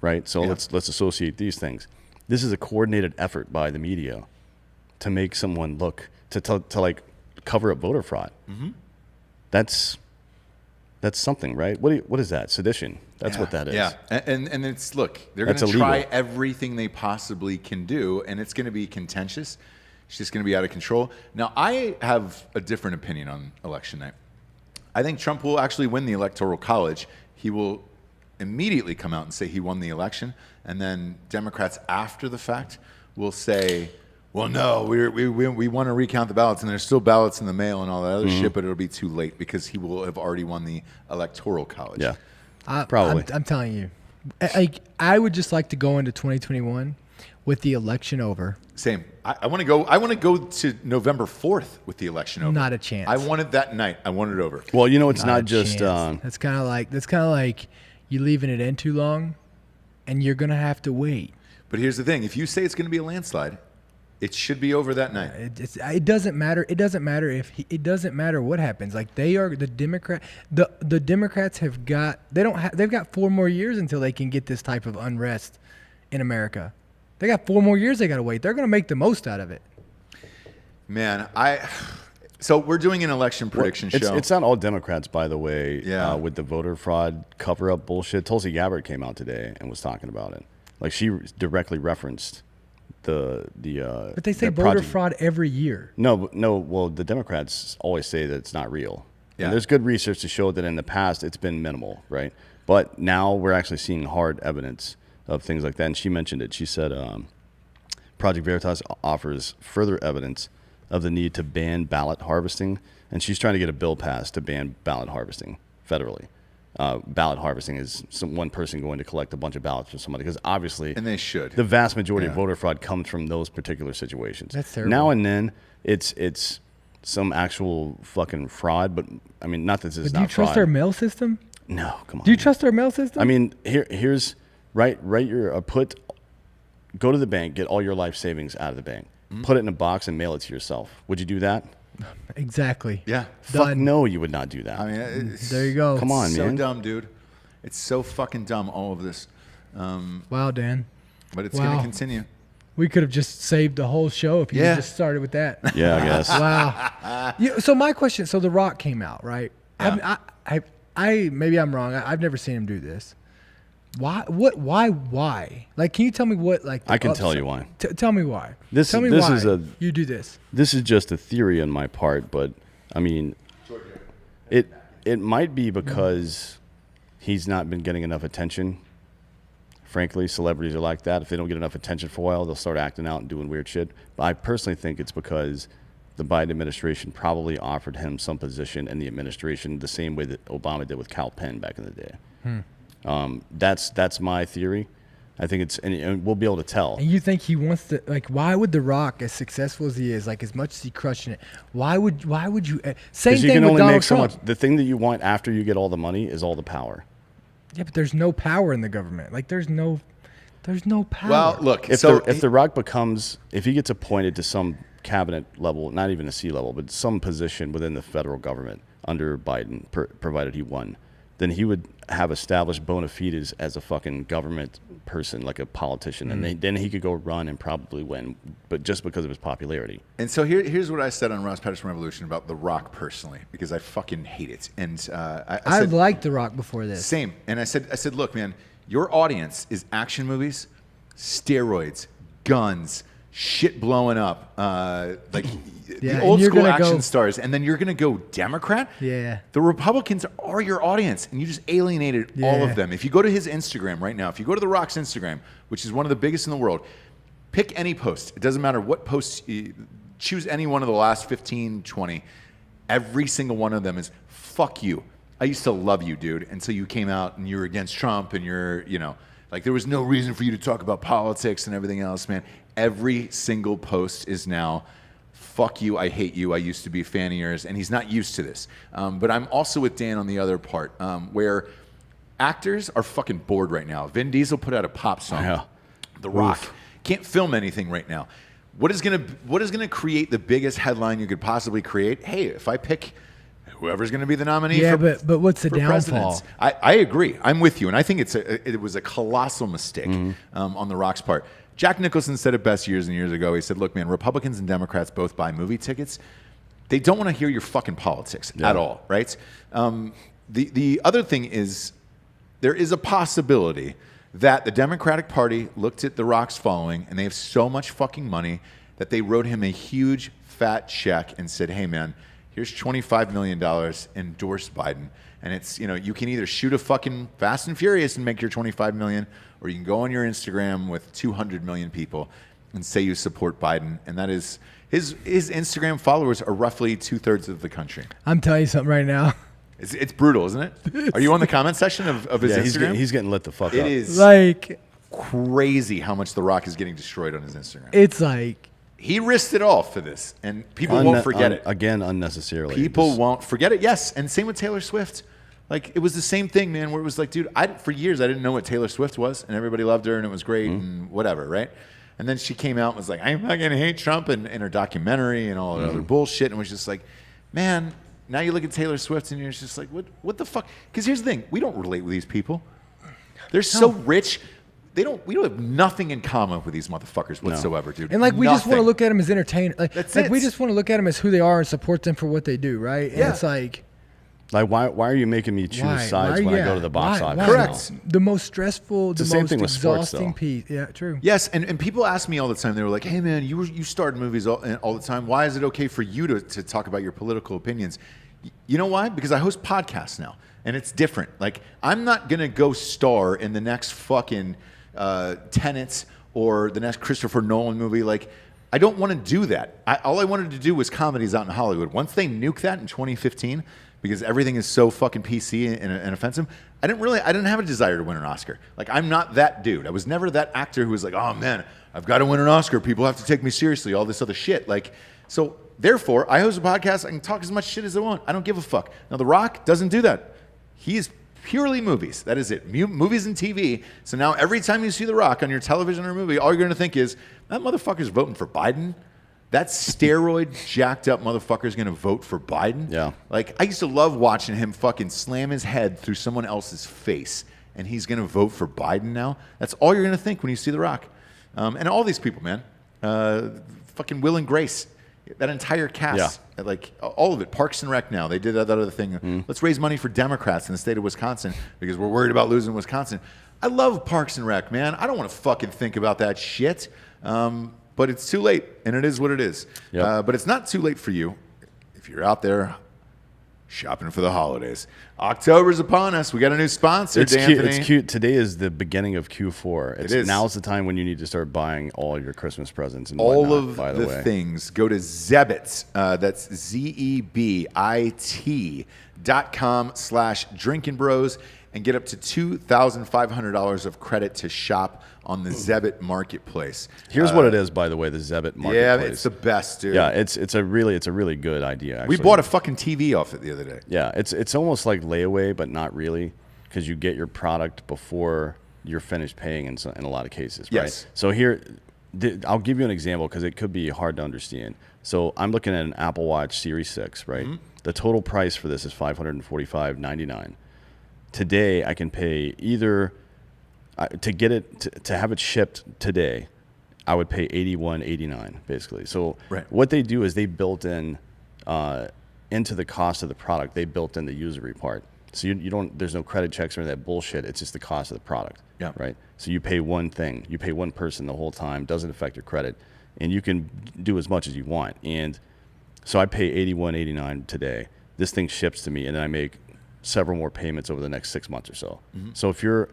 [SPEAKER 2] right? So let's associate these things. This is a coordinated effort by the media to make someone look to like cover up voter fraud. Mm-hmm. That's something, right? What is that? Sedition. That's what that is.
[SPEAKER 1] Yeah, and it's look, they're going to try everything they possibly can do, and it's going to be contentious. It's just going to be out of control. Now, I have a different opinion on election night. I think Trump will actually win the Electoral College. He will immediately come out and say he won the election, and then Democrats after the fact will say, well, no, we want to recount the ballots, and there's still ballots in the mail and all that other shit, but it'll be too late because he will have already won the Electoral College.
[SPEAKER 2] Yeah, probably.
[SPEAKER 4] I'm telling you, I would just like to go into 2021 with the election over.
[SPEAKER 1] Same. I want to go. I want to go to November 4th with the election over.
[SPEAKER 4] Not a chance.
[SPEAKER 1] I want it that night. I want it over.
[SPEAKER 2] Well, you know, it's not
[SPEAKER 4] a
[SPEAKER 2] just.
[SPEAKER 4] chance. That's kind of like you leaving it in too long, and you're gonna have to wait.
[SPEAKER 1] But here's the thing: if you say it's going to be a landslide, it should be over that night.
[SPEAKER 4] It doesn't matter. It doesn't matter it doesn't matter what happens. Like they are the Democrat. The Democrats have got. They've got 4 more years until they can get this type of unrest in America. They got 4 more years they got to wait. They're going to make the most out of it.
[SPEAKER 1] Man, so we're doing an election prediction show.
[SPEAKER 2] It's not all Democrats, by the way.
[SPEAKER 1] Yeah.
[SPEAKER 2] With the voter fraud cover-up bullshit, Tulsi Gabbard came out today and was talking about it. Like she directly referenced the.
[SPEAKER 4] But they say voter fraud every year.
[SPEAKER 2] No. Well, the Democrats always say that it's not real.
[SPEAKER 1] Yeah.
[SPEAKER 2] And there's good research to show that in the past it's been minimal, right? But now we're actually seeing hard evidence of things like that. And she mentioned it. She said Project Veritas offers further evidence of the need to ban ballot harvesting. And she's trying to get a bill passed to ban ballot harvesting federally. Ballot harvesting is one person going to collect a bunch of ballots from somebody because obviously,
[SPEAKER 1] and they should.
[SPEAKER 2] The vast majority of voter fraud comes from those particular situations.
[SPEAKER 4] That's terrible.
[SPEAKER 2] Now and then, it's some actual fucking fraud, but I mean, not that this is not fraud.
[SPEAKER 4] Do you trust our mail system?
[SPEAKER 2] No, come on.
[SPEAKER 4] Do you trust our mail system?
[SPEAKER 2] I mean, here's write your go to the bank, get all your life savings out of the bank, put it in a box, and mail it to yourself. Would you do that?
[SPEAKER 4] Exactly.
[SPEAKER 1] Yeah.
[SPEAKER 2] Fuck no, you would not do that.
[SPEAKER 1] I mean,
[SPEAKER 4] There you go.
[SPEAKER 2] Come on,
[SPEAKER 1] it's
[SPEAKER 2] man.
[SPEAKER 1] so dumb, dude. It's so fucking dumb, all of this.
[SPEAKER 4] Wow, Dan.
[SPEAKER 1] But it's going to continue.
[SPEAKER 4] We could have just saved the whole show if you just started with that.
[SPEAKER 2] Yeah, I guess.
[SPEAKER 4] Wow. So my question, so The Rock came out, right?
[SPEAKER 1] Yeah.
[SPEAKER 4] I maybe I'm wrong. I've never seen him do this. Why? Like, can you tell me what, like,
[SPEAKER 2] I can tell you why.
[SPEAKER 4] Tell me why.
[SPEAKER 2] This
[SPEAKER 4] why
[SPEAKER 2] is
[SPEAKER 4] you do this.
[SPEAKER 2] This is just a theory on my part, but I mean, it might be because he's not been getting enough attention. Frankly, celebrities are like that. If they don't get enough attention for a while, they'll start acting out and doing weird shit. But I personally think it's because the Biden administration probably offered him some position in the administration the same way that Obama did with Cal Penn back in the day. That's my theory. I think it's, and we'll be able to tell.
[SPEAKER 4] And you think he wants to, like, why would The Rock, as successful as he is, like, as much as he crushing it, why would you, same thing with Donald Trump.
[SPEAKER 2] The thing that you want after you get all the money is all the power.
[SPEAKER 4] Yeah, but there's no power in the government. Like, there's no power.
[SPEAKER 1] Well, look,
[SPEAKER 2] If The Rock becomes, if he gets appointed to some cabinet level, not even a C level, but some position within the federal government under Biden, provided he won, then he would have established bona fides as a fucking government person, like a politician, and then he could go run and probably win, but just because of his popularity.
[SPEAKER 1] And so here's what I said on Ross Patterson Revolution about The Rock personally, because I fucking hate it. And I said,
[SPEAKER 4] liked The Rock before this.
[SPEAKER 1] Same. And I said, look, man, your audience is action movies, steroids, guns, shit blowing up, like the old school action stars, and then you're gonna go Democrat.
[SPEAKER 4] Yeah.
[SPEAKER 1] The Republicans are your audience, and you just alienated all of them. If you go to his Instagram right now, if you go to The Rock's Instagram, which is one of the biggest in the world, pick any post. It doesn't matter what post. Choose any one of the last 15, 20. Every single one of them is fuck you. I used to love you, dude, until you came out and you were against Trump, and like there was no reason for you to talk about politics and everything else, man. Every single post is now fuck you, I hate you, I used to be a fan of yours, and he's not used to this. But I'm also with Dan on the other part, where actors are fucking bored right now. Vin Diesel put out a pop song.
[SPEAKER 2] Yeah.
[SPEAKER 1] The Rock can't film anything right now. What is gonna create the biggest headline you could possibly create? Hey, if I pick whoever's going to be the nominee.
[SPEAKER 4] Yeah,
[SPEAKER 1] for,
[SPEAKER 4] but what's the
[SPEAKER 1] for
[SPEAKER 4] downfall?
[SPEAKER 1] presidents. I agree. I'm with you, and I think it was a colossal mistake on The Rock's part. Jack Nicholson said it best years and years ago. He said, "Look, man, Republicans and Democrats both buy movie tickets. They don't want to hear your fucking politics at all, right?" The other thing is there is a possibility that the Democratic Party looked at The Rock's following, and they have so much fucking money that they wrote him a huge fat check and said, "Hey, man, here's $25 million, endorse Biden." And it's, you can either shoot a fucking Fast and Furious and make your $25 million, or you can go on your Instagram with 200 million people and say you support Biden. And that is, his Instagram followers are roughly 2/3 of the country.
[SPEAKER 4] I'm telling you something right now.
[SPEAKER 1] It's brutal, isn't it? Are you on the comment section of his Instagram?
[SPEAKER 2] He's getting lit the fuck up.
[SPEAKER 1] It is
[SPEAKER 4] Like,
[SPEAKER 1] crazy how much The Rock is getting destroyed on his Instagram.
[SPEAKER 4] it's like,
[SPEAKER 1] He risked it all for this, and people won't forget it.
[SPEAKER 2] Again, unnecessarily.
[SPEAKER 1] People won't forget it. Yes, and same with Taylor Swift. Like, it was the same thing, man, where it was like, dude, for years I didn't know what Taylor Swift was, and everybody loved her, and it was great, and whatever, right? And then she came out and was like, "I fucking hate Trump," and in her documentary and all that other bullshit, and was just like, man, now you look at Taylor Swift and you're just like, what the fuck? Because here's the thing, we don't relate with these people. They're so rich. We don't have nothing in common with these motherfuckers whatsoever, dude.
[SPEAKER 4] and like we just want to
[SPEAKER 1] Nothing.
[SPEAKER 4] look at them as entertainers. Like,
[SPEAKER 1] That's
[SPEAKER 4] like
[SPEAKER 1] it.
[SPEAKER 4] we just want to look at them as who they are and support them for what they do, right? And
[SPEAKER 1] Yeah.
[SPEAKER 4] it's like,
[SPEAKER 2] why are you making me choose
[SPEAKER 4] why?
[SPEAKER 2] sides when I go to the box office?
[SPEAKER 1] Correct.
[SPEAKER 4] The most stressful, the
[SPEAKER 2] the same
[SPEAKER 4] most
[SPEAKER 2] thing with sports,
[SPEAKER 4] exhausting
[SPEAKER 2] though.
[SPEAKER 4] piece. Yeah, true.
[SPEAKER 1] Yes, and people ask me all the time. They were like, "Hey, man, you starred movies all the time. Why is it okay for you to talk about your political opinions?" You know why? Because I host podcasts now, and it's different. Like, I'm not gonna go star in the next fucking Tenet or the next Christopher Nolan movie. Like, I don't want to do that. All I wanted to do was comedies out in Hollywood. Once they nuked that in 2015, because everything is so fucking PC and offensive, I didn't have a desire to win an Oscar. Like, I'm not that dude. I was never that actor who was like, "Oh man, I've got to win an Oscar. People have to take me seriously." All this other shit. Like, so therefore, I host a podcast. I can talk as much shit as I want. I don't give a fuck. Now, The Rock doesn't do that. He's purely movies. That is it. Movies and TV. So now every time you see The Rock on your television or movie, all you're going to think is, that motherfucker's voting for Biden. That steroid jacked up motherfucker's going to vote for Biden.
[SPEAKER 2] Yeah.
[SPEAKER 1] Like, I used to love watching him fucking slam his head through someone else's face, and he's going to vote for Biden now. That's all you're going to think when you see The Rock. And all these people, man. Fucking Will and Grace. That entire cast, like all of it, Parks and Rec now. They did that other thing. Let's raise money for Democrats in the state of Wisconsin because we're worried about losing Wisconsin. I love Parks and Rec, man. I don't want to fucking think about that shit. But it's too late, and it is what it is.
[SPEAKER 2] Yep.
[SPEAKER 1] But it's not too late for you if you're out there shopping for the holidays. October's upon us. We got a new sponsor,
[SPEAKER 2] It's cute.
[SPEAKER 1] D'Anthony.
[SPEAKER 2] It's cute. Today is the beginning of Q4.
[SPEAKER 1] It is.
[SPEAKER 2] Now's the time when you need to start buying all your Christmas presents and
[SPEAKER 1] All
[SPEAKER 2] whatnot,
[SPEAKER 1] of
[SPEAKER 2] by
[SPEAKER 1] the
[SPEAKER 2] way.
[SPEAKER 1] things. Go to Zebit. That's ZEBIT.com/Drinkin Bros and get up to $2,500 of credit to shop on the Zebit marketplace.
[SPEAKER 2] Here's what it is, by the way, the Zebit marketplace.
[SPEAKER 1] Yeah, it's the best, dude.
[SPEAKER 2] Yeah, it's a really good idea. Actually.
[SPEAKER 1] We bought a fucking TV off it the other day.
[SPEAKER 2] Yeah, it's almost like layaway, but not really, because you get your product before you're finished paying in a lot of cases, right?
[SPEAKER 1] Yes.
[SPEAKER 2] So here, I'll give you an example because it could be hard to understand. So I'm looking at an Apple Watch Series 6, right? The total price for this is $545.99. Today, I can pay either to get it to have it shipped today. I would pay $81.89 basically. So what they do is they built in into the cost of the product. They built in the usury part. So you don't. There's no credit checks or that bullshit. It's just the cost of the product.
[SPEAKER 1] Yeah.
[SPEAKER 2] Right. So you pay one thing. You pay one person the whole time. Doesn't affect your credit, and you can do as much as you want. And so I pay $81.89 today. This thing ships to me, and then I make several more payments over the next 6 months or so. So if you're,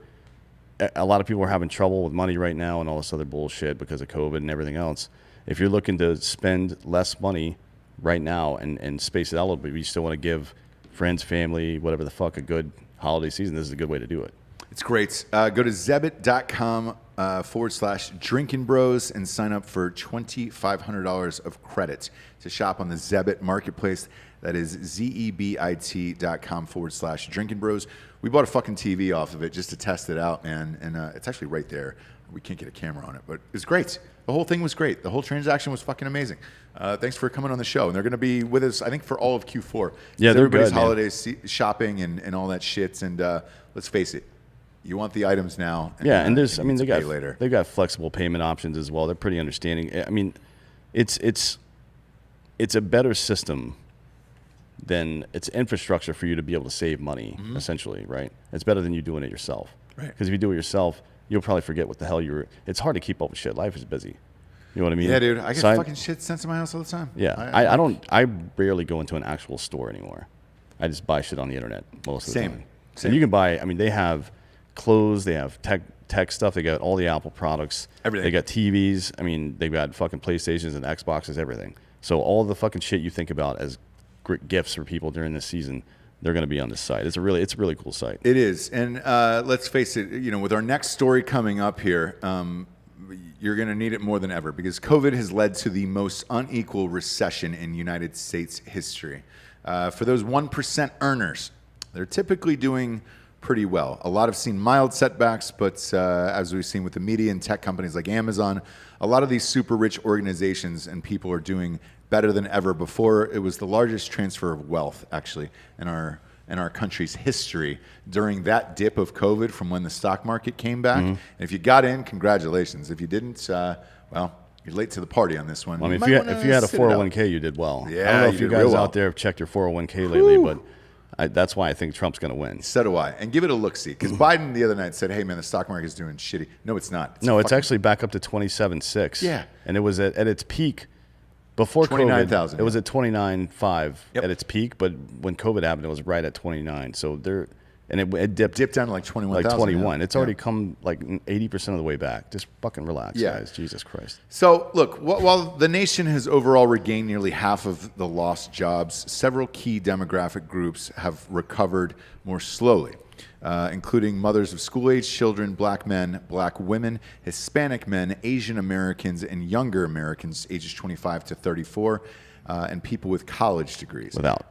[SPEAKER 2] a lot of people are having trouble with money right now and all this other bullshit because of COVID and everything else. If you're looking to spend less money right now and space it out a little bit, but you still want to give friends, family, whatever the fuck, a good holiday season, this is a good way to do it.
[SPEAKER 1] It's great. Go to Zebit.com /Drinkin Bros and sign up for $2,500 of credit to shop on the Zebit marketplace. That is ZEBIT.com /Drinkin Bros. We bought a fucking TV off of it just to test it out, man. And it's actually right there. We can't get a camera on it, but it's great. The whole thing was great. The whole transaction was fucking amazing. Thanks for coming on the show. And they're going to be with us, I think, for all of Q4.
[SPEAKER 2] Yeah, they're
[SPEAKER 1] everybody's
[SPEAKER 2] good, man.
[SPEAKER 1] holiday shopping and all that shit. And let's face it, you want the items now.
[SPEAKER 2] Yeah, and there's,
[SPEAKER 1] you
[SPEAKER 2] I mean,
[SPEAKER 1] need
[SPEAKER 2] they
[SPEAKER 1] to
[SPEAKER 2] got
[SPEAKER 1] pay later.
[SPEAKER 2] they've got flexible payment options as well. They're pretty understanding. I mean, it's a better system than it's infrastructure for you to be able to save money, essentially, right? It's better than you doing it yourself.
[SPEAKER 1] Right.
[SPEAKER 2] Because if you do it yourself, you'll probably forget what the hell you were. It's hard to keep up with shit. Life is busy. You know what I mean?
[SPEAKER 1] Yeah, dude. I get
[SPEAKER 2] So
[SPEAKER 1] fucking shit sent to my house all the time.
[SPEAKER 2] Yeah, I don't. I rarely go into an actual store anymore. I just buy shit on the internet most of the
[SPEAKER 1] Same.
[SPEAKER 2] time.
[SPEAKER 1] Same.
[SPEAKER 2] And you can buy. I mean, they have clothes. They have tech stuff. They got all the Apple products.
[SPEAKER 1] Everything.
[SPEAKER 2] They got TVs. I mean, they've got fucking PlayStations and Xboxes. Everything. So all the fucking shit you think about as gifts for people during this season, they're going to be on this site. It's a really cool site.
[SPEAKER 1] It is. And let's face it, you know, with our next story coming up here, you're going to need it more than ever because COVID has led to the most unequal recession in United States history. For those 1% earners, they're typically doing pretty well. A lot have seen mild setbacks, but as we've seen with the media and tech companies like Amazon, a lot of these super rich organizations and people are doing better than ever before. It was the largest transfer of wealth, actually, in our country's history during that dip of COVID from when the stock market came back. And if you got in, congratulations. If you didn't, well, you're late to the party on this one.
[SPEAKER 2] Well, I mean,
[SPEAKER 1] might
[SPEAKER 2] if you had a
[SPEAKER 1] sit it out.
[SPEAKER 2] 401k, you did well.
[SPEAKER 1] Yeah,
[SPEAKER 2] I don't know
[SPEAKER 1] you
[SPEAKER 2] if you
[SPEAKER 1] did real
[SPEAKER 2] guys
[SPEAKER 1] well.
[SPEAKER 2] out there have checked your 401k lately, but that's why I think Trump's going to win.
[SPEAKER 1] So do I. And give it a look-see. Because Biden the other night said, hey, man, the stock market is doing shitty. No, it's not.
[SPEAKER 2] No, it's
[SPEAKER 1] fucking-
[SPEAKER 2] actually back up to 27.6.
[SPEAKER 1] Yeah.
[SPEAKER 2] And it was at its peak before COVID.
[SPEAKER 1] 29,000,
[SPEAKER 2] It was
[SPEAKER 1] yeah.
[SPEAKER 2] at 29.5
[SPEAKER 1] Yep.
[SPEAKER 2] at its peak, but when COVID happened, it was right at 29. So it dipped
[SPEAKER 1] Dipped down to like 21,000.
[SPEAKER 2] like 21.
[SPEAKER 1] now.
[SPEAKER 2] It's already come like 80% of the way back. Just fucking relax,
[SPEAKER 1] Yeah.
[SPEAKER 2] guys. Jesus Christ.
[SPEAKER 1] So, look, while the nation has overall regained nearly half of the lost jobs, several key demographic groups have recovered more slowly, including mothers of school-age children, black men, black women, Hispanic men, Asian Americans, and younger Americans ages 25 to 34, and people with college degrees.
[SPEAKER 2] Without.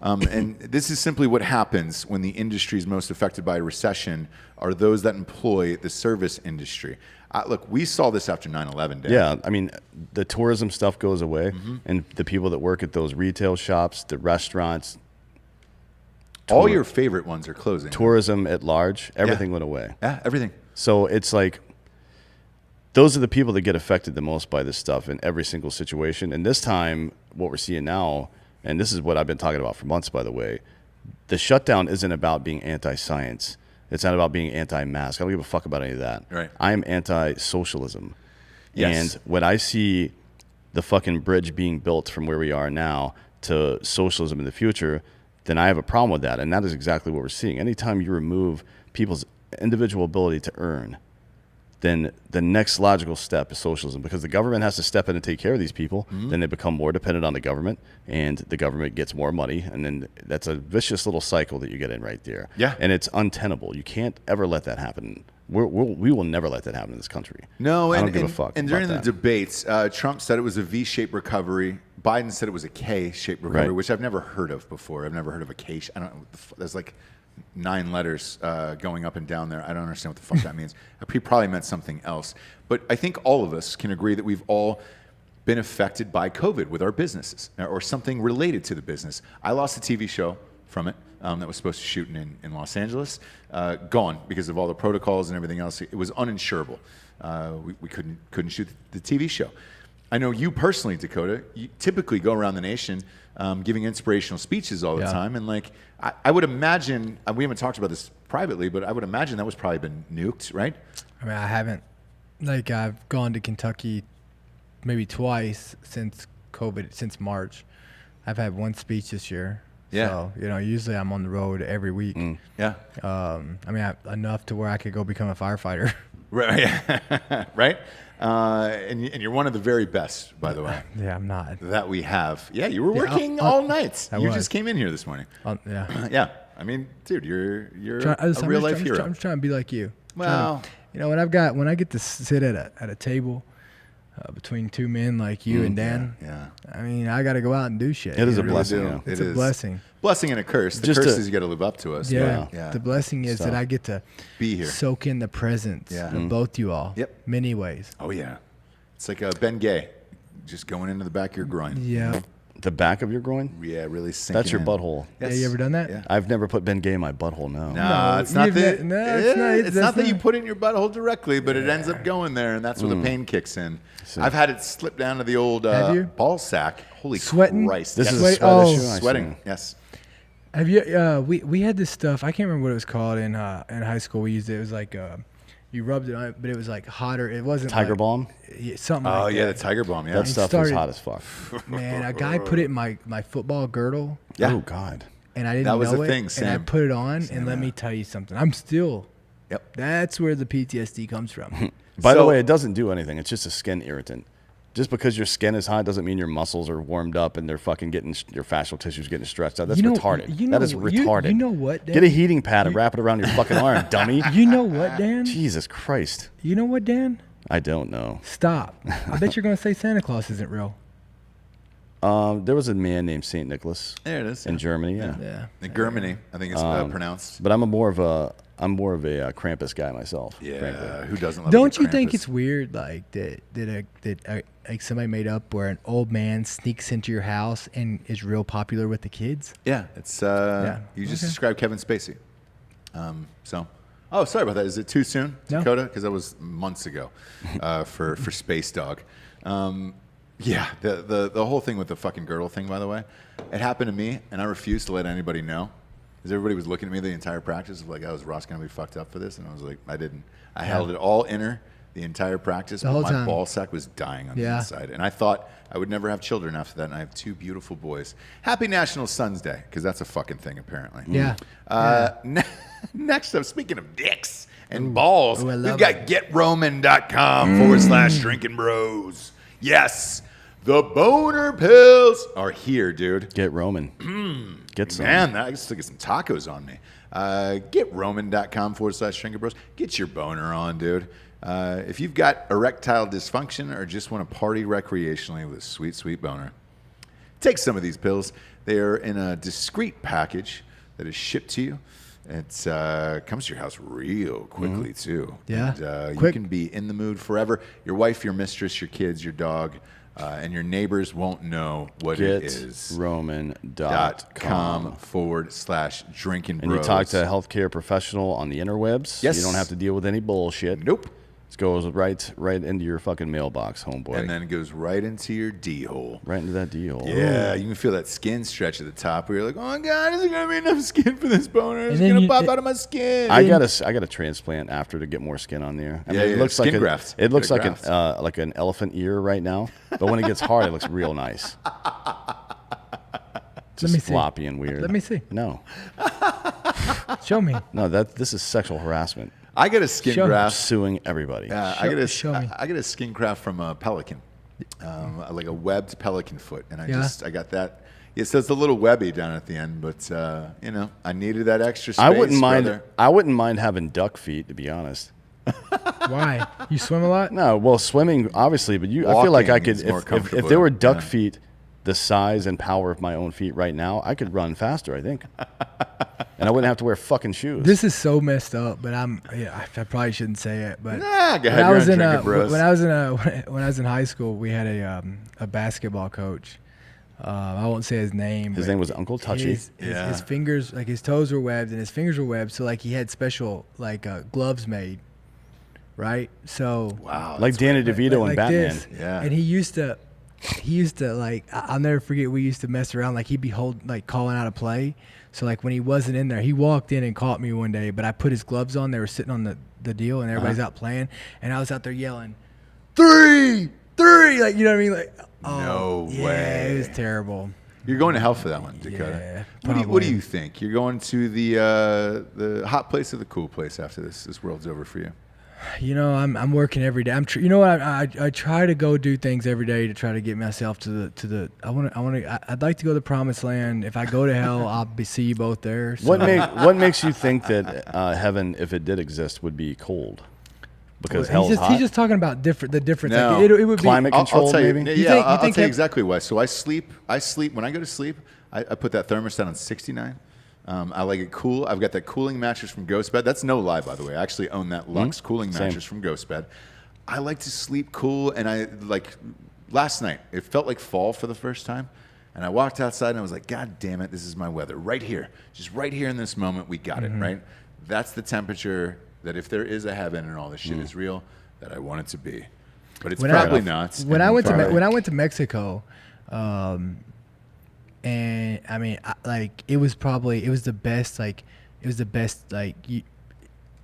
[SPEAKER 1] And this is simply what happens when the industries most affected by a recession are those that employ the service industry. Look, we saw this after 9/11, Dan.
[SPEAKER 2] Yeah, I mean, the tourism stuff goes away, and the people that work at those retail shops, the restaurants,
[SPEAKER 1] All your favorite ones are closing.
[SPEAKER 2] tourism at large, everything went away.
[SPEAKER 1] Yeah, everything.
[SPEAKER 2] So it's like those are the people that get affected the most by this stuff in every single situation. And this time, what we're seeing now, and this is what I've been talking about for months, by the way, the shutdown isn't about being anti-science. It's not about being anti-mask. I don't give a fuck about any of that.
[SPEAKER 1] Right.
[SPEAKER 2] I'm anti-socialism.
[SPEAKER 1] Yes.
[SPEAKER 2] And when I see the fucking bridge being built from where we are now to socialism in the future, then I have a problem with that. And that is exactly what we're seeing. Anytime you remove people's individual ability to earn, then the next logical step is socialism, because the government has to step in and take care of these people. Then they become more dependent on the government, and the government gets more money, and then that's a vicious little cycle that you get in right there.
[SPEAKER 1] Yeah.
[SPEAKER 2] And it's untenable. You can't ever let that happen. We will never let that happen in this country.
[SPEAKER 1] No,
[SPEAKER 2] I
[SPEAKER 1] and,
[SPEAKER 2] don't give
[SPEAKER 1] and,
[SPEAKER 2] a fuck.
[SPEAKER 1] and
[SPEAKER 2] about
[SPEAKER 1] during the
[SPEAKER 2] that.
[SPEAKER 1] debates, Trump said it was a V-shaped recovery. Biden said it was a K-shaped recovery,
[SPEAKER 2] Right.
[SPEAKER 1] which I've never heard of before. I've never heard of a K. I don't know. There's like 9 letters going up and down there. I don't understand what the fuck that means. He probably meant something else. But I think all of us can agree that we've all been affected by COVID with our businesses or something related to the business. I lost a TV show from it that was supposed to shoot in Los Angeles. Gone because of all the protocols and everything else. It was uninsurable. We couldn't shoot the TV show. I know you personally, Dakota, you typically go around the nation giving inspirational speeches all the
[SPEAKER 4] Yeah.
[SPEAKER 1] time. And like, I would imagine, we haven't talked about this privately, but I would imagine that was probably been nuked, right?
[SPEAKER 4] I mean, I haven't, like, I've gone to Kentucky maybe twice since COVID, since March. I've had one speech this year.
[SPEAKER 1] Yeah.
[SPEAKER 4] So, usually I'm on the road every week.
[SPEAKER 1] Yeah.
[SPEAKER 4] I mean, enough to where I could go become a firefighter.
[SPEAKER 1] Right. Right? And you're one of the very best, by the way,
[SPEAKER 4] Yeah, I'm not.
[SPEAKER 1] that we have. Yeah, you were
[SPEAKER 4] Yeah,
[SPEAKER 1] working all night.
[SPEAKER 4] I
[SPEAKER 1] You
[SPEAKER 4] was.
[SPEAKER 1] just came in here this morning.
[SPEAKER 4] Yeah.
[SPEAKER 1] Yeah. I mean, dude, you're
[SPEAKER 4] I'm
[SPEAKER 1] a real life
[SPEAKER 4] just
[SPEAKER 1] hero.
[SPEAKER 4] I'm just trying to be like you.
[SPEAKER 1] Well,
[SPEAKER 4] When I get to sit at a table between two men like you and Dan,
[SPEAKER 1] yeah.
[SPEAKER 4] I mean, I got to go out and do shit.
[SPEAKER 2] It is a
[SPEAKER 1] really
[SPEAKER 2] blessing.
[SPEAKER 1] do.
[SPEAKER 2] Yeah.
[SPEAKER 4] It's
[SPEAKER 1] It
[SPEAKER 4] a
[SPEAKER 1] is.
[SPEAKER 4] blessing.
[SPEAKER 1] Blessing and a curse. The
[SPEAKER 2] Just
[SPEAKER 1] curse
[SPEAKER 2] to-
[SPEAKER 1] is you got to live up to us.
[SPEAKER 4] Yeah.
[SPEAKER 1] but, yeah.
[SPEAKER 4] The blessing is
[SPEAKER 2] So-
[SPEAKER 4] that I get to
[SPEAKER 1] Be here.
[SPEAKER 4] soak in the presence
[SPEAKER 1] Yeah.
[SPEAKER 4] of both you all.
[SPEAKER 1] Yep.
[SPEAKER 4] Many ways.
[SPEAKER 1] Oh yeah, it's like Ben Gay, just going into the back of your groin.
[SPEAKER 4] Yeah.
[SPEAKER 2] The back of your groin?
[SPEAKER 1] Yeah, really sinking.
[SPEAKER 2] That's your
[SPEAKER 1] in.
[SPEAKER 2] butthole.
[SPEAKER 1] Yes.
[SPEAKER 4] Yeah, you ever done that?
[SPEAKER 1] Yeah.
[SPEAKER 2] I've never put Ben Gay in my butthole, no.
[SPEAKER 1] No, it's not
[SPEAKER 4] you've
[SPEAKER 1] that.
[SPEAKER 4] ne- no, it's not-
[SPEAKER 1] It's
[SPEAKER 4] that's
[SPEAKER 1] not that you
[SPEAKER 4] not-
[SPEAKER 1] put it in your butthole directly, but it ends up going there, and that's where the pain kicks in.
[SPEAKER 2] See.
[SPEAKER 1] I've had it slip down to the old
[SPEAKER 4] Have you?
[SPEAKER 1] ball sack. Holy
[SPEAKER 4] Sweating?
[SPEAKER 1] Christ!
[SPEAKER 2] This
[SPEAKER 1] Yes.
[SPEAKER 2] is a sweat
[SPEAKER 4] Oh.
[SPEAKER 2] issue? I see.
[SPEAKER 1] Sweating. Yes.
[SPEAKER 4] Have you? We had this stuff. I can't remember what it was called in high school. We used it. It was like you rubbed it on it, but it was like hotter. It wasn't
[SPEAKER 2] Tiger
[SPEAKER 4] like,
[SPEAKER 2] Balm?
[SPEAKER 4] Yeah, something.
[SPEAKER 1] Oh
[SPEAKER 4] like
[SPEAKER 1] yeah, the
[SPEAKER 4] that.
[SPEAKER 1] Tiger Balm. Yeah.
[SPEAKER 2] That stuff is
[SPEAKER 4] started-
[SPEAKER 2] hot as fuck.
[SPEAKER 4] Man, a guy put it in my football girdle,
[SPEAKER 1] Yeah.
[SPEAKER 2] Oh, God.
[SPEAKER 4] and I didn't
[SPEAKER 1] That was
[SPEAKER 4] know
[SPEAKER 1] the
[SPEAKER 4] it.
[SPEAKER 1] thing,
[SPEAKER 4] and I
[SPEAKER 1] Sam.
[SPEAKER 4] put it on,
[SPEAKER 1] Sam,
[SPEAKER 4] and let
[SPEAKER 1] yeah.
[SPEAKER 4] me tell you something. I'm still.
[SPEAKER 1] Yep.
[SPEAKER 4] That's where the PTSD comes from.
[SPEAKER 2] By the
[SPEAKER 1] So-
[SPEAKER 2] way, it doesn't do anything. It's just a skin irritant. Just because your skin is hot doesn't mean your muscles are warmed up and they're fucking getting your fascial tissues getting stretched out. That's
[SPEAKER 4] You know-
[SPEAKER 2] retarded.
[SPEAKER 4] you
[SPEAKER 2] That is
[SPEAKER 4] know- you-
[SPEAKER 2] retarded.
[SPEAKER 4] you know what, Dan?
[SPEAKER 2] Get a heating pad and wrap it around your fucking arm, dummy.
[SPEAKER 4] You know what, Dan?
[SPEAKER 2] Jesus Christ.
[SPEAKER 4] You know what, Dan?
[SPEAKER 2] I don't know.
[SPEAKER 4] Stop. I bet you're gonna say Santa Claus isn't real.
[SPEAKER 2] There was a man named Saint Nicholas
[SPEAKER 1] There it is.
[SPEAKER 2] in Germany. Yeah.
[SPEAKER 4] Yeah.
[SPEAKER 1] The Germany, I think it's pronounced.
[SPEAKER 2] But I'm more of a Krampus guy myself.
[SPEAKER 1] Yeah.
[SPEAKER 2] frankly.
[SPEAKER 1] Who doesn't love?
[SPEAKER 4] Don't
[SPEAKER 1] a good
[SPEAKER 4] you think
[SPEAKER 1] Krampus?
[SPEAKER 4] it's weird, like that like somebody made up where an old man sneaks into your house and is real popular with the kids?
[SPEAKER 1] Yeah, it's you just
[SPEAKER 4] Okay.
[SPEAKER 1] described Kevin Spacey. Oh, sorry about that. Is it too soon,
[SPEAKER 4] No.
[SPEAKER 1] Dakota? Because that was months ago for Space Dog. Yeah, the whole thing with the fucking girdle thing, by the way, it happened to me, and I refused to let anybody know. Because everybody was looking at me the entire practice, like, oh, is Ross going to be fucked up for this? And I was like, I didn't. I held it all inner the entire practice, but
[SPEAKER 4] whole
[SPEAKER 1] my
[SPEAKER 4] time.
[SPEAKER 1] ball sack was dying on the
[SPEAKER 4] Yeah.
[SPEAKER 1] inside. And I thought I would never have children after that, and I have two beautiful boys. Happy National Sons Day, because that's a fucking thing, apparently.
[SPEAKER 4] Yeah.
[SPEAKER 1] Next up, speaking of dicks and balls,
[SPEAKER 4] Ooh, I
[SPEAKER 1] we've
[SPEAKER 4] love
[SPEAKER 1] got
[SPEAKER 4] it.
[SPEAKER 1] GetRoman.com/Drinkin Bros. Yes, the boner pills are here, dude.
[SPEAKER 2] Get Roman. Get some.
[SPEAKER 1] Man, I used to get some tacos on me. GetRoman.com/Drinkin Bros. Get your boner on, dude. If you've got erectile dysfunction or just want to party recreationally with a sweet, sweet boner, take some of these pills. They are in a discreet package that is shipped to you. It comes to your house real quickly, too.
[SPEAKER 4] Yeah,
[SPEAKER 1] And, you
[SPEAKER 4] quick.
[SPEAKER 1] can be in the mood forever. Your wife, your mistress, your kids, your dog, and your neighbors won't know what it is.
[SPEAKER 2] GetRoman.com.
[SPEAKER 1] .com/Drinkin Bros.
[SPEAKER 2] And you talk to a healthcare professional on the interwebs.
[SPEAKER 1] Yes.
[SPEAKER 2] You don't have to deal with any bullshit.
[SPEAKER 1] Nope.
[SPEAKER 2] It goes right into your fucking mailbox, homeboy.
[SPEAKER 1] And then it goes right into your D hole.
[SPEAKER 2] right into that deal.
[SPEAKER 1] Yeah, you can feel that skin stretch at the top where you're like, oh my God, is there going to be enough skin for this boner? It's
[SPEAKER 4] then
[SPEAKER 1] going to
[SPEAKER 4] you-
[SPEAKER 1] pop out of my skin.
[SPEAKER 2] I got a transplant after to get more skin on there. I
[SPEAKER 1] Yeah,
[SPEAKER 2] it
[SPEAKER 1] yeah,
[SPEAKER 2] looks
[SPEAKER 1] skin
[SPEAKER 2] like
[SPEAKER 1] grafts.
[SPEAKER 2] It looks
[SPEAKER 1] Get a
[SPEAKER 2] like an elephant ear right now, but when it gets hard, it looks real nice. Just
[SPEAKER 4] me see.
[SPEAKER 2] floppy and weird.
[SPEAKER 4] Let me see.
[SPEAKER 2] No,
[SPEAKER 4] Show me.
[SPEAKER 2] no, this is sexual harassment.
[SPEAKER 1] I got a skin
[SPEAKER 4] Show-
[SPEAKER 2] I'm
[SPEAKER 1] graft.
[SPEAKER 2] suing everybody.
[SPEAKER 1] I got a
[SPEAKER 4] show me.
[SPEAKER 1] I got a skin graft from a pelican, like a webbed pelican foot, and I got that. Yeah, so it's a little webby down at the end, but I needed that extra space.
[SPEAKER 2] I wouldn't mind.
[SPEAKER 1] brother.
[SPEAKER 2] I wouldn't mind having duck feet, to be honest.
[SPEAKER 4] Why? You swim a lot?
[SPEAKER 2] No, well, swimming obviously, but I feel like I
[SPEAKER 1] Walking
[SPEAKER 2] could
[SPEAKER 1] is more
[SPEAKER 2] if
[SPEAKER 1] comfortable,
[SPEAKER 2] there were duck
[SPEAKER 1] yeah.
[SPEAKER 2] feet the size and power of my own feet right now, I could run faster, I think. And I wouldn't have to wear fucking shoes.
[SPEAKER 4] This is so messed up, but I probably shouldn't say it. But
[SPEAKER 1] Nah, go ahead.
[SPEAKER 4] when I
[SPEAKER 1] You're
[SPEAKER 4] was
[SPEAKER 1] on
[SPEAKER 4] in
[SPEAKER 1] Drinkin' Bros.
[SPEAKER 4] when I was in high school, we had a basketball coach. I won't say his name.
[SPEAKER 2] His
[SPEAKER 4] but
[SPEAKER 2] name was Uncle Touchy.
[SPEAKER 4] His fingers, like his toes were webbed and his fingers were webbed. So like he had special gloves made, right? So
[SPEAKER 1] Wow,
[SPEAKER 2] Like Danny DeVito and Batman.
[SPEAKER 4] this.
[SPEAKER 1] Yeah.
[SPEAKER 4] And he used to like, I'll never forget, we used to mess around, like he'd be calling out a play. So like when he wasn't in there, he walked in and caught me one day, but I put his gloves on. They were sitting on the deal and everybody's out playing. And I was out there yelling, 3, like, you know what I mean? Like,
[SPEAKER 1] No
[SPEAKER 4] yeah,
[SPEAKER 1] way.
[SPEAKER 4] it was terrible.
[SPEAKER 1] You're going to hell for that one, Dakota.
[SPEAKER 4] Yeah,
[SPEAKER 1] what do
[SPEAKER 4] probably.
[SPEAKER 1] you think? You're going to the hot place or the cool place after this world's over for you?
[SPEAKER 4] You know, I'm working every day. You know what? I try to go do things every day to try to get myself to the. I'd like to go to the promised land. If I go to hell, see you both there. So.
[SPEAKER 2] What makes you think that heaven, if it did exist, would be cold? Because hell's hot.
[SPEAKER 4] He's just talking about the difference.
[SPEAKER 1] No.
[SPEAKER 4] Like it would
[SPEAKER 2] Climate
[SPEAKER 4] be.
[SPEAKER 2] control,
[SPEAKER 1] I'll tell you,
[SPEAKER 2] maybe?
[SPEAKER 1] Yeah, I'll
[SPEAKER 4] think
[SPEAKER 1] tell you exactly why. So I sleep. When I go to sleep, I put that thermostat on 69. I like it cool. I've got that cooling mattress from Ghost Bed. That's no lie, by the way. I actually own that Lux cooling mattress from Ghost Bed. I like to sleep cool, and I like last night. It felt like fall for the first time, and I walked outside and I was like, God damn it, this is my weather right here, just right here in this moment. We got it right. That's the temperature that if there is a heaven and all this shit is real, that I want it to be. But it's probably not.
[SPEAKER 4] When I went to Mexico. And I mean, it was the best.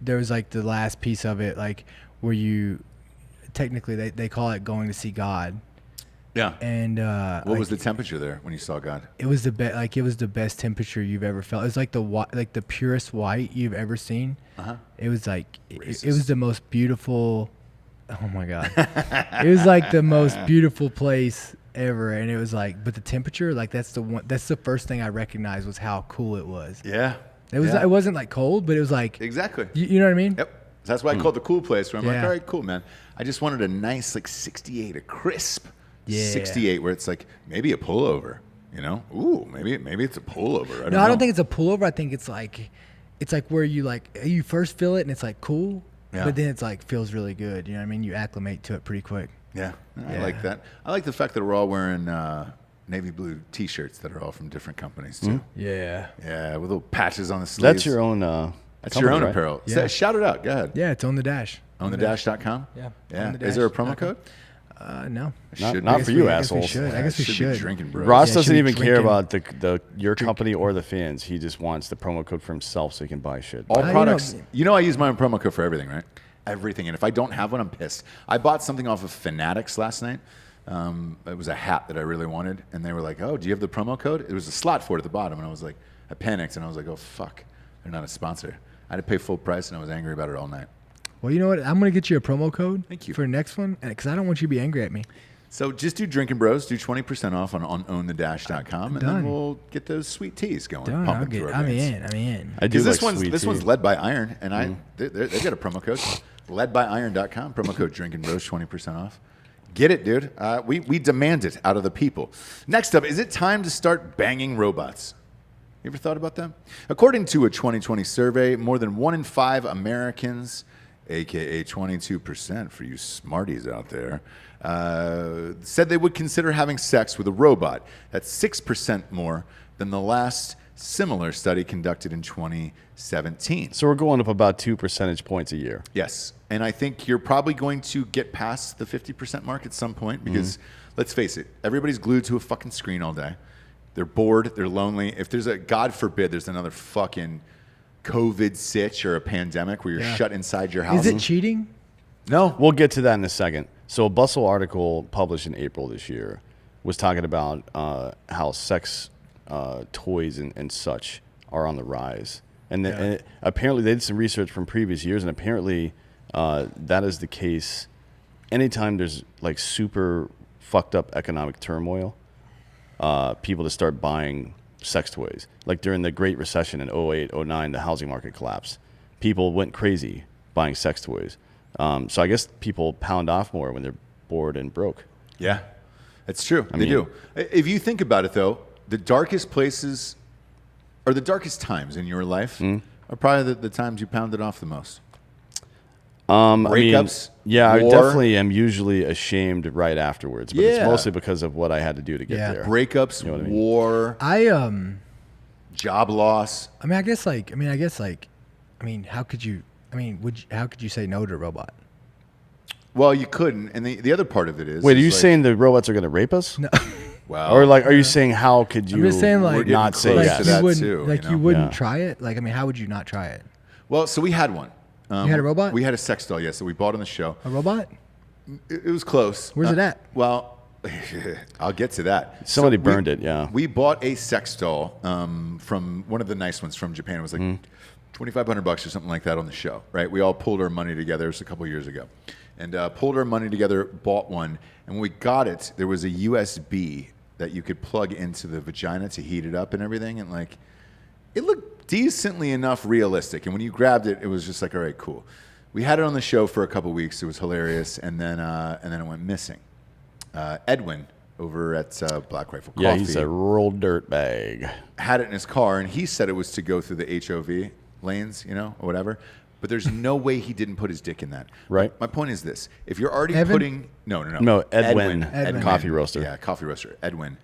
[SPEAKER 4] There was like the last piece of it, like where you technically they call it going to see God.
[SPEAKER 1] Yeah.
[SPEAKER 4] And
[SPEAKER 1] what was the temperature there when you saw God?
[SPEAKER 4] It was the best. Like it was the best temperature you've ever felt. It was like the purest white you've ever seen. It was like it was the most beautiful. Oh my God! It was like the most beautiful place ever, and it was like, but the temperature, like that's the first thing I recognized was how cool it was.
[SPEAKER 1] Yeah.
[SPEAKER 4] It was. It wasn't like cold, but it was like
[SPEAKER 1] Exactly.
[SPEAKER 4] You know what I mean?
[SPEAKER 1] Yep. That's why I called the cool place. Where I'm like,
[SPEAKER 4] Yeah.
[SPEAKER 1] all right, cool, man. I just wanted a nice like 68, a crisp 68, where it's like maybe a pullover. You know? Ooh, maybe it's a pullover. I don't
[SPEAKER 4] think it's a pullover. I think it's like where you first feel it and it's like cool, but then it's like feels really good. You know what I mean? You acclimate to it pretty quick.
[SPEAKER 1] Yeah, I like that. I like the fact that we're all wearing navy blue T-shirts that are all from different companies too.
[SPEAKER 4] Yeah.
[SPEAKER 1] Yeah, with little patches on the sleeves.
[SPEAKER 2] That's your own.
[SPEAKER 1] That's
[SPEAKER 2] company,
[SPEAKER 1] your own
[SPEAKER 2] right?
[SPEAKER 1] apparel.
[SPEAKER 4] Yeah.
[SPEAKER 1] Shout it out. Go ahead.
[SPEAKER 4] Yeah, it's on the dash.
[SPEAKER 1] OnTheDash.com?
[SPEAKER 4] Yeah.
[SPEAKER 1] Yeah.
[SPEAKER 4] On the
[SPEAKER 1] Is there a
[SPEAKER 4] dash.
[SPEAKER 1] promo code?
[SPEAKER 4] No.
[SPEAKER 2] Not for you,
[SPEAKER 4] I guess we
[SPEAKER 2] assholes.
[SPEAKER 4] should. I guess we
[SPEAKER 1] Should
[SPEAKER 4] should.
[SPEAKER 1] be Drinkin Bros.
[SPEAKER 2] Ross
[SPEAKER 4] Yeah,
[SPEAKER 2] doesn't
[SPEAKER 4] should be
[SPEAKER 2] even care
[SPEAKER 4] drinking-
[SPEAKER 2] about your company or the fans. He just wants the promo code for himself so he can buy shit.
[SPEAKER 1] All
[SPEAKER 4] you
[SPEAKER 1] products.
[SPEAKER 4] know-
[SPEAKER 1] You know I use my own promo code for everything, right? Everything. And if I don't have one, I'm pissed. I bought something off of Fanatics last night. It was a hat that I really wanted. And they were like, oh, do you have the promo code? It was a slot for it at the bottom. And I was like, I panicked. And I was like, oh, fuck. They're not a sponsor. I had to pay full price, and I was angry about it all night.
[SPEAKER 4] Well, you know what? I'm going to get you a promo code.
[SPEAKER 1] Thank you.
[SPEAKER 4] For the next one, because I don't want you to be angry at me.
[SPEAKER 1] So just do Drinkin Bros. Do 20% off on OwnTheDash.com, and then
[SPEAKER 4] Done.
[SPEAKER 1] we'll get those sweet teas going.
[SPEAKER 4] Done.
[SPEAKER 1] Pumping through our
[SPEAKER 4] I'm
[SPEAKER 1] veins.
[SPEAKER 4] in.
[SPEAKER 2] I do
[SPEAKER 1] Because
[SPEAKER 2] like
[SPEAKER 1] this
[SPEAKER 2] sweet
[SPEAKER 1] one's
[SPEAKER 2] tea.
[SPEAKER 1] led by Iron, and they've got a promo code, ledbyiron.com, promo code Drinkin Bros, 20% off. Get it, dude. We demand it out of the people. Next up, is it time to start banging robots? You ever thought about that? According to a 2020 survey, more than 1 in 5 Americans, aka 22% for you smarties out there, said they would consider having sex with a robot. That's 6% more than the last similar study conducted in 2017.
[SPEAKER 2] So we're going up about 2 percentage points a year.
[SPEAKER 1] Yes, and I think you're probably going to get past the 50% mark at some point because, let's face it, everybody's glued to a fucking screen all day. They're bored, they're lonely. If there's God forbid, there's another fucking COVID sitch or a pandemic where you're shut inside your house.
[SPEAKER 4] Is it cheating?
[SPEAKER 1] No.
[SPEAKER 2] We'll get to that in a second. So a Bustle article published in April this year was talking about how sex toys and such are on the rise. And apparently they did some research from previous years, and apparently that is the case anytime there's like super fucked up economic turmoil. People to start buying sex toys. Like during the Great Recession in 08, 09, the housing market collapsed. People went crazy buying sex toys. So I guess people pound off more when they're bored and broke.
[SPEAKER 1] Yeah, it's true. They
[SPEAKER 2] mean-
[SPEAKER 1] do. If you think about it, though, the darkest places or the darkest times in your life are probably the times you pounded off the most. Breakups,
[SPEAKER 2] I
[SPEAKER 1] war.
[SPEAKER 2] definitely am usually ashamed right afterwards, but it's
[SPEAKER 1] Yeah.
[SPEAKER 2] mostly because of what I had to do to get
[SPEAKER 4] Yeah.
[SPEAKER 2] there.
[SPEAKER 1] Breakups,
[SPEAKER 2] You know what I mean?
[SPEAKER 1] war, job loss.
[SPEAKER 4] I mean, how could you? How could you say no to a robot?
[SPEAKER 1] Well, you couldn't. And the other part of it is.
[SPEAKER 2] Wait, are you
[SPEAKER 1] like,
[SPEAKER 2] saying the robots are going to rape us? No.
[SPEAKER 1] Well,
[SPEAKER 2] Or like, are you saying how could you
[SPEAKER 4] I'm just saying, like,
[SPEAKER 2] not
[SPEAKER 1] getting
[SPEAKER 2] say
[SPEAKER 1] close
[SPEAKER 2] yes?
[SPEAKER 1] to that
[SPEAKER 4] you wouldn't,
[SPEAKER 1] too,
[SPEAKER 4] like
[SPEAKER 1] you know?
[SPEAKER 4] you wouldn't
[SPEAKER 2] Yeah.
[SPEAKER 4] try it. Like, I mean, how would you not try it?
[SPEAKER 1] Well, so we had one.
[SPEAKER 4] You had a robot?
[SPEAKER 1] We had a sex doll, yes, that we bought on the show.
[SPEAKER 4] A robot?
[SPEAKER 1] It was close.
[SPEAKER 4] Where's it at?
[SPEAKER 1] Well, I'll get to that.
[SPEAKER 2] Somebody burned it, yeah.
[SPEAKER 1] We bought a sex doll from one of the nice ones from Japan. It was like $2,500 or something like that on the show, right? We all pulled our money together. It was a couple years ago. And pulled our money together, bought one. And when we got it, there was a USB that you could plug into the vagina to heat it up and everything. And like, it looked decently enough realistic. And when you grabbed it, it was just like, all right, cool. We had it on the show for a couple weeks. It was hilarious. And then it went missing. Edwin over at Black Rifle Coffee.
[SPEAKER 2] Yeah, he's a real dirtbag.
[SPEAKER 1] Had it in his car, and he said it was to go through the HOV lanes, or whatever. But there's no way he didn't put his dick in that.
[SPEAKER 2] Right.
[SPEAKER 1] My point is this. If you're already
[SPEAKER 4] Evan?
[SPEAKER 1] putting... No,
[SPEAKER 2] Edwin.
[SPEAKER 4] Edwin.
[SPEAKER 2] Coffee roaster.
[SPEAKER 1] Yeah, coffee roaster. Edwin.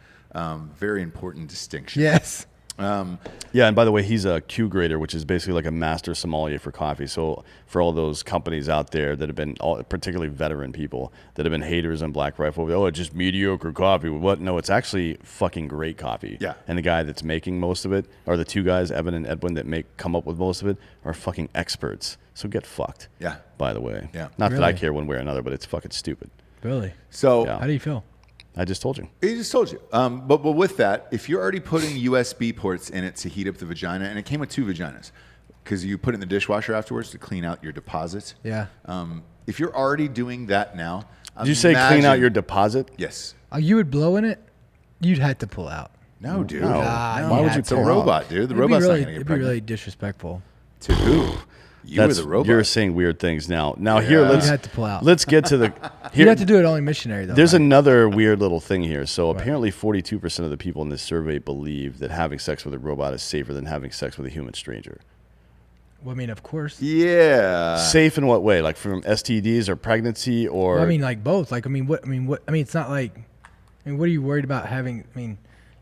[SPEAKER 1] Very important distinction.
[SPEAKER 4] Yes.
[SPEAKER 2] Yeah, and by the way, he's a Q grader, which is basically like a master sommelier for coffee. So for all those companies out there that have been, particularly veteran people, that have been haters on Black Rifle, oh, it's just mediocre coffee. What? No, it's actually fucking great coffee.
[SPEAKER 1] Yeah.
[SPEAKER 2] And the guy that's making most of it, or the two guys, Evan and Edwin, that come up with most of it, are fucking experts. So get fucked.
[SPEAKER 1] Yeah.
[SPEAKER 2] By the way.
[SPEAKER 1] Yeah.
[SPEAKER 2] Not that I
[SPEAKER 4] Really?
[SPEAKER 2] care one way or another, but it's fucking stupid.
[SPEAKER 4] Really?
[SPEAKER 1] So...
[SPEAKER 2] Yeah.
[SPEAKER 4] How do you feel?
[SPEAKER 2] I just told you.
[SPEAKER 1] He just told you. But with that, if you're already putting USB ports in it to heat up the vagina, and it came with 2 vaginas, because you put it in the dishwasher afterwards to clean out your deposits.
[SPEAKER 4] Yeah.
[SPEAKER 1] If you're already doing that now...
[SPEAKER 2] Did you say clean out your deposit?
[SPEAKER 1] Yes.
[SPEAKER 4] You would blow in it? You'd have to pull out.
[SPEAKER 1] No, dude.
[SPEAKER 2] No.
[SPEAKER 1] No.
[SPEAKER 2] Why would you
[SPEAKER 1] It's a
[SPEAKER 2] pull out?
[SPEAKER 1] robot, dude. The
[SPEAKER 4] It'd be
[SPEAKER 1] robot's
[SPEAKER 4] really,
[SPEAKER 1] not going to get
[SPEAKER 4] it'd be
[SPEAKER 1] pregnant.
[SPEAKER 4] really disrespectful.
[SPEAKER 1] To who? You were the robot.
[SPEAKER 2] You're saying weird things now. Now
[SPEAKER 1] Yeah.
[SPEAKER 2] here,
[SPEAKER 1] You'd
[SPEAKER 2] let's
[SPEAKER 4] have to pull out.
[SPEAKER 2] Let's get to the.
[SPEAKER 4] You'd have to do it only missionary, though.
[SPEAKER 2] There's
[SPEAKER 4] right?
[SPEAKER 2] another weird little thing here. So apparently, 42% of the people in this survey believe that having sex with a robot is safer than having sex with a human stranger.
[SPEAKER 4] Well, I mean, of course.
[SPEAKER 1] Yeah.
[SPEAKER 2] Safe in what way? Like from STDs or pregnancy or?
[SPEAKER 4] Well, I mean, like both. Like, I mean, it's not like. I mean, what are you worried about having? I mean,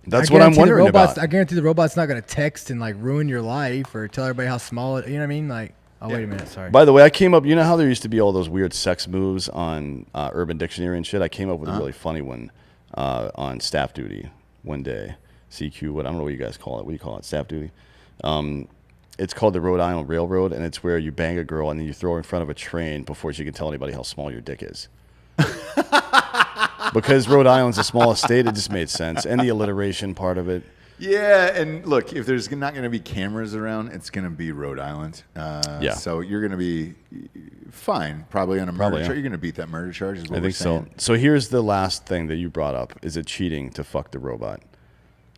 [SPEAKER 2] that's
[SPEAKER 4] I
[SPEAKER 2] what I'm
[SPEAKER 4] guarantee the
[SPEAKER 2] wondering
[SPEAKER 4] robots,
[SPEAKER 2] about.
[SPEAKER 4] I guarantee the robot's not going to text and like ruin your life or tell everybody how small it. You know what I mean? Like, oh wait a minute, sorry.
[SPEAKER 2] By the way, I came up. You know how there used to be all those weird sex moves on Urban Dictionary and shit. I came up with a really funny one on staff duty one day. CQ. I don't know what you guys call it. What do you call it? Staff duty. It's called the Rhode Island Railroad, and it's where you bang a girl and then you throw her in front of a train before she can tell anybody how small your dick is. Because Rhode Island's the smallest state, it just made sense, and the alliteration part of it.
[SPEAKER 1] Yeah, and look, if there's not going to be cameras around, it's going to be Rhode Island.
[SPEAKER 2] Yeah.
[SPEAKER 1] So you're going to be fine, probably on a murder
[SPEAKER 2] yeah.
[SPEAKER 1] charge. You're going to beat that murder charge, is what
[SPEAKER 2] I
[SPEAKER 1] we're
[SPEAKER 2] think so.
[SPEAKER 1] saying.
[SPEAKER 2] So here's the last thing that you brought up: is it cheating to fuck the robot?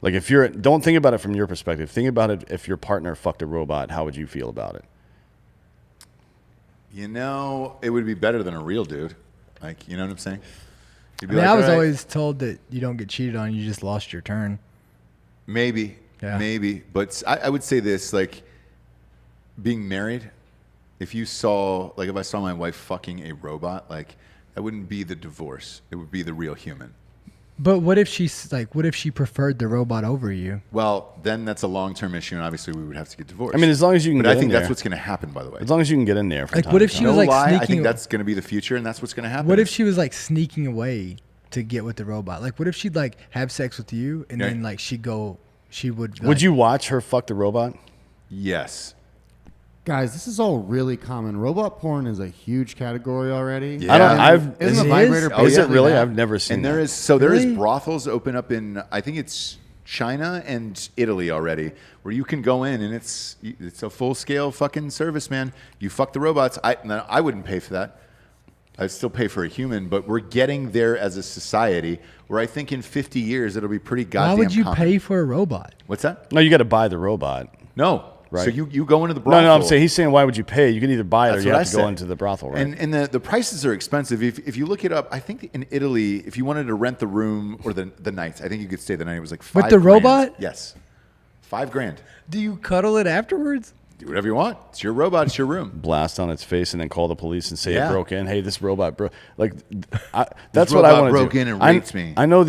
[SPEAKER 2] Like, if you're, don't think about it from your perspective. Think about it if your partner fucked a robot. How would you feel about it?
[SPEAKER 1] You know, it would be better than a real dude. Like, you know what I'm saying? You'd
[SPEAKER 4] I
[SPEAKER 1] be
[SPEAKER 4] mean,
[SPEAKER 1] like,
[SPEAKER 4] I was
[SPEAKER 1] "All right,
[SPEAKER 4] always told that you don't get cheated on. You just lost your turn.
[SPEAKER 1] maybe,
[SPEAKER 4] Yeah.
[SPEAKER 1] maybe. But I would say this, like, being married, if you saw, like, if I saw my wife fucking a robot, like, that wouldn't be the divorce. It would be the real human.
[SPEAKER 4] But what if what if she preferred the robot over you?
[SPEAKER 1] Well, then that's a long-term issue, and obviously we would have to get divorced.
[SPEAKER 2] I mean, as long as you can
[SPEAKER 1] but
[SPEAKER 2] get
[SPEAKER 1] I
[SPEAKER 2] in
[SPEAKER 1] think
[SPEAKER 2] there.
[SPEAKER 1] that's what's going to happen, by the way.
[SPEAKER 2] As long as you can get in there. From
[SPEAKER 4] Like,
[SPEAKER 2] time
[SPEAKER 4] what
[SPEAKER 2] to
[SPEAKER 4] if she
[SPEAKER 2] time.
[SPEAKER 4] was
[SPEAKER 1] No
[SPEAKER 4] like
[SPEAKER 1] lie, I
[SPEAKER 4] sneaking?
[SPEAKER 1] think that's going to be the future, and that's what's going to happen.
[SPEAKER 4] What if she was like sneaking away to get with the robot? Like, what if she'd like have sex with you and
[SPEAKER 1] Yeah.
[SPEAKER 4] then like she would.
[SPEAKER 2] Would you watch her fuck the robot?
[SPEAKER 1] Yes.
[SPEAKER 5] Guys, this is all really common. Robot porn is a huge category already.
[SPEAKER 1] Yeah.
[SPEAKER 2] I don't.
[SPEAKER 1] Yeah.
[SPEAKER 2] I've.
[SPEAKER 5] Isn't
[SPEAKER 2] Is,
[SPEAKER 5] a vibrator
[SPEAKER 1] Oh,
[SPEAKER 2] is it
[SPEAKER 5] basically
[SPEAKER 2] really?
[SPEAKER 5] that?
[SPEAKER 2] I've never seen.
[SPEAKER 1] And there
[SPEAKER 2] that.
[SPEAKER 1] is there is
[SPEAKER 4] Really?
[SPEAKER 1] brothels open up in, I think it's China and Italy already, where you can go in and it's a full-scale fucking service, man. You fuck the robots. I wouldn't pay for that. I'd still pay for a human, but we're getting there as a society where I think in 50 years it'll be pretty goddamn
[SPEAKER 4] Why would you
[SPEAKER 1] common.
[SPEAKER 4] pay for a robot?
[SPEAKER 1] What's that?
[SPEAKER 2] No, you got to buy the robot.
[SPEAKER 1] No.
[SPEAKER 2] Right.
[SPEAKER 1] So you go into the brothel.
[SPEAKER 2] No, I'm saying he's saying why would you pay? You can either buy it
[SPEAKER 1] That's
[SPEAKER 2] or you
[SPEAKER 1] what
[SPEAKER 2] have
[SPEAKER 1] I
[SPEAKER 2] to go
[SPEAKER 1] said.
[SPEAKER 2] into the brothel, right?
[SPEAKER 1] And the prices are expensive. If you look it up, I think in Italy, if you wanted to rent the room or the nights, I think you could stay the night. It was like $5
[SPEAKER 4] With the
[SPEAKER 1] grand.
[SPEAKER 4] robot?
[SPEAKER 1] Yes, $5,000.
[SPEAKER 4] Do you cuddle it afterwards?
[SPEAKER 1] Do whatever you want. It's your robot. It's your room.
[SPEAKER 2] Blast on its face and then call the police and say
[SPEAKER 1] Yeah.
[SPEAKER 2] it broke in. Hey, this robot broke. Like, that's what
[SPEAKER 1] robot
[SPEAKER 2] I want to do.
[SPEAKER 1] broke in and raped me.
[SPEAKER 2] I know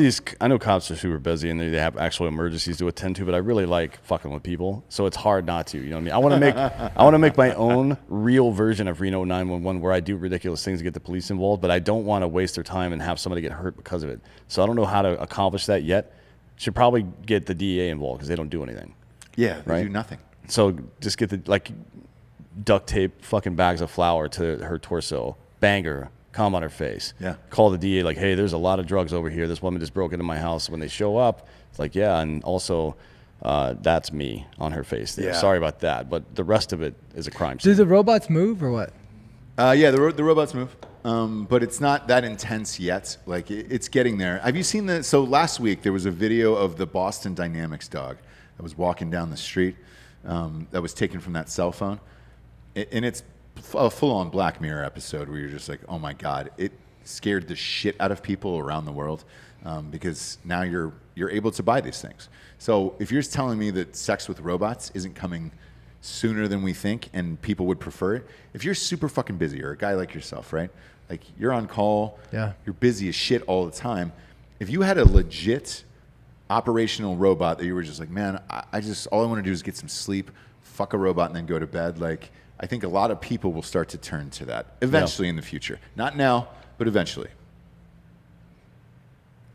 [SPEAKER 2] cops are super busy and they have actual emergencies to attend to, but I really like fucking with people, so it's hard not to. You know what I mean? I want to make my own real version of Reno 911 where I do ridiculous things to get the police involved, but I don't want to waste their time and have somebody get hurt because of it. So I don't know how to accomplish that yet. Should probably get the DEA involved because they don't do anything.
[SPEAKER 1] Yeah, they
[SPEAKER 2] Right.
[SPEAKER 1] do nothing.
[SPEAKER 2] So just get duct tape fucking bags of flour to her torso, bang her, come on her face.
[SPEAKER 1] Yeah.
[SPEAKER 2] Call the DA like, hey, there's a lot of drugs over here. This woman just broke into my house. When they show up, it's like, yeah, and also That's me on her face there.
[SPEAKER 1] Yeah.
[SPEAKER 2] Sorry about that, but the rest of it is a crime scene.
[SPEAKER 4] Do the robots move or what?
[SPEAKER 1] Yeah, the robots move, but it's not that intense yet. Like it's getting there. Have you seen the? So last week there was a video of the Boston Dynamics dog that was walking down the street that was taken from that cell phone, and it's a full-on Black Mirror episode where you're just like, oh my god, it scared the shit out of people around the world because now you're able to buy these things. So if you're telling me that sex with robots isn't coming sooner than we think and people would prefer it, if you're super fucking busy or a guy like yourself, right? Like you're on call, you're busy as shit all the time. If you had a legit operational robot that you were just like, man, all I want to do is get some sleep, fuck a robot and then go to bed. Like I think a lot of people will start to turn to that eventually in the future. Not now, but eventually.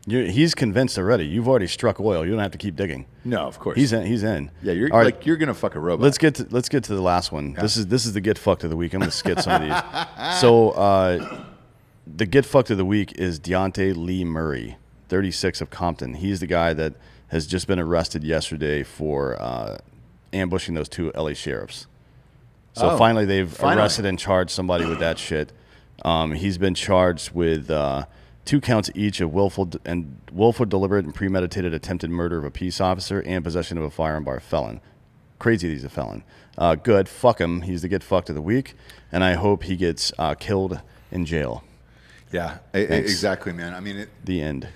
[SPEAKER 2] He's convinced already. You've already struck oil. You don't have to keep digging.
[SPEAKER 1] No, of course.
[SPEAKER 2] He's in.
[SPEAKER 1] Yeah, you're
[SPEAKER 2] All right.
[SPEAKER 1] like you're gonna fuck a robot.
[SPEAKER 2] Let's get to the last one. Yeah. This is the get fucked of the week. I'm gonna skip some of these. So the get fucked of the week is Deontay Lee Murray, 36 of Compton. He's the guy that has just been arrested yesterday for ambushing those 2 LA sheriffs. So finally they've arrested and charged somebody with that shit. He's been charged with 2 counts each of willful, deliberate, and premeditated attempted murder of a peace officer and possession of a firearm by a felon. Crazy that he's a felon. Good. Fuck him. He's the get fucked of the week, and I hope he gets killed in jail.
[SPEAKER 1] Yeah, exactly, man. I mean,
[SPEAKER 2] the end.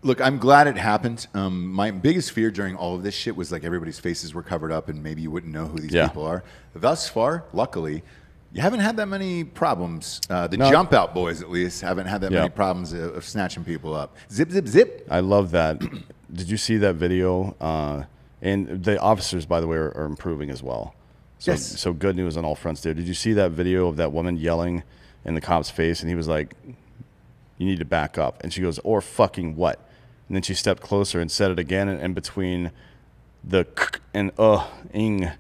[SPEAKER 1] Look, I'm glad it happened. My biggest fear during all of this shit was like everybody's faces were covered up and maybe you wouldn't know who these people are. Thus far, luckily, you haven't had that many problems. The Jump Out boys, at least, haven't had that many problems of snatching people up. Zip, zip, zip.
[SPEAKER 2] I love that. Did you see that video? And the officers, by the way, are improving as well. So,
[SPEAKER 1] yes.
[SPEAKER 2] So good news on all fronts there. Did you see that video of that woman yelling in the cop's face? And he was like, you need to back up. And she goes, or fucking what? And then she stepped closer and said it again. And in between the k and ing,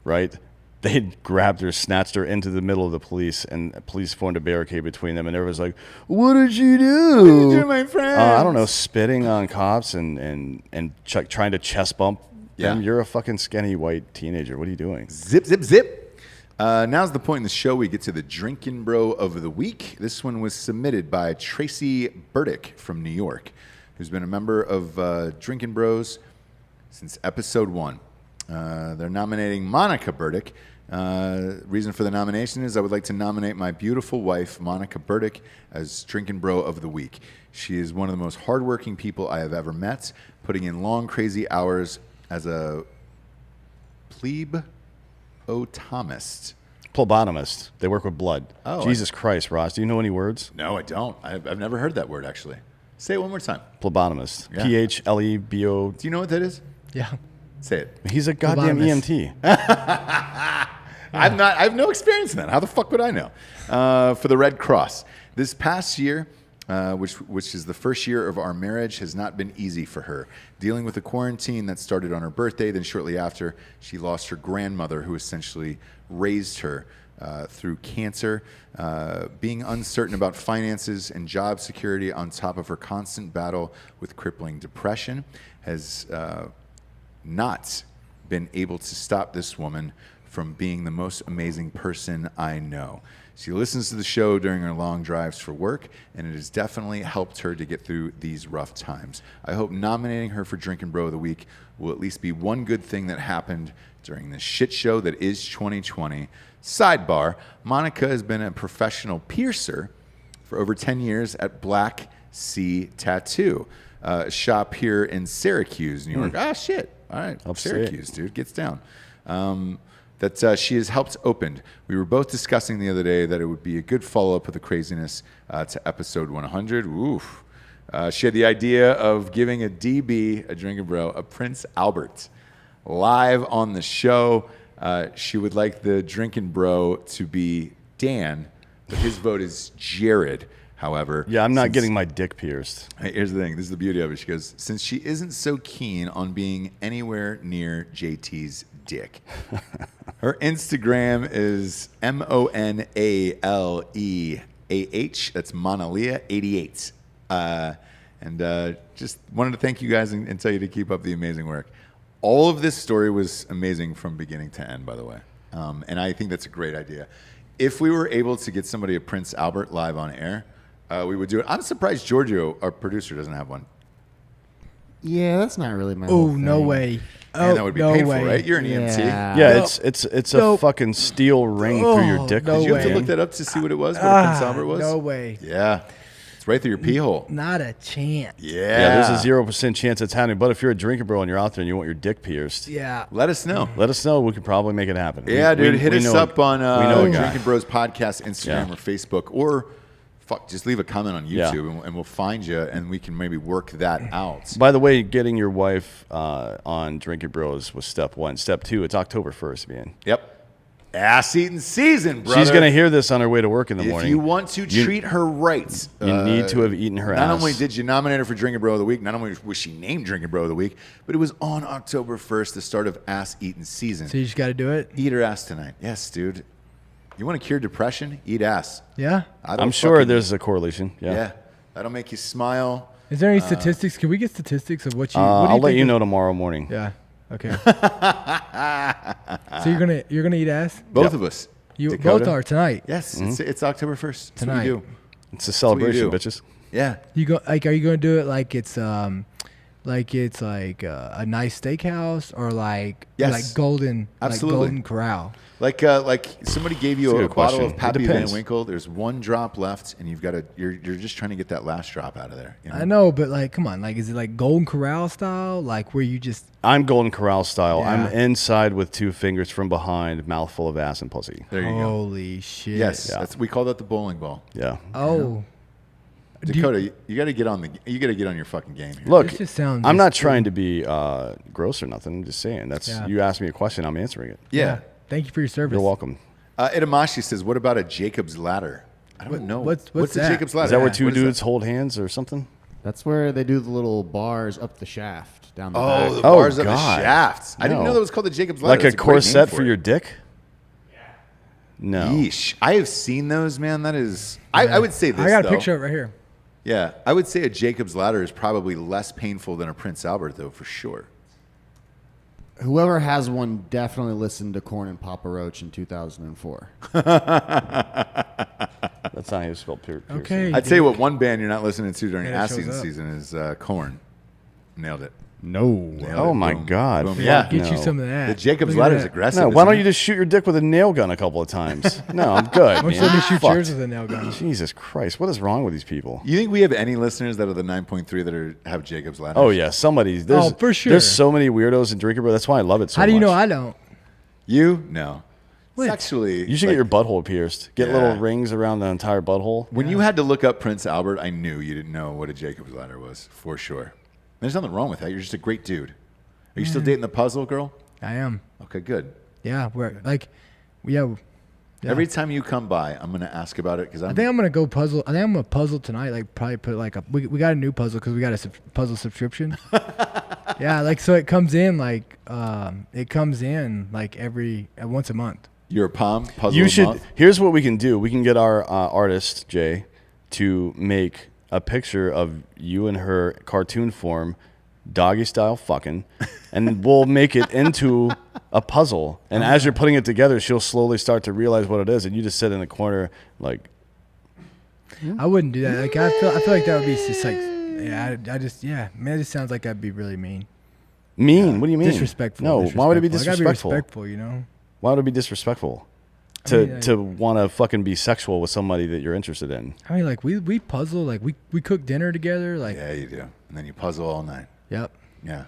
[SPEAKER 2] right? They had grabbed her, snatched her into the middle of the police, and police formed a barricade between them. And everyone's like, "What did you do?
[SPEAKER 1] What did you do, my friend?"
[SPEAKER 2] I don't know, spitting on cops and trying to chest bump them. You're a fucking skinny white teenager. What are you doing?
[SPEAKER 1] Zip, zip, zip. Now's the point in the show we get to the Drinkin Bro of the week. This one was submitted by Tracy Burdick from New York, who's been a member of Drinkin Bros since episode 1. They're nominating Monica Burdick. Reason for the nomination is I would like to nominate my beautiful wife, Monica Burdick, as Drinkin Bro of the week. She is one of the most hardworking people I have ever met, putting in long, crazy hours as a plebotomist.
[SPEAKER 2] Phlebotomist. They work with blood.
[SPEAKER 1] Oh,
[SPEAKER 2] Jesus Christ, Ross. Do you know any words?
[SPEAKER 1] No, I don't. I've never heard that word, actually. Say it one more time.
[SPEAKER 2] Phlebotomist.
[SPEAKER 1] Yeah.
[SPEAKER 2] P-H-L-E-B-O.
[SPEAKER 1] Do you know what that is?
[SPEAKER 4] Yeah.
[SPEAKER 1] Say it.
[SPEAKER 2] He's a goddamn EMT.
[SPEAKER 1] I have no experience in that. How the fuck would I know? For the Red Cross. This past year, which is the first year of our marriage, has not been easy for her. Dealing with a quarantine that started on her birthday, then shortly after, she lost her grandmother, who essentially raised her through cancer, being uncertain about finances and job security on top of her constant battle with crippling depression has not been able to stop this woman from being the most amazing person I know. She listens to the show during her long drives for work, and it has definitely helped her to get through these rough times. I hope nominating her for Drinkin Bro of the Week will at least be one good thing that happened during this shit show that is 2020. Sidebar, Monica has been a professional piercer for over 10 years at Black Sea Tattoo, a shop here in Syracuse, New York. Ah, shit. All right, Syracuse, dude, gets down. That she has helped open. We were both discussing the other day that it would be a good follow-up of the craziness to episode 100. Oof. She had the idea of giving a DB, a Drinkin Bro, a Prince Albert live on the show. She would like the Drinkin Bro to be Dan, but his vote is Jared. However,
[SPEAKER 2] yeah, I'm not getting my dick pierced.
[SPEAKER 1] Here's the thing. This is the beauty of it. She goes, since she isn't so keen on being anywhere near JT's dick. Her Instagram is MONALEAH. That's Monalia88. And just wanted to thank you guys and tell you to keep up the amazing work. All of this story was amazing from beginning to end, by the way. And I think that's a great idea. If we were able to get somebody a Prince Albert live on air, we would do it. I'm surprised Giorgio, our producer, doesn't have one.
[SPEAKER 5] Yeah, that's not really my.
[SPEAKER 4] Oh,
[SPEAKER 5] whole
[SPEAKER 4] no
[SPEAKER 5] thing.
[SPEAKER 4] way.
[SPEAKER 1] And that would be
[SPEAKER 4] no
[SPEAKER 1] painful,
[SPEAKER 4] way.
[SPEAKER 1] right? You're an EMT.
[SPEAKER 5] Yeah.
[SPEAKER 2] Yeah,
[SPEAKER 4] No.
[SPEAKER 2] it's
[SPEAKER 4] No.
[SPEAKER 2] a fucking steel ring through your dick.
[SPEAKER 4] no
[SPEAKER 1] Did you have to
[SPEAKER 4] way.
[SPEAKER 1] look that up to see what it was? What a Prince Albert was?
[SPEAKER 4] No way.
[SPEAKER 1] Yeah. It's right through your pee hole.
[SPEAKER 4] Not a chance.
[SPEAKER 1] Yeah.
[SPEAKER 2] Yeah, there's a 0% chance it's happening. But if you're a Drinkin Bro and you're out there and you want your dick pierced,
[SPEAKER 4] Yeah.
[SPEAKER 1] Let us know.
[SPEAKER 2] let us know. We can probably make it happen.
[SPEAKER 1] Yeah, dude. Hit us
[SPEAKER 2] know a-
[SPEAKER 1] up on
[SPEAKER 2] we know a guy.
[SPEAKER 1] Drinkin Bros podcast, Instagram,
[SPEAKER 2] Yeah.
[SPEAKER 1] or Facebook, or just leave a comment on
[SPEAKER 2] Yeah.
[SPEAKER 1] YouTube, and we'll find you, and we can maybe work that out.
[SPEAKER 2] By the way, getting your wife on Drinkin Bros was step 1. Step 2, it's October 1st, man.
[SPEAKER 1] Yep. Ass eating season, brother.
[SPEAKER 2] She's going to hear this on her way to work in the
[SPEAKER 1] If
[SPEAKER 2] morning.
[SPEAKER 1] you want to treat her right,
[SPEAKER 2] you need to have eaten her
[SPEAKER 1] Not
[SPEAKER 2] ass.
[SPEAKER 1] only did you nominate her for Drinkin Bro of the Week, not only was she named Drinkin Bro of the Week, but it was on October 1st, the start of ass eating season.
[SPEAKER 4] So you just got to do it?
[SPEAKER 1] Eat her ass tonight. Yes, dude. You want to cure depression? Eat ass.
[SPEAKER 4] Yeah.
[SPEAKER 2] I'm sure there's a correlation. Yeah.
[SPEAKER 1] Yeah. That'll make you smile.
[SPEAKER 4] Is there any statistics? Can we get statistics of what you? What do
[SPEAKER 2] I'll let
[SPEAKER 4] think
[SPEAKER 2] you
[SPEAKER 4] is-
[SPEAKER 2] know tomorrow morning.
[SPEAKER 4] Yeah. Okay. So you're gonna eat ass?
[SPEAKER 1] Both of us.
[SPEAKER 4] You
[SPEAKER 1] Dakota?
[SPEAKER 4] both are tonight.
[SPEAKER 1] Yes, it's October 1st. That's
[SPEAKER 4] Tonight.
[SPEAKER 1] what we do.
[SPEAKER 2] It's a celebration,
[SPEAKER 1] do.
[SPEAKER 2] bitches.
[SPEAKER 1] Yeah.
[SPEAKER 4] You go like? Are you gonna do it like it's a nice steakhouse or like
[SPEAKER 1] Yes.
[SPEAKER 4] golden
[SPEAKER 1] Absolutely.
[SPEAKER 4] like Golden Corral?
[SPEAKER 1] Like somebody gave you
[SPEAKER 2] That's a
[SPEAKER 1] a
[SPEAKER 2] good
[SPEAKER 1] bottle
[SPEAKER 2] question.
[SPEAKER 1] of Pappy
[SPEAKER 2] It
[SPEAKER 1] Van
[SPEAKER 2] depends.
[SPEAKER 1] Winkle. There's one drop left, and you're just trying to get that last drop out of there. You know?
[SPEAKER 4] I know, but like, come on, like, is it like Golden Corral style, like where you just?
[SPEAKER 2] I'm Golden Corral style.
[SPEAKER 4] Yeah.
[SPEAKER 2] I'm inside with 2 fingers from behind, mouthful of ass and pussy.
[SPEAKER 1] There you go.
[SPEAKER 4] Holy shit!
[SPEAKER 1] Yes,
[SPEAKER 2] Yeah.
[SPEAKER 1] we call that the bowling ball.
[SPEAKER 2] Yeah.
[SPEAKER 4] Oh, Do you-
[SPEAKER 1] Dakota, you got to get on your fucking game here.
[SPEAKER 2] Look,
[SPEAKER 4] This just sounds
[SPEAKER 2] I'm
[SPEAKER 4] just
[SPEAKER 2] not
[SPEAKER 4] cool.
[SPEAKER 2] trying to be gross or nothing. I'm just saying.
[SPEAKER 4] Yeah.
[SPEAKER 2] You asked me a question. I'm answering it.
[SPEAKER 1] Yeah.
[SPEAKER 4] Thank you for your service.
[SPEAKER 2] You're welcome.
[SPEAKER 1] Itamashi says, "What about a Jacob's ladder?" I don't know.
[SPEAKER 4] what's
[SPEAKER 1] a
[SPEAKER 4] that?
[SPEAKER 1] Jacob's ladder?
[SPEAKER 2] Is that where
[SPEAKER 1] What
[SPEAKER 2] 2
[SPEAKER 1] is that?
[SPEAKER 2] dudes hold hands or something?
[SPEAKER 5] That's where they do the little bars up the shaft down the
[SPEAKER 1] Oh,
[SPEAKER 5] back.
[SPEAKER 1] the
[SPEAKER 2] Oh,
[SPEAKER 1] bars of the
[SPEAKER 2] God.
[SPEAKER 1] shafts. I didn't
[SPEAKER 2] No.
[SPEAKER 1] know that was called the Jacob's ladder.
[SPEAKER 2] Like a
[SPEAKER 1] That's great name
[SPEAKER 2] corset for
[SPEAKER 1] it.
[SPEAKER 2] your dick? No.
[SPEAKER 1] Yeesh. I have seen those, man. That is. I would say this.
[SPEAKER 4] I got a
[SPEAKER 1] though.
[SPEAKER 4] picture of it right here.
[SPEAKER 1] Yeah, I would say a Jacob's ladder is probably less painful than a Prince Albert, though, for sure.
[SPEAKER 5] Whoever has one definitely listened to Corn and Papa Roach in 2004.
[SPEAKER 2] That's not how you spell piercing.
[SPEAKER 4] Okay.
[SPEAKER 1] I'd tell you what, one band you're not listening to during
[SPEAKER 4] And it
[SPEAKER 1] ass
[SPEAKER 4] shows
[SPEAKER 1] season
[SPEAKER 4] up.
[SPEAKER 1] season is Korn. Nailed it.
[SPEAKER 5] No.
[SPEAKER 1] Nailed
[SPEAKER 2] Oh
[SPEAKER 1] it.
[SPEAKER 2] my
[SPEAKER 1] Boom.
[SPEAKER 2] God.
[SPEAKER 1] Boom.
[SPEAKER 2] Fuck
[SPEAKER 1] Yeah.
[SPEAKER 4] Get you
[SPEAKER 2] No.
[SPEAKER 4] some of that.
[SPEAKER 1] The Jacob's
[SPEAKER 4] Look at
[SPEAKER 1] ladder is
[SPEAKER 4] that.
[SPEAKER 1] aggressive.
[SPEAKER 2] No, why
[SPEAKER 1] isn't
[SPEAKER 2] don't
[SPEAKER 1] it?
[SPEAKER 2] you just shoot your dick with a nail gun a couple of times? No, I'm good.
[SPEAKER 4] Why don't you
[SPEAKER 2] man.
[SPEAKER 4] let me shoot
[SPEAKER 2] Fucked.
[SPEAKER 4] yours with a nail gun?
[SPEAKER 2] Jesus Christ. What is wrong with these people?
[SPEAKER 1] You think we have any listeners that are the 9.3 that have Jacob's ladders?
[SPEAKER 2] Oh, yeah. Somebody. There's,
[SPEAKER 4] for sure.
[SPEAKER 2] There's so many weirdos in Drinkin Bro. That's why I love it so much.
[SPEAKER 4] How do you know I don't?
[SPEAKER 1] You? No.
[SPEAKER 4] What?
[SPEAKER 1] Sexually.
[SPEAKER 2] You should get your butthole pierced. Get
[SPEAKER 1] Yeah.
[SPEAKER 2] little rings around the entire butthole.
[SPEAKER 1] When you had to look up Prince Albert, I knew you didn't know what a Jacob's ladder was, for sure. There's nothing wrong with that. You're just a great dude. Are you still dating the puzzle girl?
[SPEAKER 4] I am.
[SPEAKER 1] Okay, good.
[SPEAKER 4] Yeah, we're like, yeah. Yeah.
[SPEAKER 1] Every time you come by, I'm going to ask about it because
[SPEAKER 4] I think I'm gonna go puzzle. I think I'm gonna puzzle tonight. Like probably put like we got a new puzzle because we got a puzzle subscription. Yeah, like so it comes in like every once a month.
[SPEAKER 1] You're a puzzle
[SPEAKER 2] You
[SPEAKER 1] a
[SPEAKER 2] should.
[SPEAKER 1] month?
[SPEAKER 2] Here's what we can do. We can get our artist Jay to make a picture of you in her cartoon form, doggy style fucking, and we'll make it into a puzzle. And as you're putting it together, she'll slowly start to realize what it is, and you just sit in the corner like.
[SPEAKER 4] I wouldn't do that. Like I feel like that would be just like man, it just sounds like that'd be really mean.
[SPEAKER 2] Mean? What do you mean?
[SPEAKER 4] Disrespectful.
[SPEAKER 2] No, why would it be
[SPEAKER 4] I gotta
[SPEAKER 2] disrespectful?
[SPEAKER 4] be respectful, you know.
[SPEAKER 2] Why would it be disrespectful?
[SPEAKER 4] I mean,
[SPEAKER 2] To want to fucking be sexual with somebody that you're interested in.
[SPEAKER 4] I mean, like we puzzle, like we cook dinner together, like
[SPEAKER 1] Yeah, you do. And then you puzzle all night.
[SPEAKER 4] yep.
[SPEAKER 1] Yeah.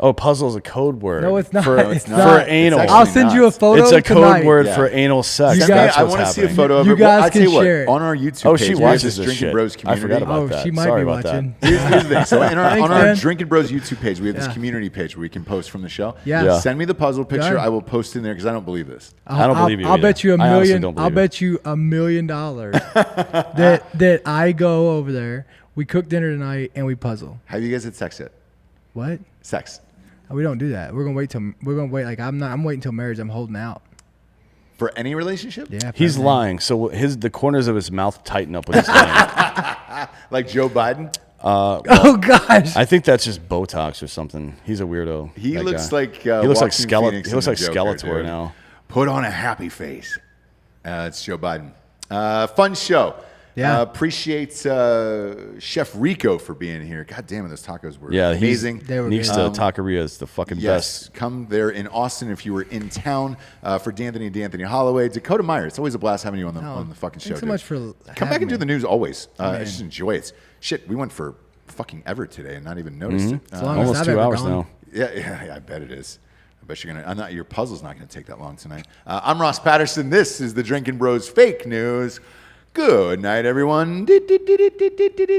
[SPEAKER 2] Oh, puzzle is a code word.
[SPEAKER 4] No, it's not.
[SPEAKER 2] For,
[SPEAKER 4] It's
[SPEAKER 2] for
[SPEAKER 4] not.
[SPEAKER 2] anal.
[SPEAKER 1] It's
[SPEAKER 4] I'll
[SPEAKER 1] actually
[SPEAKER 4] send you a
[SPEAKER 1] not.
[SPEAKER 4] photo.
[SPEAKER 2] It's a code
[SPEAKER 4] tonight.
[SPEAKER 2] word
[SPEAKER 1] Yeah.
[SPEAKER 2] for anal sex.
[SPEAKER 4] You guys-
[SPEAKER 2] That's
[SPEAKER 1] I
[SPEAKER 2] what's
[SPEAKER 1] want to see a
[SPEAKER 2] happening.
[SPEAKER 1] photo of
[SPEAKER 4] You
[SPEAKER 1] it. Well,
[SPEAKER 4] guys
[SPEAKER 1] I'll tell you
[SPEAKER 4] can
[SPEAKER 1] what,
[SPEAKER 4] share it.
[SPEAKER 1] on our YouTube
[SPEAKER 2] Oh,
[SPEAKER 1] page,
[SPEAKER 2] she
[SPEAKER 1] we have
[SPEAKER 2] watches
[SPEAKER 1] this
[SPEAKER 2] this
[SPEAKER 1] Drinkin'
[SPEAKER 2] shit.
[SPEAKER 1] Bros
[SPEAKER 2] I
[SPEAKER 1] community.
[SPEAKER 2] forgot about
[SPEAKER 4] Oh,
[SPEAKER 2] that.
[SPEAKER 4] she might
[SPEAKER 2] Sorry
[SPEAKER 4] be
[SPEAKER 2] about that.
[SPEAKER 4] watching.
[SPEAKER 1] Here's the thing. So
[SPEAKER 4] Thanks,
[SPEAKER 1] on our
[SPEAKER 4] man.
[SPEAKER 1] Drinkin' Bros YouTube page, we have this
[SPEAKER 4] Yeah.
[SPEAKER 1] community page where we can post from the show.
[SPEAKER 4] Yeah.
[SPEAKER 2] Yeah.
[SPEAKER 1] Send me the puzzle picture.
[SPEAKER 4] Done.
[SPEAKER 1] I will post in there because I don't believe this.
[SPEAKER 2] I don't believe you
[SPEAKER 4] I'll
[SPEAKER 2] either.
[SPEAKER 4] bet you
[SPEAKER 2] I honestly
[SPEAKER 4] million.
[SPEAKER 2] don't
[SPEAKER 4] I'll
[SPEAKER 2] believe it.
[SPEAKER 4] bet you $1 million that I go over there. We cook dinner tonight and we puzzle.
[SPEAKER 1] Have you guys had sex yet?
[SPEAKER 4] What?
[SPEAKER 1] Sex.
[SPEAKER 4] We don't do that. We're gonna wait. Like I'm waiting till marriage. I'm holding out.
[SPEAKER 1] For any relationship?
[SPEAKER 4] Yeah.
[SPEAKER 2] He's
[SPEAKER 4] pregnant.
[SPEAKER 2] lying. So the corners of his mouth tighten up when he's lying.
[SPEAKER 1] Like Joe Biden?
[SPEAKER 4] Oh gosh.
[SPEAKER 2] I think that's just Botox or something. He's a weirdo.
[SPEAKER 1] He
[SPEAKER 2] that
[SPEAKER 1] looks
[SPEAKER 2] guy.
[SPEAKER 1] like
[SPEAKER 2] he looks like
[SPEAKER 1] Joaquin
[SPEAKER 2] Skeletor.
[SPEAKER 1] Phoenix
[SPEAKER 2] He looks
[SPEAKER 1] in
[SPEAKER 2] like
[SPEAKER 1] The Joker,
[SPEAKER 2] Skeletor
[SPEAKER 1] dude.
[SPEAKER 2] now.
[SPEAKER 1] Put on a happy face. It's Joe Biden. Fun show.
[SPEAKER 4] Yeah.
[SPEAKER 1] Appreciate Chef Rico for being here. God damn it, those tacos were
[SPEAKER 2] Yeah,
[SPEAKER 1] amazing.
[SPEAKER 4] They were
[SPEAKER 2] Next
[SPEAKER 4] good.
[SPEAKER 2] to Taqueria is the fucking
[SPEAKER 1] Yes,
[SPEAKER 2] best.
[SPEAKER 1] come there in Austin if you were in town. For D'Anthony and D'Anthony Holloway, Dakota Meyer. It's always a blast having you on the fucking show.
[SPEAKER 4] Thanks so
[SPEAKER 1] dude.
[SPEAKER 4] much for
[SPEAKER 1] come back
[SPEAKER 4] having
[SPEAKER 1] and do
[SPEAKER 4] me.
[SPEAKER 1] the news always. I just enjoy it. Shit, we went for fucking ever today and not even noticed it.
[SPEAKER 4] As long as
[SPEAKER 2] Almost
[SPEAKER 4] I've
[SPEAKER 2] 2
[SPEAKER 4] ever
[SPEAKER 2] hours
[SPEAKER 4] gone.
[SPEAKER 2] now.
[SPEAKER 1] Yeah, I bet it is. I bet you're gonna. I'm not. Your puzzle's not gonna take that long tonight. I'm Ross Patterson. This is the Drinkin Bros fake news. Good night, everyone.